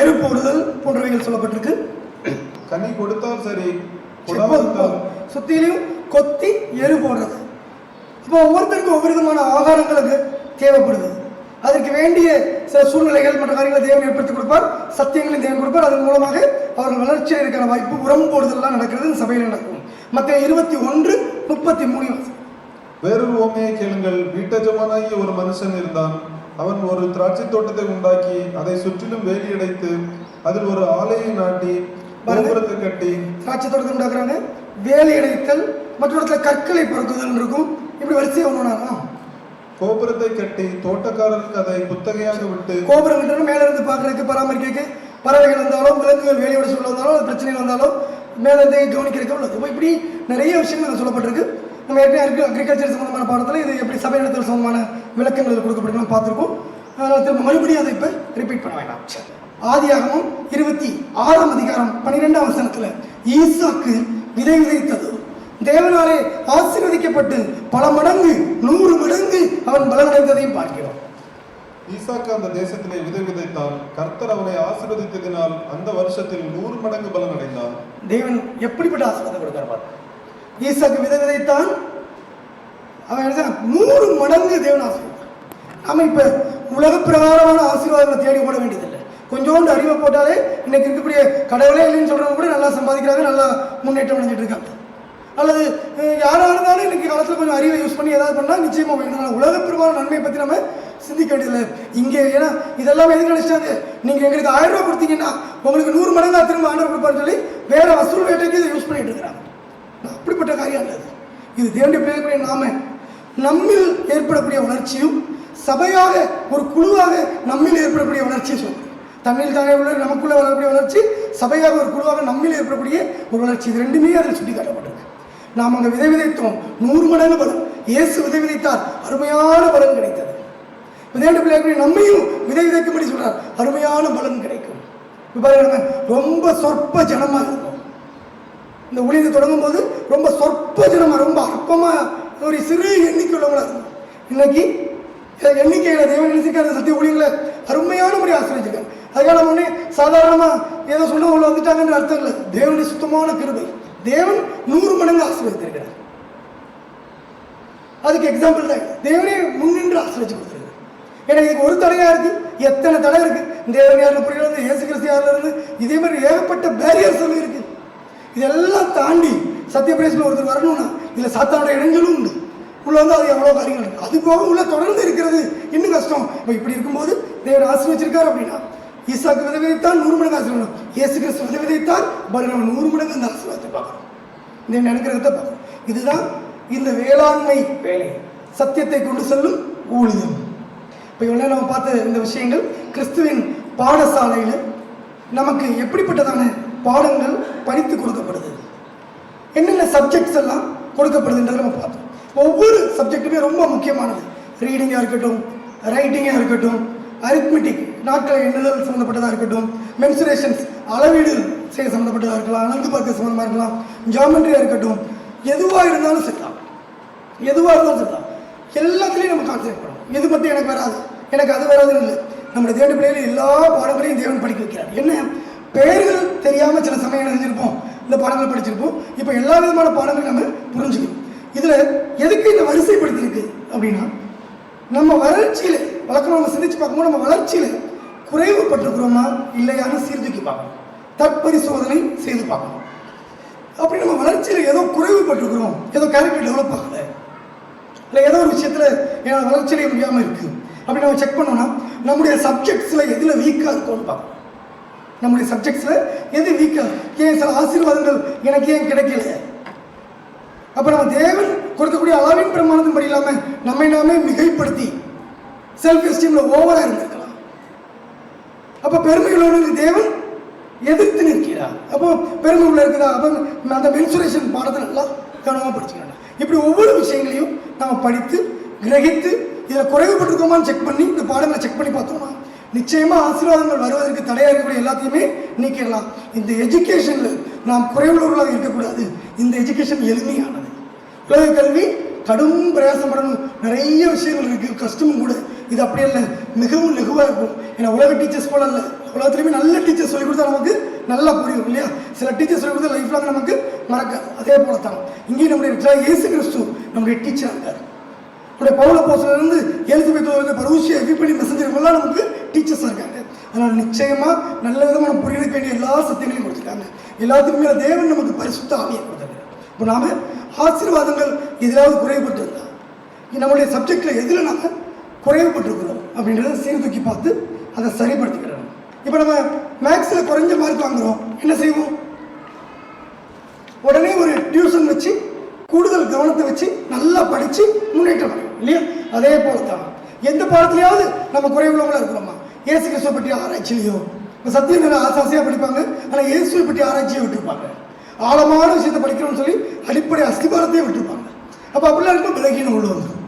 எரு போடுதல் போன்றவைகள் சொல்லப்பட்டிருக்கு. கனி கொடுத்தால் சரி, கொடாவிட்டால் சுத்திலையும் கொத்தி எரு போடுறது. இப்போ ஒவ்வொருத்தருக்கும் ஒவ்வொரு விதமான ஆகாரங்களுக்கு தேவைப்படுது. அதற்கு வேண்டிய சில சூழ்நிலைகள் மற்ற காரியங்களை தேவன் ஏற்படுத்தி கொடுப்பார், சத்தியங்களையும் தேவன் கொடுப்பார். அதன் மூலமாக அவர்கள் வளர்ச்சியாக இருக்கிற வாய்ப்பு, உரம் போடுதல்லாம் நடக்கிறது சபையில் நடக்கும். மத்தேயு 21:33. வேறொரு ஓமையை கேளுங்கள். வீட்டஜமானாகிய ஒரு மனுஷன் இருந்தான். அவன் ஒரு திராட்சை தோட்டத்தை உண்டாக்கி அதை சுற்றிலும் வேலி அடைத்து அதில் ஒரு ஆலையை நாட்டி கோபுரத்தை கட்டி. திராட்சை தோட்டத்தை உண்டாக்குறாங்க, வேலி அடைத்தல், மற்ற இடத்துல கற்களை பறக்குதல் இருக்கும். இப்படி வரிசையை ஒன்றுனா கோபுரத்தை கட்டி தோட்டக்காரருக்கு அதை குத்தகையாக விட்டு. கோபுரம் கட்டணும், மேல இருந்து பார்க்கறதுக்கு, பராமரிக்க, பறவைகள் வந்தாலும் விலங்குகள் வேலையோட சொல்ல வந்தாலும் அது பிரச்சனைகள் வந்தாலும் மேல இருந்து கவனிக்கிறதுக்கு உள்ளது. இப்படி நிறைய விஷயங்கள் சொல்லப்பட்டிருக்கு. நம்ம ஏற்கனவே அக்ரிகல்ச்சர் சம்பந்தமான பாடத்தில் இது எப்படி சபை நடத்தல் சம்பந்தமான விளக்கங்கள் கொடுக்கப்பட்டிருக்கோம் பார்த்துருக்கோம். அதனால் திரும்ப மறுபடியும் அதை இப்போ ரிப்பீட் பண்ண வேண்டாம். ஆதியாகமம் 26:12 ஈசாக்கு விதை விதைத்தது தேவனாலே ஆசீர்வதிக்கப்பட்டு பல மடங்கு 100 மடங்கு அவன் பலனடைந்ததையும் பார்க்கிறோம். ஈசாக்கு அந்த தேசத்திலே விதை விதைத்தான். கர்த்தர் அவனை ஆசீர்வதித்ததினால் அந்த வருஷத்தில் 100 மடங்கு பலன் அடைந்தான். தேவன் எப்படிப்பட்ட ஆசீர்வாதம் கொடுக்கிறார்? ஈசாக்கு விதை விதைத்தான், அவன் 100 மடங்கு தேவன் ஆசீர்வாதம். நம்ம இப்ப உலக பிரகாரமான ஆசீர்வாதங்களை தேடி ஓட வேண்டியதில்லை. கொஞ்சோண்டு அறிவை போட்டாலே இன்னைக்கு இருக்கக்கூடிய கடவுளே இல்லைன்னு சொல்றவங்க கூட நல்லா சம்பாதிக்கிறாங்க, நல்லா முன்னேற்றம் அடைஞ்சிட்டு இருக்காங்க. அல்லது யாராக இருந்தாலும் இன்னைக்கு காலத்தில் கொஞ்சம் அறிவை யூஸ் பண்ணி ஏதாவது பண்ணால் நிச்சயமாக வேணும். உலக பிரகார நன்மையை பற்றி நம்ம சிந்திக்க வேண்டியதில்லை இங்கே. ஏன்னா இதெல்லாம் எதுக்கு நினைச்சாங்க, நீங்கள் எங்களுக்கு 1000 ரூபா கொடுத்தீங்கன்னா உங்களுக்கு 100 மடங்காக திரும்ப ஆண்டவர் கொடுப்பாருன்னு சொல்லி வேற வசூல் வேட்டைக்கு இதை யூஸ் பண்ணிட்டு இருக்கிறாங்க. அப்படிப்பட்ட காரியம் அல்லது. இது தேவனுடைய பிள்ளைகளுடைய நாம நம்மில் ஏற்படக்கூடிய வளர்ச்சியும் சபையாக ஒரு குழுவாக நம்மில் ஏற்படக்கூடிய வளர்ச்சியும் சொல்லுங்கள். தண்ணில் தானே உள்ள நமக்குள்ளே வளரக்கூடிய வளர்ச்சி, சபையாக ஒரு குழுவாக நம்மில் ஏற்படக்கூடிய ஒரு வளர்ச்சி. இது ரெண்டுமே அதில் சுட்டி காட்டப்பட்டிருக்கு. நாம் அங்கே விதை விதைத்தோம், 100 மடங்கு பலன். இயேசு விதை விதைத்தார், அருமையான பலன் கிடைத்தது. விதையாண்டு பிள்ளையாக்கூடிய நம்மையும் விதை விதைக்கும்படி சொல்றார், அருமையான பலன் கிடைக்கும். இப்போ பாருங்க, ரொம்ப சொற்ப ஜனமாக இருக்கும். இந்த ஊழியத்தை தொடங்கும் போது ரொம்ப சொற்ப ஜனமாக, ரொம்ப அற்பமாக, ஒரு சிறு எண்ணிக்கை உள்ளவங்களா இருக்கும். இன்னைக்கு எண்ணிக்கையில் தேவன் நினைச்சிருக்காரு சத்திய ஊழியங்களை அருமையான முறை ஆசிரியச்சிருக்காரு. அதுக்காக நம்ம ஒன்றே சாதாரணமாக ஏதோ சொன்ன உள்ள வந்துட்டாங்கன்ற அர்த்தம் இல்லை. தேவனுடைய சுத்தமான கிருபை. தேவன் 100 மடங்கு ஆசீர்வதித்திருக்கிறார். அதுக்கு எக்ஸாம்பிள் தான் தேவனே முன்னின்று ஆசீர்வதிச்சு கொடுத்துருக்காரு. ஏன்னா இதுக்கு ஒரு தடையாக இருக்குது, எத்தனை தடை இருக்குது. தேவன் யாரில் புரியல, இயேசு கிறிஸ்து யாரில் இருந்து இதே மாதிரி ஏகப்பட்ட பேரியர்ஸ் எல்லாம் இருக்குது. இதெல்லாம் தாண்டி சத்திய பிரதேசத்தில் ஒருத்தர் வரணும்னா இதில் சாத்தானோட இடைஞ்சலும் உண்டு. உள்ள வந்து அது எவ்வளோ காரியங்கள் இருக்குது. அது போக உள்ள தொடர்ந்து இருக்கிறது இன்னும் கஷ்டம். இப்போ இப்படி இருக்கும்போது தேவன் ஆசீர்வதிச்சிருக்காரு அப்படின்னா, ஈசாக்கு விதை விதைத்தான் 100 மடங்கு ஆசீர்வாதம், இயேசு கிறிஸ்து விதை விதைத்தார் பாருங்க, நம்ம 100 மடங்கு அந்த ஆசீர்வாதத்தை பார்க்குறோம். இந்த நினைக்கிறத பார்க்குறோம். இதுதான் இந்த வேளாண்மை வேலை, சத்தியத்தை கொண்டு செல்லும் ஊழியம். இப்போ இவ்வளோ நம்ம பார்த்த இந்த விஷயங்கள் கிறிஸ்துவின் பாடசாலையில் நமக்கு எப்படிப்பட்டதான பாடங்கள் படித்து கொடுக்கப்படுது, என்னென்ன சப்ஜெக்ட்ஸ் எல்லாம் கொடுக்கப்படுதுன்றதை நம்ம பார்த்தோம். ஒவ்வொரு சப்ஜெக்ட்டுமே ரொம்ப முக்கியமானது. ரீடிங்காக இருக்கட்டும், ரைட்டிங்காக இருக்கட்டும், அரித்மெட்டிக் நாட்களை எண்ணுதல் சம்மந்தப்பட்டதாக இருக்கட்டும், மென்சுரேஷன்ஸ் அளவீடு செய்ய சம்மந்தப்பட்டதாக இருக்கலாம், அளந்து பார்க்க சம்மந்தமாக இருக்கலாம், ஜாமெண்ட்ரியாக இருக்கட்டும், எதுவாக இருந்தாலும் சரிதான், எதுவாக இருந்தாலும் சரிதான், எல்லாத்துலேயும் நம்ம கான்சன்ட்ரேட் பண்ணணும். எது மட்டும் எனக்கு வராது, எனக்கு அது வராதுன்னு இல்லை. நம்மளுடைய தேவனுடைய பிள்ளைகள் எல்லா பாடங்களையும் தேவன் படிக்க வைக்கிறார். என்ன பெயர்கள் தெரியாமல் சில சமயம் எழுதியிருப்போம், இந்த பாடங்களை படிச்சிருப்போம். இப்போ எல்லா விதமான பாடங்களையும் நம்ம புரிஞ்சுக்கணும். இதில் எதுக்கு இந்த வரிசைப்படுத்தியிருக்கு அப்படின்னா, நம்ம வளர்ச்சியில் வழக்கமாக நம்ம சிந்திச்சு பார்க்கும்போது நம்ம வளர்ச்சியில் குறைவுபட்டிருக்கிறோமா இல்லையான்னு சீர்தூக்கி பார்க்கணும், தற்பரிசோதனை செய்து பார்க்கணும். அப்படி நம்ம வளர்ச்சியில் ஏதோ குறைவுபட்டிருக்கிறோம், ஏதோ கேரக்டர் டெவலப் ஆகலை, இல்லை ஏதோ ஒரு விஷயத்தில் என்னோட வளர்ச்சியிலே முடியாமல் இருக்குது அப்படி நம்ம செக் பண்ணோம்னா, நம்முடைய சப்ஜெக்ட்ஸில் எதில் வீக்காக இருக்கும்னு பார்க்கணும். நம்முடைய சப்ஜெக்ட்ஸில் எது வீக்காக, ஏன் சில ஆசீர்வாதங்கள் எனக்கு ஏன் கிடைக்கல? அப்போ நம்ம தேவன் கொடுக்கக்கூடிய அளவின் பிரமாணத்தின் படி இல்லாமல் நம்மை நாமே மிகைப்படுத்தி செல்ஃப் எஸ்டீமில் ஓவராக இருந்திருக்கலாம். அப்போ பெருமைகளோடு தேவன் எதிர்த்து நிற்கிறார். அப்போ பெருமை உள்ள இருக்குதா? அப்போ அந்த மென்சுரேஷன் பாடத்தை நல்லா கவனமாக படிச்சுக்கணும். இப்படி ஒவ்வொரு விஷயங்களையும் நம்ம படித்து கிரகித்து இதில் குறைவுபட்டிருக்கோமான்னு செக் பண்ணி இந்த பாடங்களை செக் பண்ணி பார்த்தோம்னா நிச்சயமாக ஆசீர்வாதங்கள் வருவதற்கு தடையாக இருக்கக்கூடிய எல்லாத்தையுமே நீக்கிடலாம். இந்த எஜுகேஷனில் நாம் குறைவுள்ளவர்களாக இருக்கக்கூடாது. இந்த எஜுகேஷன் எளிமையானது. உலக கல்வி கடும் பிரயாசப்படணும், நிறைய விஷயங்கள் இருக்குது, கஷ்டமும் கூட. இது அப்படியே இல்லை, மிகவும் லெகுவாக இருக்கும். ஏன்னா உலக டீச்சர்ஸ் போல இல்லை, உலகத்துலேயுமே நல்ல டீச்சர்ஸ் சொல்லிக் கொடுத்தா நமக்கு நல்லா புரியும் இல்லையா? சில டீச்சர்ஸ் சொல்லிக் கொடுத்தா லைஃப் லாங் நமக்கு மறக்காது. அதே போல தான் இங்கேயும் நம்முடைய இயேசு கிறிஸ்து நம்முடைய டீச்சராக இருக்கார். நம்முடைய பவுல் அப்போஸ்தலரிலிருந்து எலிசபெத் பரூசியா எபிபனி மெசஞ்சர் எல்லாம் நமக்கு டீச்சர்ஸாக இருக்காங்க. அதனால் நிச்சயமாக நல்ல விதமாக நம்ம புரிஞ்சுக்க வேண்டிய எல்லா சத்தியங்களையும் கொடுத்துருக்காங்க. எல்லாத்துக்குமே தேவன் நமக்கு பரிசுத்த ஆவியை கொடுத்தாங்க. இப்போ நாம் ஆசீர்வாதங்கள் எதிலாவது குறைவுபட்டு இருந்தால் நம்மளுடைய சப்ஜெக்டில் எதில் நாம் குறைவுபட்டுருக்கிறோம் அப்படின்றத சீர்தூக்கி பார்த்து அதை சரிப்படுத்திக்கிறோம். இப்போ நம்ம மேக்ஸில் குறைஞ்ச மார்க் வாங்குகிறோம், என்ன செய்வோம்? உடனே ஒரு டியூஷன் வச்சு கூடுதல் கவனத்தை வச்சு நல்லா படித்து முன்னேற்றம் அடையும் இல்லையா? அதே போல தான் எந்த பாடத்துலையாவது நம்ம குறைவுள்ளவங்களாக இருக்கிறோமா? இயேசு கிறிஸ்துவை பற்றி ஆராய்ச்சிலையோ, இப்போ சத்தியம் மேலே ஆசாசியாக படிப்பாங்க, ஆனால் இயேசுவை பற்றி ஆராய்ச்சியை விட்டுருப்பாங்க. ஆழமான விஷயத்தை படிக்கிறோம்னு சொல்லி அடிப்படை அஸ்திபாரத்தையே விட்டுருப்பாங்க. அப்போ அப்படிலாம் இருக்கும் பலகீனம் உள்ள வந்துடும்.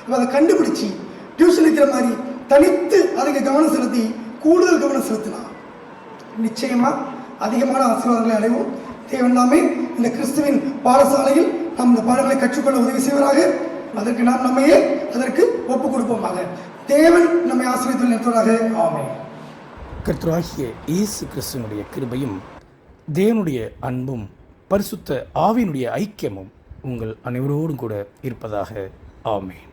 அப்போ அதை கண்டுபிடிச்சி டியூஷன் வைக்கிற மாதிரி தனித்து அதுக்கு கவனம் செலுத்தி கூடுதல் கவனம் செலுத்தினா நிச்சயமாக அதிகமான ஆசீர்வாதங்களை அடைவோம். தேவன் நாமே இந்த கிறிஸ்துவின் பாடசாலையில் நாம் இந்த பாடங்களை கற்றுக்கொள்ள உதவி செய்வதாக, அதற்கு நாம் நம்மையே அதற்கு ஒப்புக் கொடுப்போமாக. தேவன் நம்மை ஆசீர்வதித்து நிறுத்துவதாக. ஆமென். கர்த்தராகிய இயேசு கிறிஸ்துவினுடைய கிருபையும் தேவனுடைய அன்பும் பரிசுத்த ஆவியினுடைய ஐக்கியமும் உங்கள் அனைவரோடும் கூட இருப்பதாக. ஆமென்.